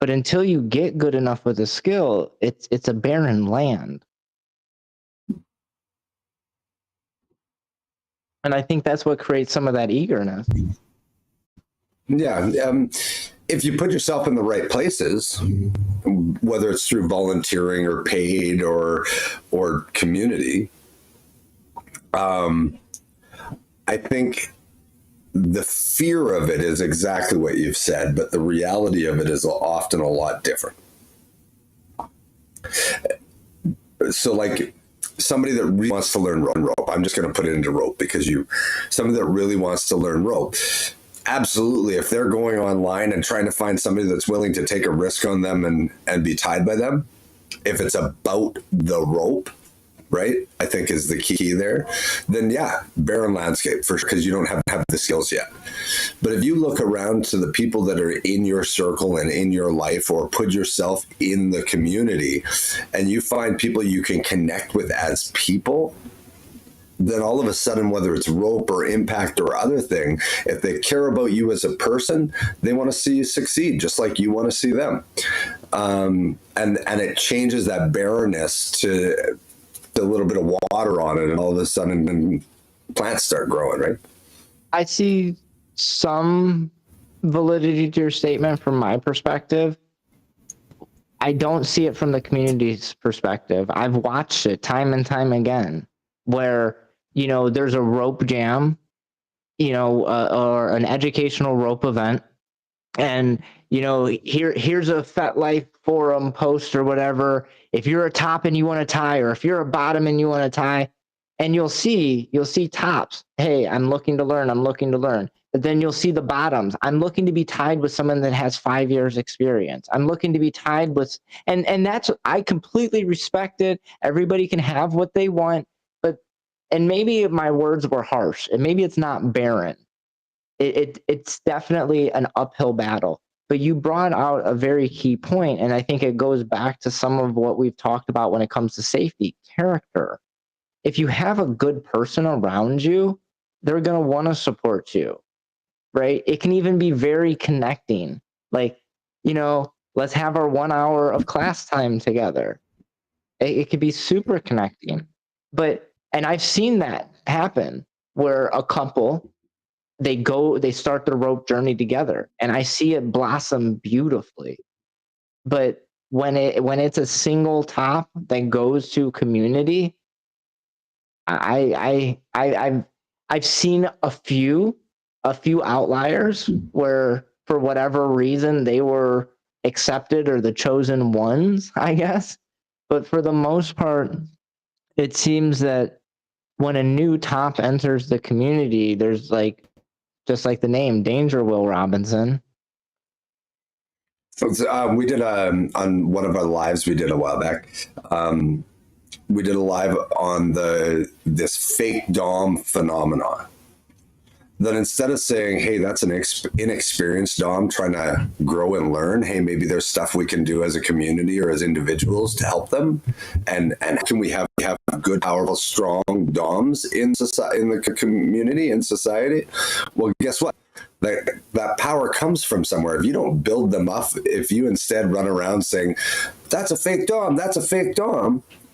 S1: But until you get good enough with the skill, it's a barren land. And I think that's what creates some of that eagerness.
S2: Yeah. If you put yourself in the right places, whether it's through volunteering or paid or community, I think the fear of it is exactly what you've said, but the reality of it is often a lot different. So, like, somebody that really wants to learn rope, I'm just going to put it into rope because somebody that really wants to learn rope, absolutely, if they're going online and trying to find somebody that's willing to take a risk on them and be tied by them, if it's about the rope, right, I think is the key there, then yeah, barren landscape for sure, because you don't have the skills yet. But if you look around to the people that are in your circle and in your life, or put yourself in the community, and you find people you can connect with as people, then all of a sudden, whether it's rope or impact or other thing, if they care about you as a person, they want to see you succeed just like you want to see them. And it changes that barrenness to a little bit of water on it, and all of a sudden plants start growing, right?
S1: I see some validity to your statement from my perspective. I don't see it from the community's perspective. I've watched it time and time again where, you know, there's a rope jam, you know, or an educational rope event. And, you know, here's a Fetlife forum post or whatever. If you're a top and you want to tie, or if you're a bottom and you want to tie, and you'll see tops. Hey, I'm looking to learn. But then you'll see the bottoms. I'm looking to be tied with someone that has 5 years experience. I'm looking to be tied with, and that's, I completely respect it. Everybody can have what they want, and maybe my words were harsh, and maybe it's not barren. It's definitely an uphill battle. But you brought out a very key point, and I think it goes back to some of what we've talked about when it comes to safety, character. If you have a good person around you, they're going to want to support you, right? It can even be very connecting. Like, you know, let's have our 1 hour of class time together. It could be super connecting. And I've seen that happen where a couple, they start the rope journey together, and I see it blossom beautifully. But when it's a single top that goes to community, I've seen a few outliers where for whatever reason they were accepted or the chosen ones, I guess. But for the most part, it seems that when a new top enters the community, there's like, just like the name, Danger Will Robinson.
S2: We did on one of our lives we did a while back. We did a live on this fake dom phenomenon. Then instead of saying, hey, that's an inexperienced dom trying to grow and learn, hey, maybe there's stuff we can do as a community or as individuals to help them, and can we have good, powerful, strong doms in society, in the community, in society? Well, guess what? That power comes from somewhere. If you don't build them up, if you instead run around saying, that's a fake dom,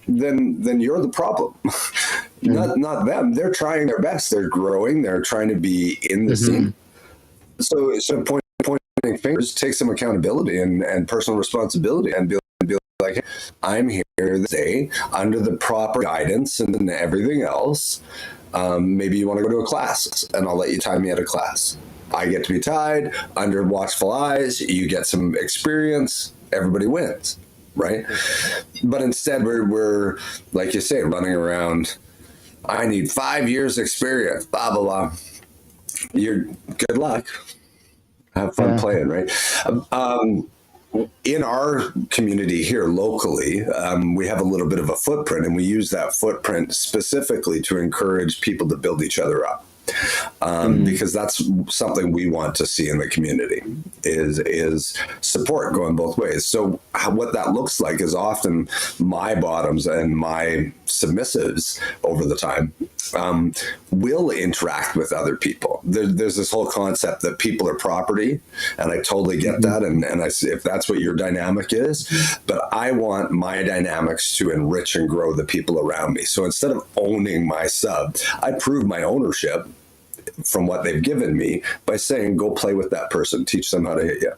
S2: then you're the problem. Not them. They're trying their best. They're growing. They're trying to be in the scene. So pointing fingers, take some accountability and personal responsibility, and be like, hey, I'm here this day under the proper guidance and everything else. Maybe you want to go to a class, and I'll let you tie me at a class. I get to be tied under watchful eyes. You get some experience. Everybody wins. Right? But instead we're like you say, running around, I need 5 years experience, blah, blah, blah. You're good luck. Have fun playing, right? In our community here locally, we have a little bit of a footprint, and we use that footprint specifically to encourage people to build each other up. Because that's something we want to see in the community is support going both ways. So what that looks like is often my bottoms and my submissives over the time will interact with other people. There's this whole concept that people are property, and I totally get that. And I see if that's what your dynamic is, but I want my dynamics to enrich and grow the people around me. So instead of owning my sub, I prove my ownership from what they've given me by saying, go play with that person, teach them how to hit you.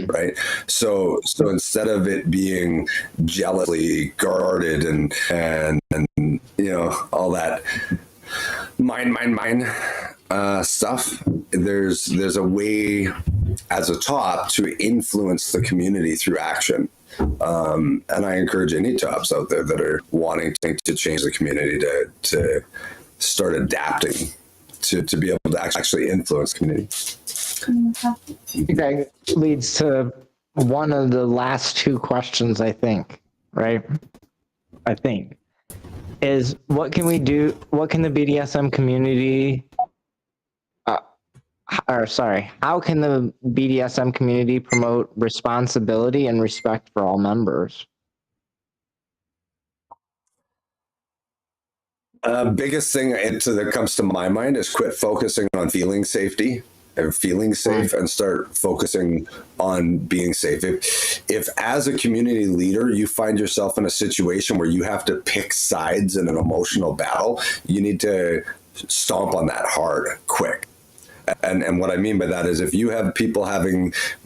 S2: Right. So instead of it being jealously guarded and you know, all that mine stuff, there's a way as a top to influence the community through action. And I encourage any tops out there that are wanting to change the community to start adapting to be able to actually influence community.
S1: I think that leads to one of the last two questions, I think, right? I think is what can we do? What can the BDSM community, how can the BDSM community promote responsibility and respect for all members?
S2: Biggest thing that comes to my mind is quit focusing on feeling safety and feeling safe and start focusing on being safe. If as a community leader, you find yourself in a situation where you have to pick sides in an emotional battle, you need to stomp on that hard, quick. And what I mean by that is if you have people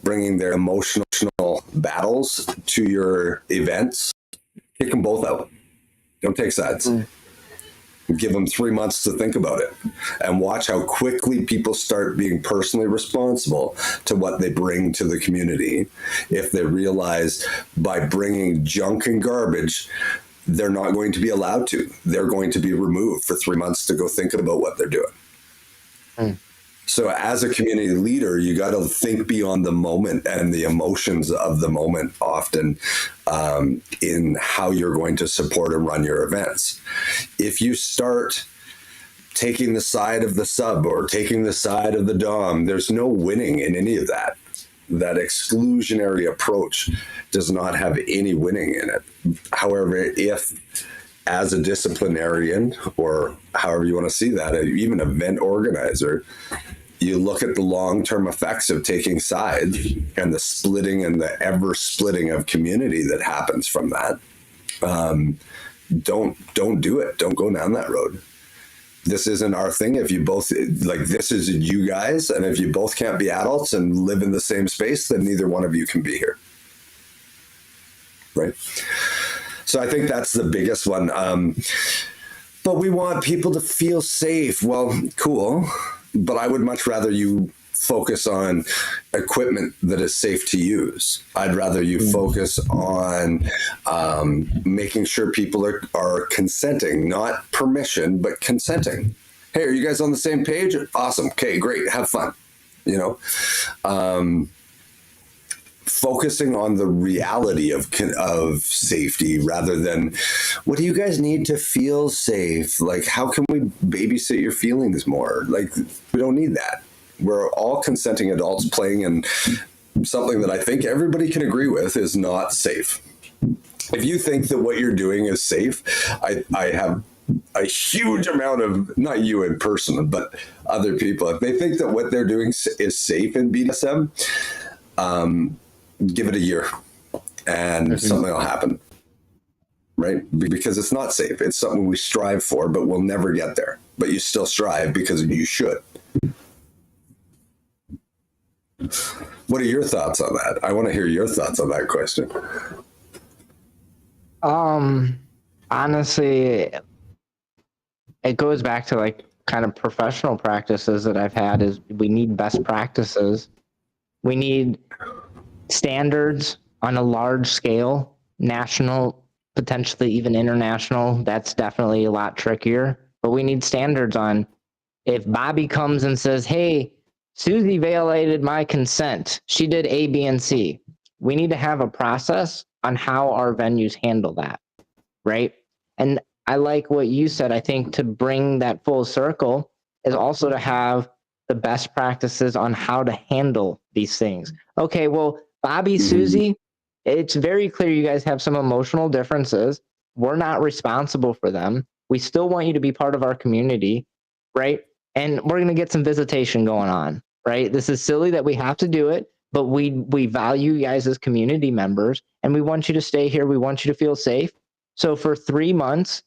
S2: bringing their emotional battles to your events, kick them both out. Don't take sides. Give them 3 months to think about it and watch how quickly people start being personally responsible to what they bring to the community. If they realize by bringing junk and garbage, they're not going to be allowed to. They're going to be removed for 3 months to go think about what they're doing. So as a community leader, you got to think beyond the moment and the emotions of the moment often in how you're going to support and run your events. If you start taking the side of the sub or taking the side of the dom, there's no winning in any of that. That exclusionary approach does not have any winning in it. However, if as a disciplinarian, or however you want to see that, even event organizer, you look at the long-term effects of taking sides and the splitting and the ever splitting of community that happens from that. Don't do it. Don't go down that road. This isn't our thing. If you both this is you guys, and if you both can't be adults and live in the same space, then neither one of you can be here. Right? So I think that's the biggest one. But we want people to feel safe. Well, cool. But I would much rather you focus on equipment that is safe to use. I'd rather you focus on making sure people are consenting, not permission, but consenting. Hey, are you guys on the same page? Awesome. Okay, great. Have fun. Focusing on the reality of safety rather than what do you guys need to feel safe? Like, how can we babysit your feelings more? Like, we don't need that. We're all consenting adults playing in something that I think everybody can agree with is not safe. If you think that what you're doing is safe, I have a huge amount of, not you in person, but other people, if they think that what they're doing is safe in BDSM, give it a year and something will happen, right? Because it's not safe. It's something we strive for, but we'll never get there. But you still strive because you should. What are your thoughts on that? I want to hear your thoughts on that question.
S1: Honestly, it goes back to like kind of professional practices that I've had is we need best practices. We need standards on a large scale, national, potentially even international. That's definitely a lot trickier, but we need standards on if Bobby comes and says, hey, Susie violated my consent. She did A, B, and C. We need to have a process on how our venues handle that, right? And I like what you said. I think to bring that full circle is also to have the best practices on how to handle these things. Okay, well, Bobby, Susie, it's very clear you guys have some emotional differences. We're not responsible for them. We still want you to be part of our community, right? And we're going to get some visitation going on, right? This is silly that we have to do it, but we value you guys as community members, and we want you to stay here. We want you to feel safe. So for 3 months,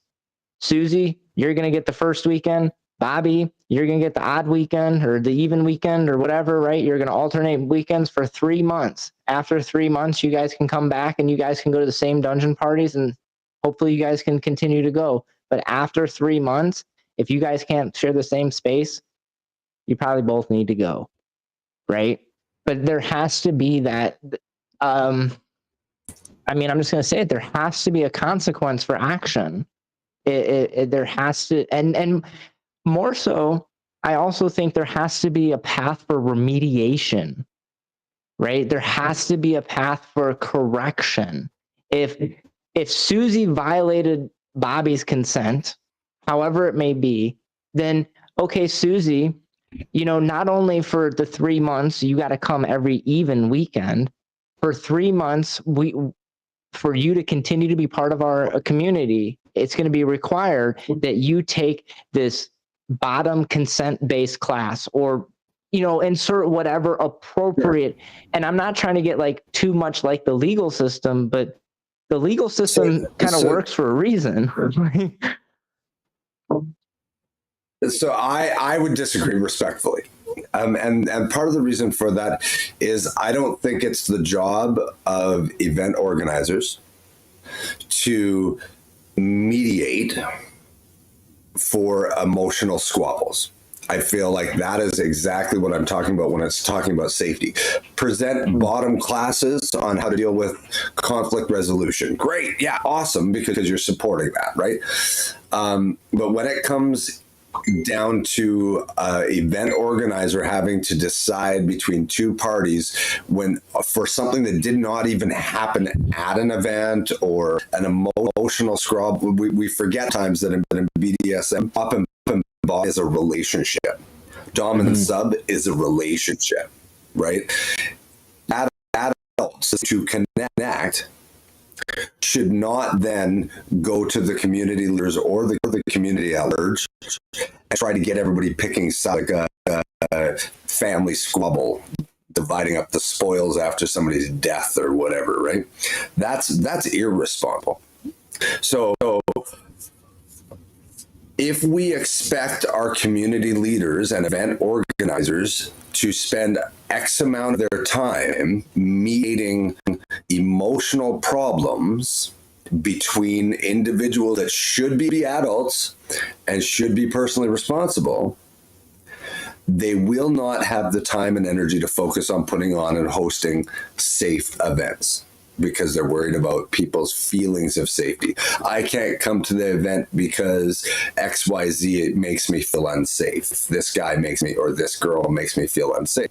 S1: Susie, you're going to get the first weekend. Bobby, you're going to get the odd weekend or the even weekend or whatever, right? You're going to alternate weekends for 3 months. After 3 months, you guys can come back and you guys can go to the same dungeon parties and hopefully you guys can continue to go. But after 3 months, if you guys can't share the same space, you probably both need to go, right? But there has to be that, I'm just going to say it, there has to be a consequence for action. There has to, and more so, I also think there has to be a path for remediation, right? There has to be a path for correction. If Susie violated Bobby's consent, however it may be, then okay, Susie, you know, not only for the 3 months you got to come every even weekend, for 3 months for you to continue to be part of our community, it's going to be required that you take this bottom consent-based class, or, you know, insert whatever appropriate. And I'm not trying to get like too much like the legal system, but the legal system kind of works for a reason.
S2: So I would disagree respectfully. And part of the reason for that is I don't think it's the job of event organizers to mediate for emotional squabbles. I feel like that is exactly what I'm talking about when it's talking about safety. Present bottom classes on how to deal with conflict resolution. Great. Yeah, awesome, because you're supporting that, right? But when it comes down to event organizer having to decide between two parties when for something that did not even happen at an event or an emotional scrub, we forget times that in BDSM, up and bottom is a relationship. Dom and sub is a relationship, right? Adults to connect should not then go to the community leaders or the community at large and try to get everybody picking like a family squabble, dividing up the spoils after somebody's death or whatever, right? That's irresponsible. So if we expect our community leaders and event organizers to spend X amount of their time mediating emotional problems between individuals that should be adults and should be personally responsible, they will not have the time and energy to focus on putting on and hosting safe events because they're worried about people's feelings of safety. I can't come to the event because XYZ, it makes me feel unsafe. This guy makes me, or this girl makes me feel unsafe.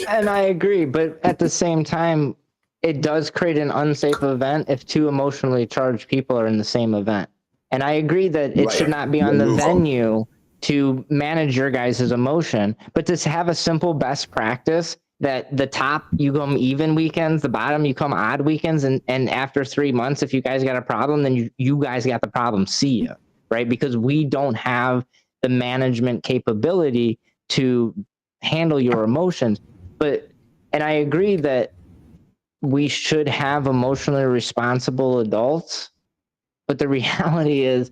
S1: And I agree, but at the same time, it does create an unsafe event if two emotionally charged people are in the same event. And I agree that it should not be on the venue to manage your guys' emotion, but to have a simple best practice that the top you come even weekends, the bottom you come odd weekends, and after 3 months, if you guys got a problem, then you guys got the problem. See ya, right? Because we don't have the management capability to handle your emotions. And I agree that we should have emotionally responsible adults, but the reality is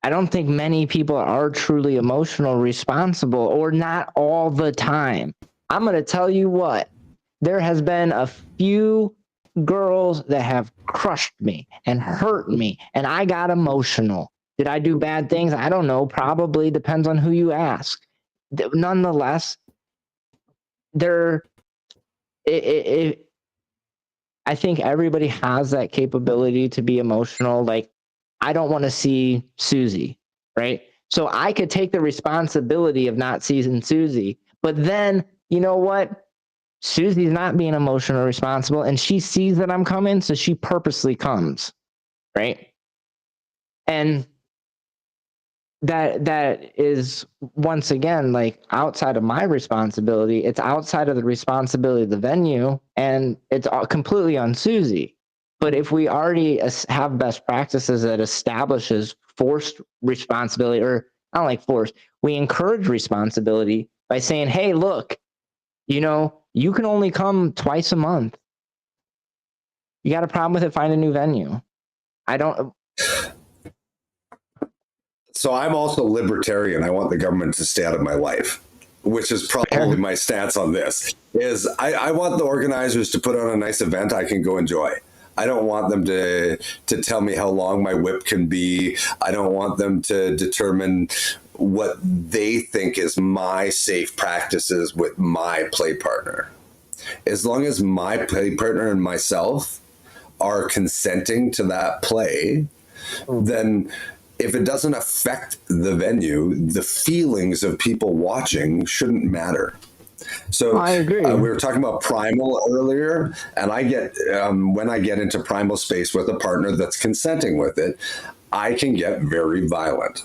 S1: I don't think many people are truly emotional responsible, or not all the time. I'm going to tell you what, there has been a few girls that have crushed me and hurt me, and I got emotional. Did I do bad things? I don't know. Probably depends on who you ask. Nonetheless, I think everybody has that capability to be emotional. Like, I don't want to see Susie, right? So I could take the responsibility of not seeing Susie, but then, you know what? Susie's not being emotionally responsible, and she sees that I'm coming, so she purposely comes, right? And that is, once again, like, outside of my responsibility. It's outside of the responsibility of the venue, and it's completely on Susie. But if we already have best practices that establishes forced responsibility, or I don't like forced, we encourage responsibility by saying, hey, look, you know, you can only come twice a month. You got a problem with it, find a new venue.
S2: So I'm also libertarian. I want the government to stay out of my life, which is probably my stance on this. Is I want the organizers to put on a nice event I can go enjoy. I don't want them to tell me how long my whip can be. I don't want them to determine what they think is my safe practices with my play partner. As long as my play partner and myself are consenting to that play, then if it doesn't affect the venue, the feelings of people watching shouldn't matter. So
S1: I agree.
S2: We were talking about primal earlier, and I get when I get into primal space with a partner that's consenting with it, I can get very violent.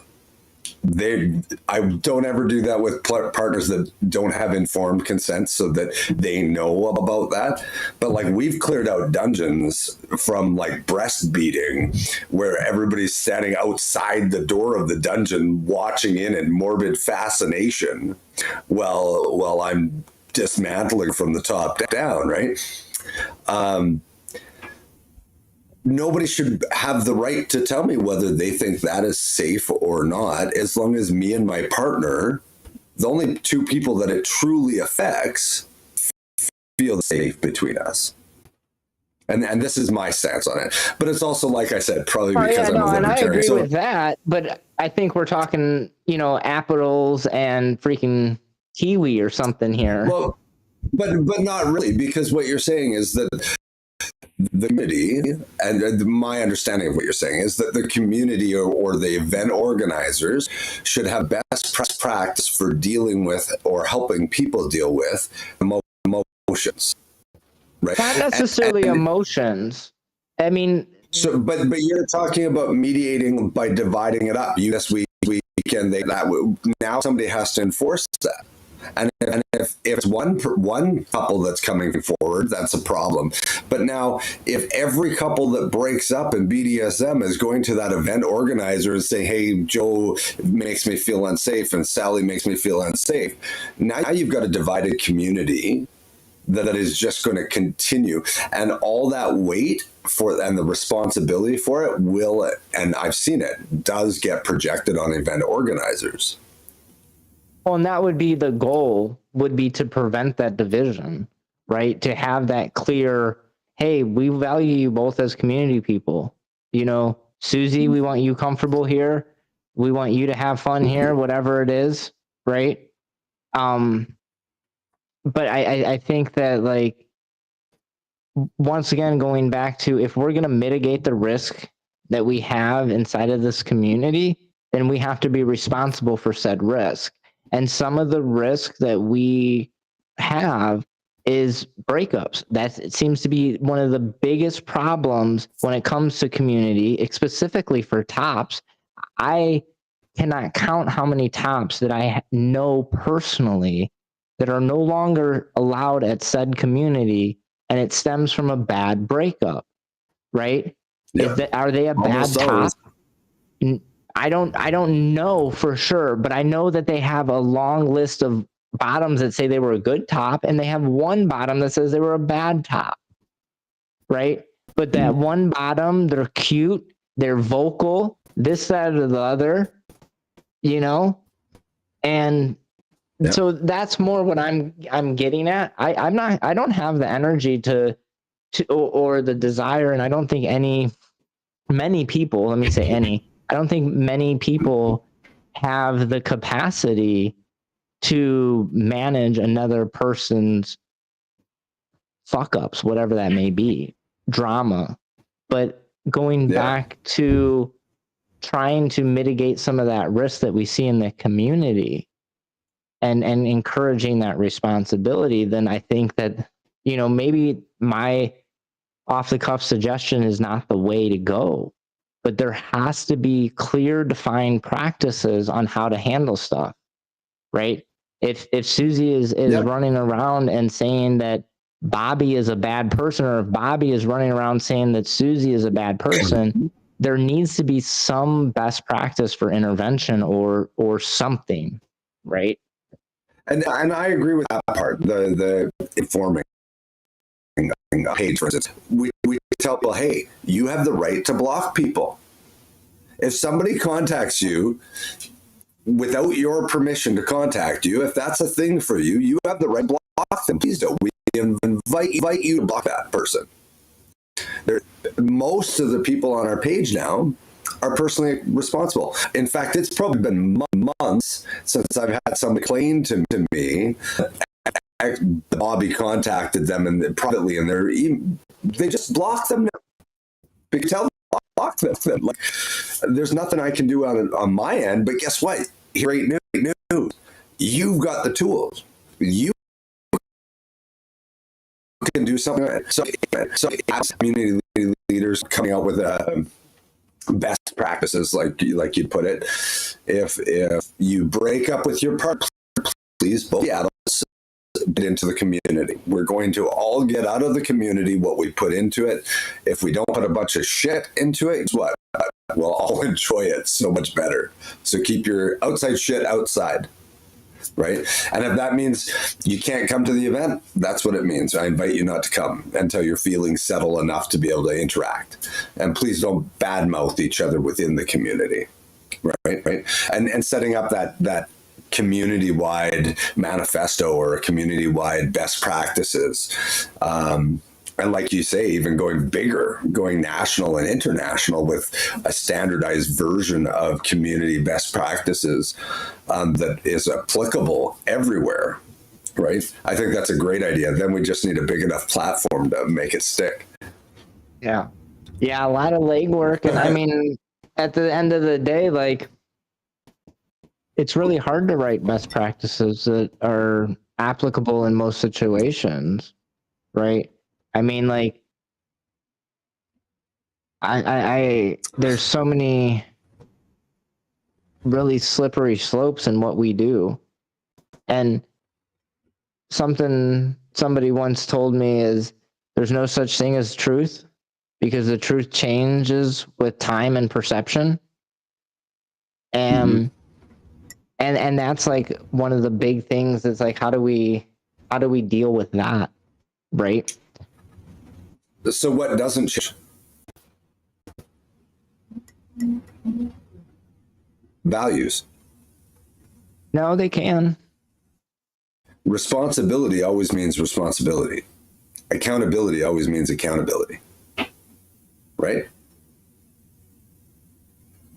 S2: I don't ever do that with partners that don't have informed consent, so that they know about that. But like, we've cleared out dungeons from like breast beating, where everybody's standing outside the door of the dungeon watching in morbid fascination while I'm dismantling from the top down, right? Nobody should have the right to tell me whether they think that is safe or not, as long as me and my partner, the only two people that it truly affects, feel safe between us. And this is my stance on it. But it's also, like I said, probably because I'm a libertarian.
S1: And I agree with that, but I think we're talking, apples and freaking kiwi or something here.
S2: Well, but not really, because what you're saying is that the community, and my understanding of what you're saying is that the community or the event organizers should have best practice for dealing with or helping people deal with emotions, right?
S1: Not necessarily emotions. I mean,
S2: so but you're talking about mediating by dividing it up. This weekend, now somebody has to enforce that. And if it's one couple that's coming forward, that's a problem. But now, if every couple that breaks up in BDSM is going to that event organizer and saying, "Hey, Joe makes me feel unsafe and Sally makes me feel unsafe," now you've got a divided community that is just going to continue, and all that weight and the responsibility for it will, and I've seen it, does get projected on event organizers.
S1: Well, and that would be the goal, would be to prevent that division, right? To have that clear, hey, we value you both as community people. Susie, we want you comfortable here. We want you to have fun here, whatever it is, right? But I think that, like, once again, going back to, if we're going to mitigate the risk that we have inside of this community, then we have to be responsible for said risk. And some of the risk that we have is breakups. It seems to be one of the biggest problems when it comes to community, specifically for tops. I cannot count how many tops that I know personally that are no longer allowed at said community, and it stems from a bad breakup, right? Yeah. Are they a bad top? I don't know for sure, but I know that they have a long list of bottoms that say they were a good top, and they have one bottom that says they were a bad top, right? But that one bottom, they're cute, they're vocal, this, that, or the other, and so that's more what I'm getting at. I don't have the energy to or the desire, and I don't think many people, let me say any, I don't think many people have the capacity to manage another person's fuck ups, whatever that may be, drama. But going back to trying to mitigate some of that risk that we see in the community and encouraging that responsibility, then I think that, maybe my off the cuff suggestion is not the way to go. But there has to be clear, defined practices on how to handle stuff, right? If Susie is running around and saying that Bobby is a bad person, or if Bobby is running around saying that Susie is a bad person, there needs to be some best practice for intervention or something, right?
S2: And I agree with that part. The informing page, for instance, we tell people, hey, you have the right to block people. If somebody contacts you without your permission to contact you, if that's a thing for you, you have the right to block them. Please do. We invite you to block that person. Most of the people on our page now are personally responsible. In fact, it's probably been months since I've had somebody complain to me. Bobby contacted them privately, and they just blocked them. Tell them talk to them. Like, there's nothing I can do on my end, but guess what? Great news. You've got the tools. You can do something. So community leaders coming out with best practices, like you put it. If you break up with your partner, please both get into the community. We're going to all get out of the community what we put into it. If we don't put a bunch of shit into it, it's what? We'll all enjoy it so much better. So keep your outside shit outside. Right? And if that means you can't come to the event, that's what it means. I invite you not to come until your feelings settle enough to be able to interact. And please don't badmouth each other within the community. Right? And setting up that community-wide manifesto or a community-wide best practices. And like you say, even going bigger, going national and international with a standardized version of community best practices that is applicable everywhere, right? I think that's a great idea. Then we just need a big enough platform to make it stick.
S1: Yeah. Yeah, a lot of legwork. And I mean, at the end of the day, like, it's really hard to write best practices that are applicable in most situations, right? I mean, like, I there's so many really slippery slopes in what we do. And somebody once told me is there's no such thing as truth because the truth changes with time and perception. And that's like one of the big things is like, how do we deal with that? Right?
S2: So what doesn't change? Values.
S1: No, they can.
S2: Responsibility always means responsibility. Accountability always means accountability. Right?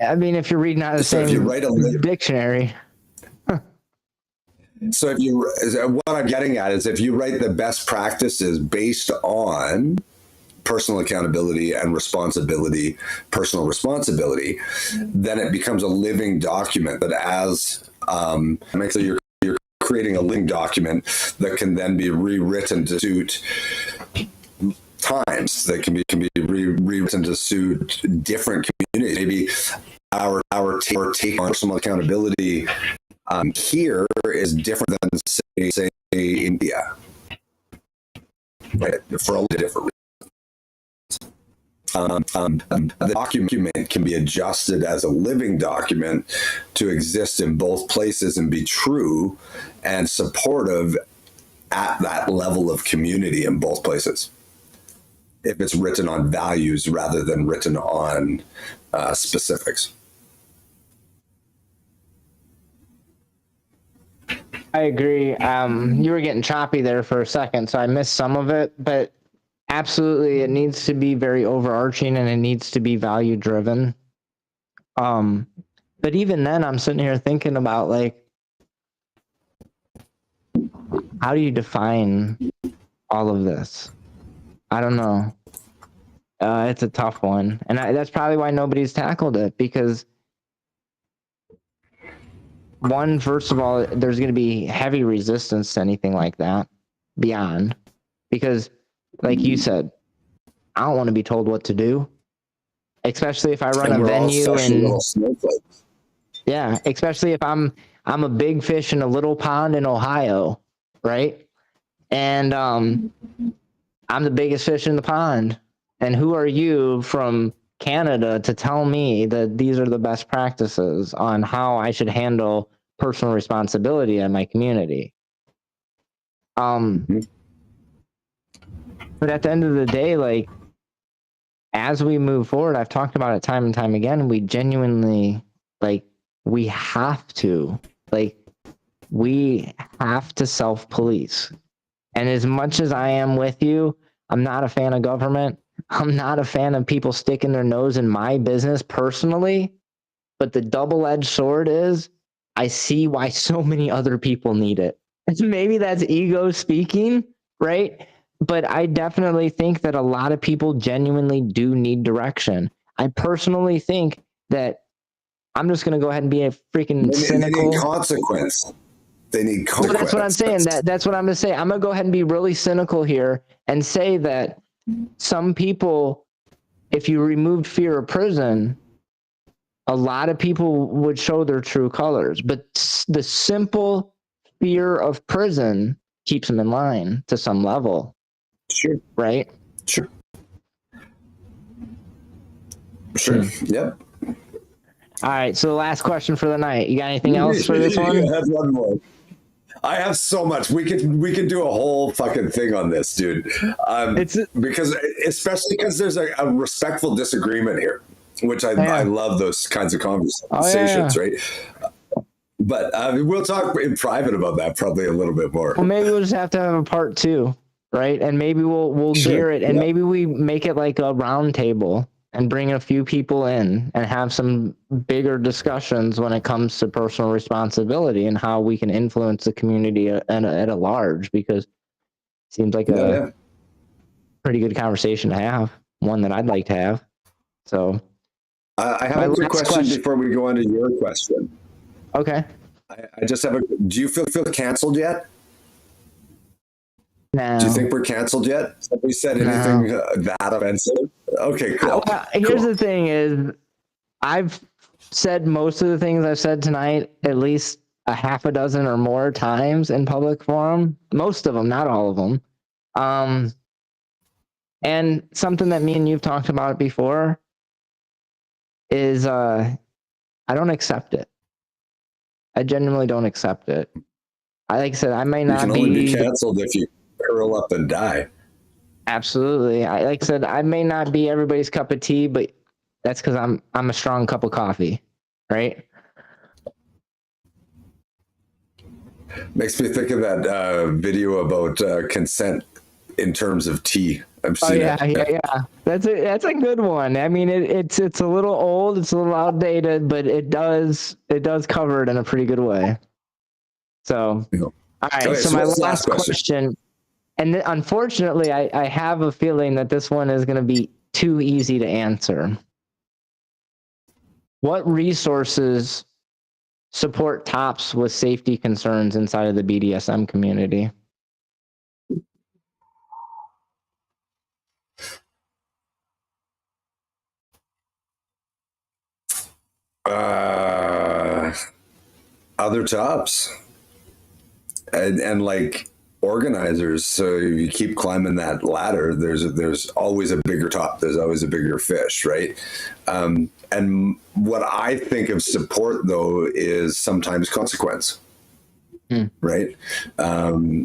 S1: I mean, if you're reading out of the same dictionary.
S2: So what I'm getting at is if you write the best practices based on personal accountability and responsibility, personal responsibility, then it becomes a living document that so you're creating a living document that can then be rewritten to suit times, that can be rewritten to suit different communities. Maybe our take on personal accountability here is different than say India, right? For all the different reasons. The document can be adjusted as a living document to exist in both places and be true and supportive at that level of community in both places. If it's written on values rather than written on specifics.
S1: I agree. You were getting choppy there for a second, so I missed some of it, but absolutely, it needs to be very overarching and it needs to be value driven. But even then, I'm sitting here thinking about, like, how do you define all of this? I don't know. It's a tough one. And that's probably why nobody's tackled it, because one, first of all, there's going to be heavy resistance to anything like that beyond, because like you said, I don't want to be told what to do, especially if I run a venue and yeah, especially if I'm a big fish in a little pond in Ohio, right? And I'm the biggest fish in the pond. And who are you from Canada to tell me that these are the best practices on how I should handle personal responsibility in my community? But at the end of the day, like, as we move forward, I've talked about it time and time again, we genuinely, like, we have to self-police. And as much as I am with you, I'm not a fan of government. I'm not a fan of people sticking their nose in my business personally. But the double-edged sword is, I see why so many other people need it. Maybe that's ego speaking, right? But I definitely think that a lot of people genuinely do need direction. I personally think that I'm just going to go ahead and be a freaking
S2: They
S1: cynical.
S2: need consequence. They need consequence.
S1: Well, that's what I'm saying. That's what I'm going to say. I'm going to go ahead and be really cynical here and say that some people, if you removed fear of prison, a lot of people would show their true colors. But the simple fear of prison keeps them in line to some level.
S2: Sure.
S1: Right?
S2: Sure. Sure. Yep.
S1: All right. So the last question for the night. You got anything else for this one?
S2: I have one more. I have so much. We could do a whole fucking thing on this, dude. Because especially because there's a respectful disagreement here, which I love those kinds of conversations, right? But we'll talk in private about that probably a little bit more.
S1: Well, maybe we'll just have to have a part 2, right? And maybe we'll gear it, and maybe we make it like a round table and bring a few people in and have some bigger discussions when it comes to personal responsibility and how we can influence the community at a large, because it seems like a pretty good conversation to have, one that I'd like to have. So
S2: I have a quick question before we go on to your question.
S1: Okay.
S2: I just have do you feel canceled yet?
S1: No.
S2: Do you think we're canceled yet? Have we said anything that offensive? Okay, cool.
S1: Here's the thing is, I've said most of the things I've said tonight at least a half a dozen or more times in public forum. Most of them, not all of them. And something that me and you've talked about before is I don't accept it. I genuinely don't accept it. Like I said, I may not be...
S2: You can only be canceled if you curl up and die.
S1: Absolutely. Like I said, I may not be everybody's cup of tea, but that's because I'm a strong cup of coffee, right?
S2: Makes me think of that video about consent in terms of tea. I've seen it.
S1: Yeah. That's a good one. I mean, it's a little old, it's a little outdated, but it does cover it in a pretty good way. So, all right. Okay, so my last question, and unfortunately, I have a feeling that this one is going to be too easy to answer. What resources support tops with safety concerns inside of the BDSM community?
S2: Other tops and like organizers. So if you keep climbing that ladder, there's always a bigger top. There's always a bigger fish, right? And what I think of support though is sometimes consequence. Right.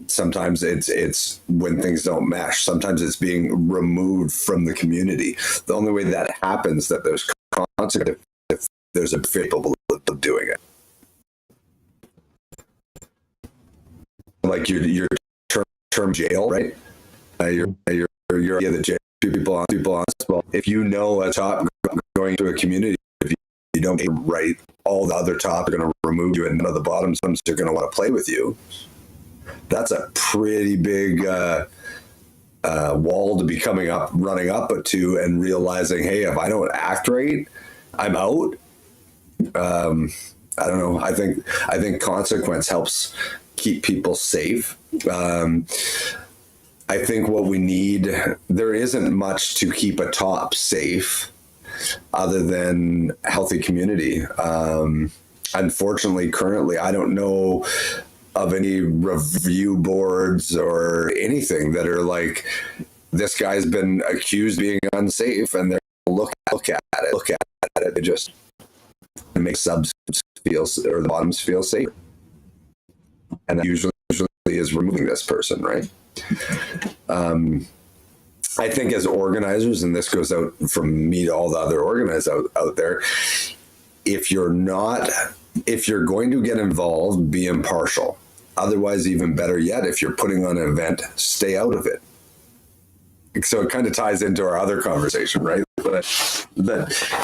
S2: Sometimes it's when things don't mesh. Sometimes it's being removed from the community. The only way that happens that there's consequence if there's a capable of doing it. Like your term jail, right? You're the jail people on. Well, if you know a top going to a community, if you don't get right, all the other tops are going to remove you, and none of the bottoms are going to want to play with you. That's a pretty big wall to be running up to, and realizing, hey, if I don't act right, I'm out. I don't know. I think consequence helps keep people safe. I think what we need, there isn't much to keep a top safe other than healthy community. Unfortunately, currently, I don't know of any review boards or anything that are like, this guy's been accused of being unsafe, and they're look at it. They just make subs feel, or the bottoms feel safe. And that usually is removing this person, right? I think as organizers, and this goes out from me to all the other organizers out there, if you're going to get involved, be impartial. Otherwise, even better yet, if you're putting on an event, stay out of it. So it kind of ties into our other conversation, right? But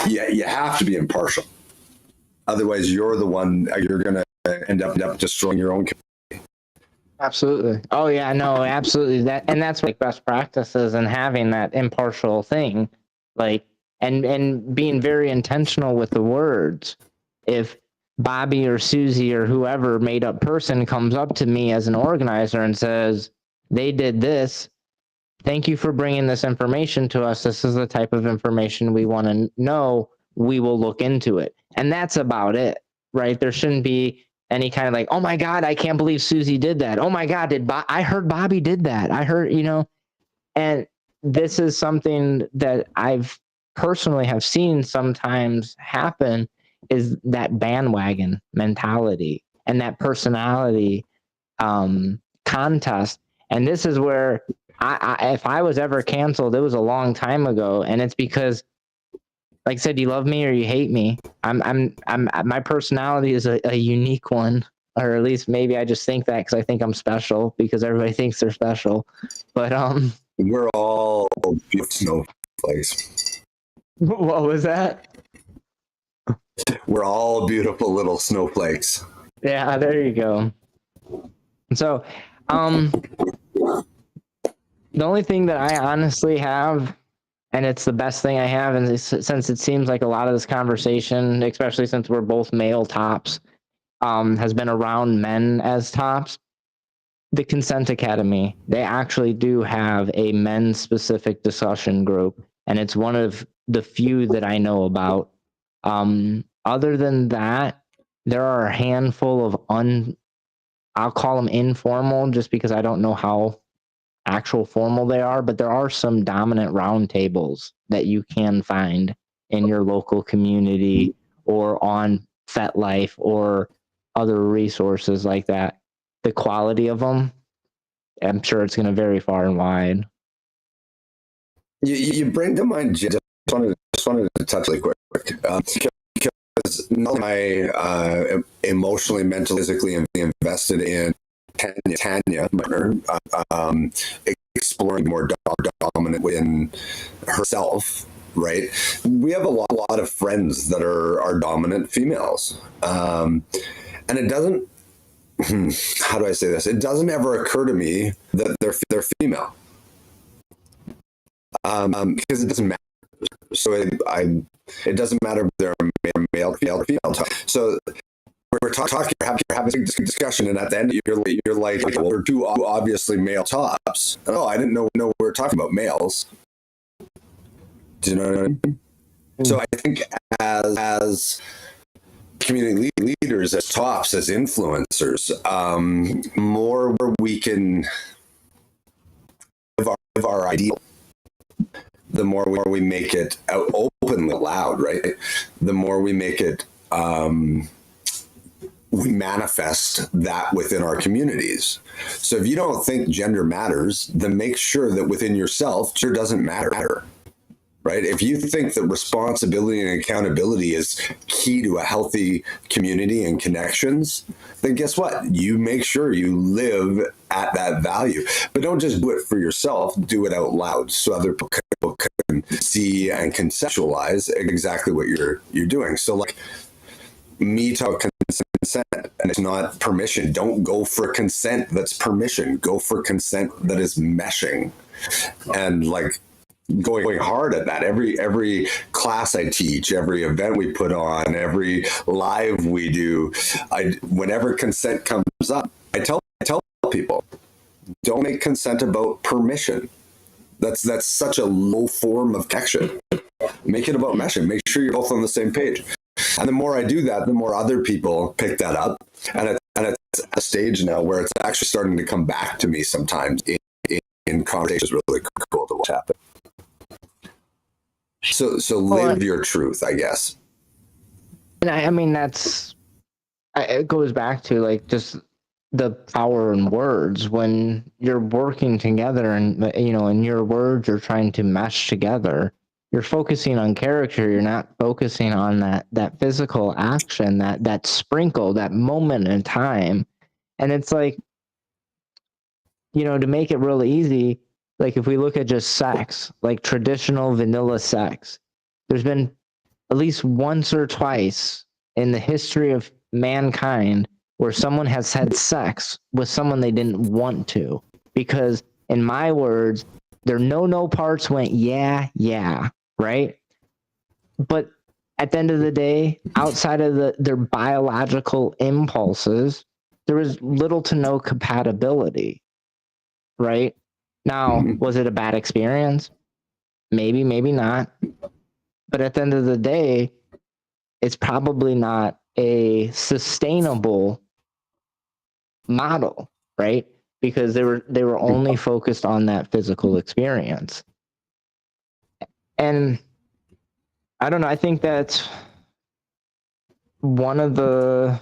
S2: you have to be impartial. Otherwise, you're going to end up destroying your own community.
S1: Absolutely. Oh yeah, no, absolutely. That's like best practices and having that impartial thing. Like, and being very intentional with the words. If Bobby or Susie or whoever made up person comes up to me as an organizer and says, they did this, thank you for bringing this information to us. This is the type of information we want to know. We will look into it. And that's about it, right? There shouldn't be any kind of like, oh my God, I can't believe Susie did that. Oh my God, I heard Bobby did that. I heard, and this is something that I've personally have seen sometimes happen, is that bandwagon mentality and that personality contest. And this is where if I was ever canceled, it was a long time ago, and it's because, like I said, you love me or you hate me. My personality is a unique one, or at least maybe I just think that because I think I'm special because everybody thinks they're special. But
S2: we're all beautiful snowflakes.
S1: What was that?
S2: We're all beautiful little snowflakes.
S1: Yeah, there you go. So, the only thing that I honestly have, and it's the best thing I have, and since it seems like a lot of this conversation, especially since we're both male tops, has been around men as tops, the Consent Academy, they actually do have a men's-specific discussion group, and it's one of the few that I know about. Other than that, there are a handful of I'll call them informal, just because I don't know how actual formal they are, but there are some dominant roundtables that you can find in your local community or on FetLife or other resources like that. The quality of them, I'm sure it's going to vary far and wide.
S2: You bring to mind, just wanted to touch really quick, because not only am I emotionally, mentally, physically invested in Tanya, exploring more dominant within herself, right? We have a lot of friends that are dominant females, and it doesn't. How do I say this? It doesn't ever occur to me that they're female, because it doesn't matter. So it doesn't matter if they're male or female. So we're talking, having a discussion, and at the end you're like, well, we're two obviously male tops. Oh, I didn't know we were talking about males. Do you know what I mean? So I think as community leaders, as tops, as influencers, more where we can give our ideal, the more we make it out openly loud, right? The more we make it, we manifest that within our communities. So if you don't think gender matters, then make sure that within yourself, gender doesn't matter, right? If you think that responsibility and accountability is key to a healthy community and connections, then guess what? You make sure you live at that value. But don't just do it for yourself, do it out loud so other people can see and conceptualize exactly what you're doing. So like me talking consent, and it's not permission. Don't go for consent that's permission. Go for consent that is meshing, and like going hard at that. Every class I teach, every event we put on, every live we do, whenever consent comes up, I tell people, don't make consent about permission. That's such a low form of connection. Make it about meshing. Make sure you're both on the same page. And the more I do that, the more other people pick that up. And it's at a stage now where it's actually starting to come back to me sometimes in conversations. Really cool to watch happen. So live your truth, I guess.
S1: And I mean, it goes back to like just the power in words. When you're working together and, in your words, you're trying to mesh together. You're focusing on character. You're not focusing on that physical action, that sprinkle, that moment in time. And it's like, to make it really easy, like if we look at just sex, like traditional vanilla sex, there's been at least once or twice in the history of mankind where someone has had sex with someone they didn't want to. Because in my words, their no parts went, yeah, right? but at the end of the day, outside of their biological impulses, there was little to no compatibility, right? Now, was it a bad experience? Maybe, maybe not. But at the end of the day, it's probably not a sustainable model, right? Because they were only focused on that physical experience. And I don't know, I think that's one of the,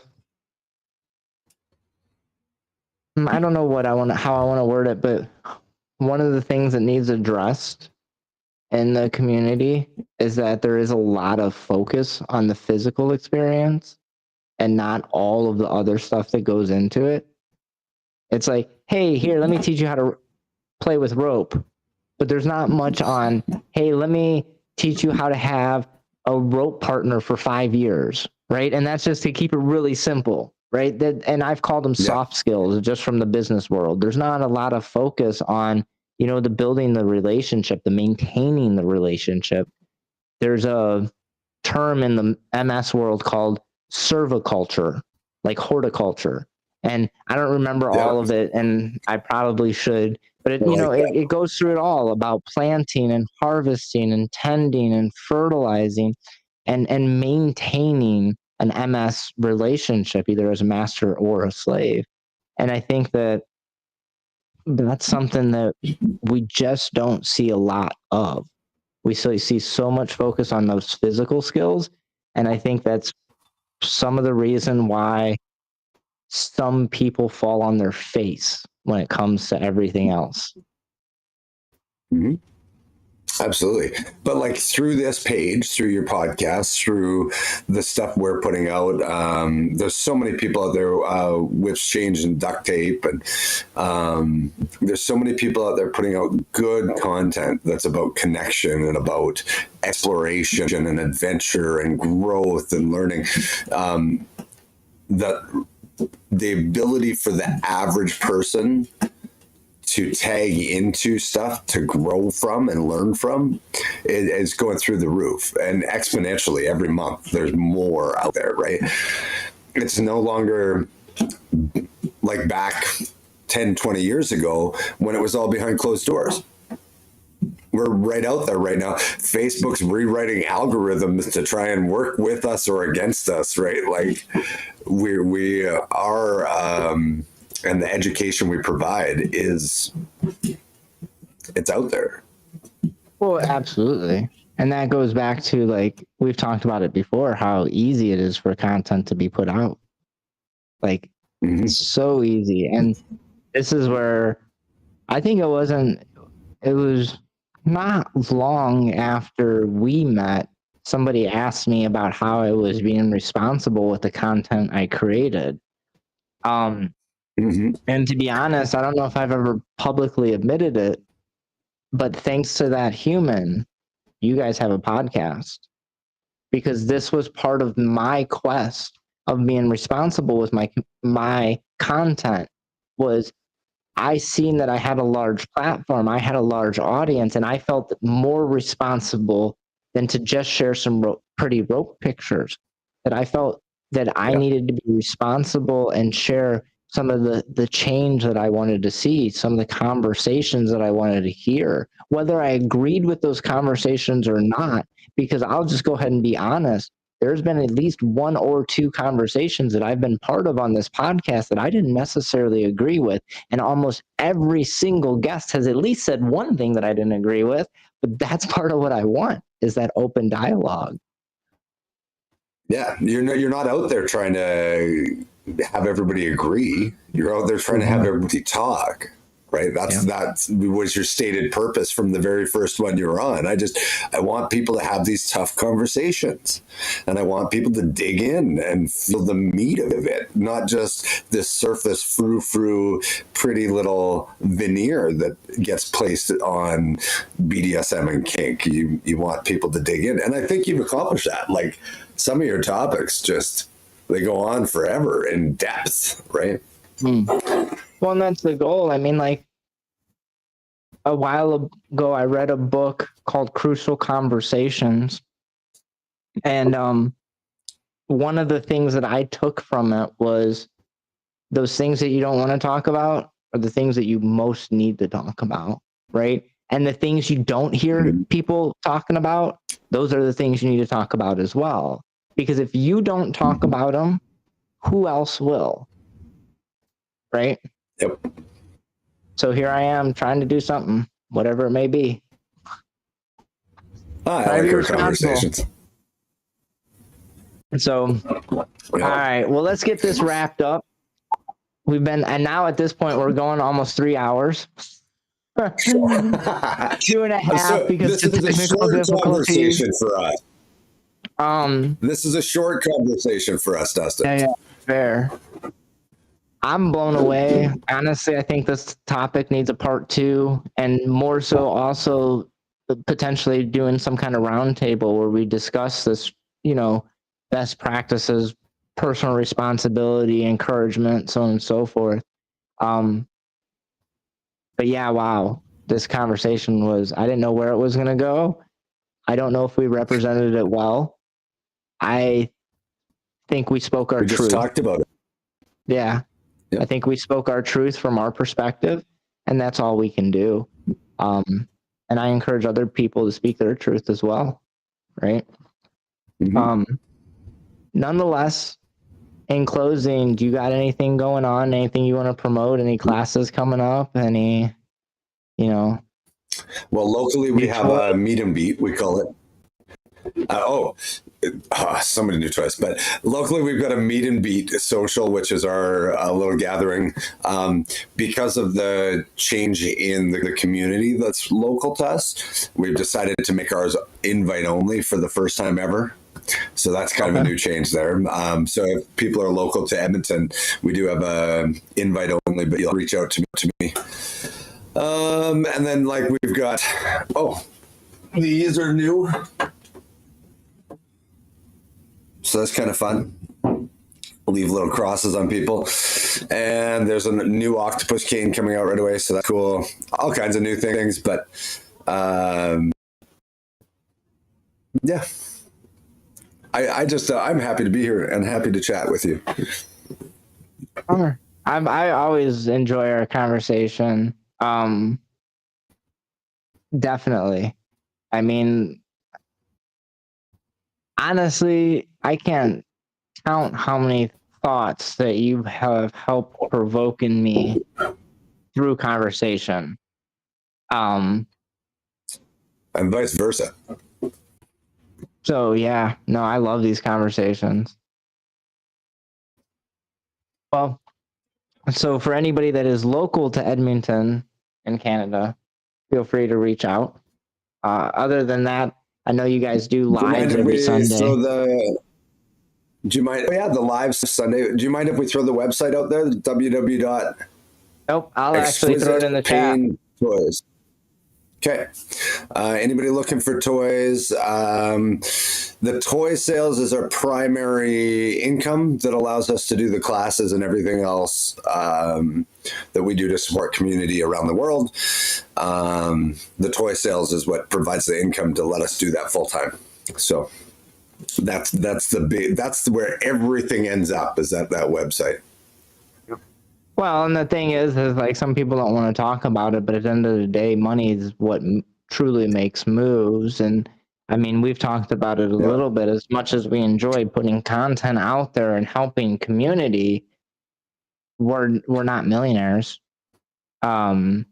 S1: I don't know how I want to word it, but one of the things that needs addressed in the community is that there is a lot of focus on the physical experience and not all of the other stuff that goes into it. It's like, hey, here, let me teach you how to play with rope. But there's not much on, hey, let me teach you how to have a rope partner for 5 years, right? And that's just to keep it really simple, right? And I've called them soft skills just from the business world. There's not a lot of focus on, the building the relationship, the maintaining the relationship. There's a term in the MS world called serviculture, like horticulture. And I don't remember all of it, and I probably should, but it goes through it all about planting and harvesting and tending and fertilizing and maintaining an MS relationship, either as a master or a slave. And I think that's something that we just don't see a lot of. We see so much focus on those physical skills, and I think that's some of the reason why some people fall on their face when it comes to everything else.
S2: Mm-hmm. Absolutely. But like through this page, through your podcast, through the stuff we're putting out, there's so many people out there, with change and duct tape. And there's so many people out there putting out good content that's about connection and about exploration and adventure and growth and learning. That the ability for the average person to tag into stuff to grow from and learn from is going through the roof, and exponentially every month there's more out there, right? It's no longer like back 10, 20 years ago when it was all behind closed doors. We're right out there right now. Facebook's rewriting algorithms to try and work with us or against us, right? Like we are, and the education we provide it's out there.
S1: Well, absolutely. And that goes back to, like, we've talked about it before, how easy it is for content to be put out. Like, it's so easy. And this is where I think it was not long after we met, somebody asked me about how I was being responsible with the content I created. And to be honest, I don't know if I've ever publicly admitted it, but thanks to that human, you guys have a podcast, because this was part of my quest of being responsible with my content. Was I seen that I had a large platform, I had a large audience, and I felt more responsible than to just share some pretty rope pictures. That I felt that I needed to be responsible and share some of the change that I wanted to see, some of the conversations that I wanted to hear, whether I agreed with those conversations or not, because I'll just go ahead and be honest. There's been at least one or two conversations that I've been part of on this podcast that I didn't necessarily agree with. And almost every single guest has at least said one thing that I didn't agree with, but that's part of what I want, is that open dialogue.
S2: Yeah. You're not out there trying to have everybody agree. You're out there trying to have everybody talk, right? That was your stated purpose from the very first one you were on. I want people to have these tough conversations, and I want people to dig in and feel the meat of it, not just this surface frou-frou pretty little veneer that gets placed on BDSM and kink. You want people to dig in, and I think you've accomplished that. Like, some of your topics they go on forever in depth, right?
S1: Well, and that's the goal. I mean, like, a while ago, I read a book called Crucial Conversations, And one of the things that I took from it was those things that you don't want to talk about are the things that you most need to talk about, right? And the things you don't hear people talking about, those are the things you need to talk about as well. Because if you don't talk about them, who else will? Right?
S2: Yep.
S1: So here I am trying to do something, whatever it may be.
S2: I like our conversations.
S1: So, all right, well, let's get this wrapped up. And now at this point, we're going almost 3 hours. 2.5
S2: so
S1: because
S2: this is a short conversation for us. This is a short conversation for us, Dustin.
S1: Yeah, fair. I'm blown away. Honestly, I think this topic needs a part 2, and more so also potentially doing some kind of roundtable where we discuss this, best practices, personal responsibility, encouragement, so on and so forth. But yeah, wow. This conversation I didn't know where it was going to go. I don't know if we represented it well. I think we spoke our truth.
S2: We just talked about it.
S1: Yeah. Yep. I think we spoke our truth from our perspective, and that's all we can do. And I encourage other people to speak their truth as well. Right. Mm-hmm. Nonetheless, in closing, do you got anything going on? Anything you want to promote? Any classes coming up? Any,
S2: Well, locally we have a meet and beat, we call it. Somebody new to us, but locally we've got a meet and beat social, which is our little gathering. Because of the change in the community that's local to us, we've decided to make ours invite only for the first time ever. So that's kind of a new change there. So if people are local to Edmonton, we do have a invite only, but you'll reach out to me. And then we've got, these are new. So that's kind of fun. Leave little crosses on people. And there's a new octopus cane coming out right away. So that's cool. All kinds of new things, but yeah. I'm happy to be here and happy to chat with you.
S1: I always enjoy our conversation. Definitely. I mean, honestly, I can't count how many thoughts that you have helped provoke in me through conversation.
S2: And vice versa.
S1: So yeah, no, I love these conversations. Well, so for anybody that is local to Edmonton in Canada, feel free to reach out. Other than that, I know you guys do lives every Sunday.
S2: Do you mind? Oh yeah, the lives Sunday. Do you mind if we throw the website out there? www.
S1: Nope, I'll actually throw it in the chat.
S2: Toys. Okay. Anybody looking for toys? The toy sales is our primary income that allows us to do the classes and everything else that we do to support community around the world. The toy sales is what provides the income to let us do that full time. So that's where everything ends up, is at that website.
S1: Well, and the thing is some people don't want to talk about it, but at the end of the day, money is what truly makes moves. And I mean, we've talked about it a little bit. As much as we enjoy putting content out there and helping community, we're not millionaires.
S2: No,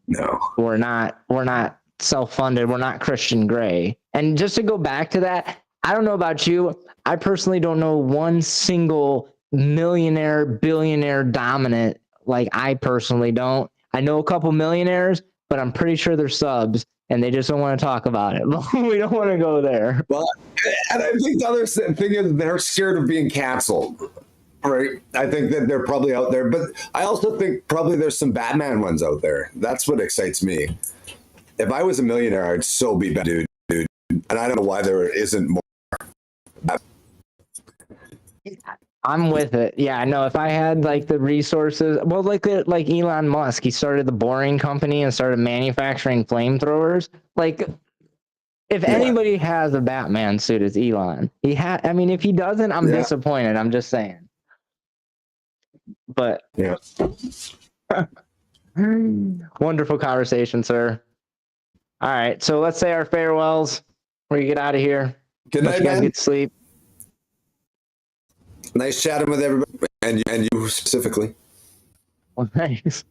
S1: we're not self-funded. We're not Christian Grey. And just to go back to that, I don't know about you. I personally don't know one single millionaire, billionaire dominant. I personally don't. I know a couple millionaires, but I'm pretty sure they're subs and they just don't want to talk about it. We don't want to go there.
S2: Well, and I think the other thing is they're scared of being canceled, right? I think that they're probably out there, but I also think probably there's some Batman ones out there. That's what excites me. If I was a millionaire, I'd so be bad, dude. And I don't know why there isn't more.
S1: I'm with it. Yeah, I know. If I had the resources, well, like Elon Musk, he started the Boring Company and started manufacturing flamethrowers. if anybody has a Batman suit, it's Elon. I mean, if he doesn't, I'm disappointed. I'm just saying. But
S2: yeah.
S1: Wonderful conversation, sir. All right, so let's say our farewells. We get out of here.
S2: Good night,
S1: Let you guys
S2: man.
S1: get to sleep.
S2: Nice chatting with everybody, and you specifically.
S1: Well, thanks.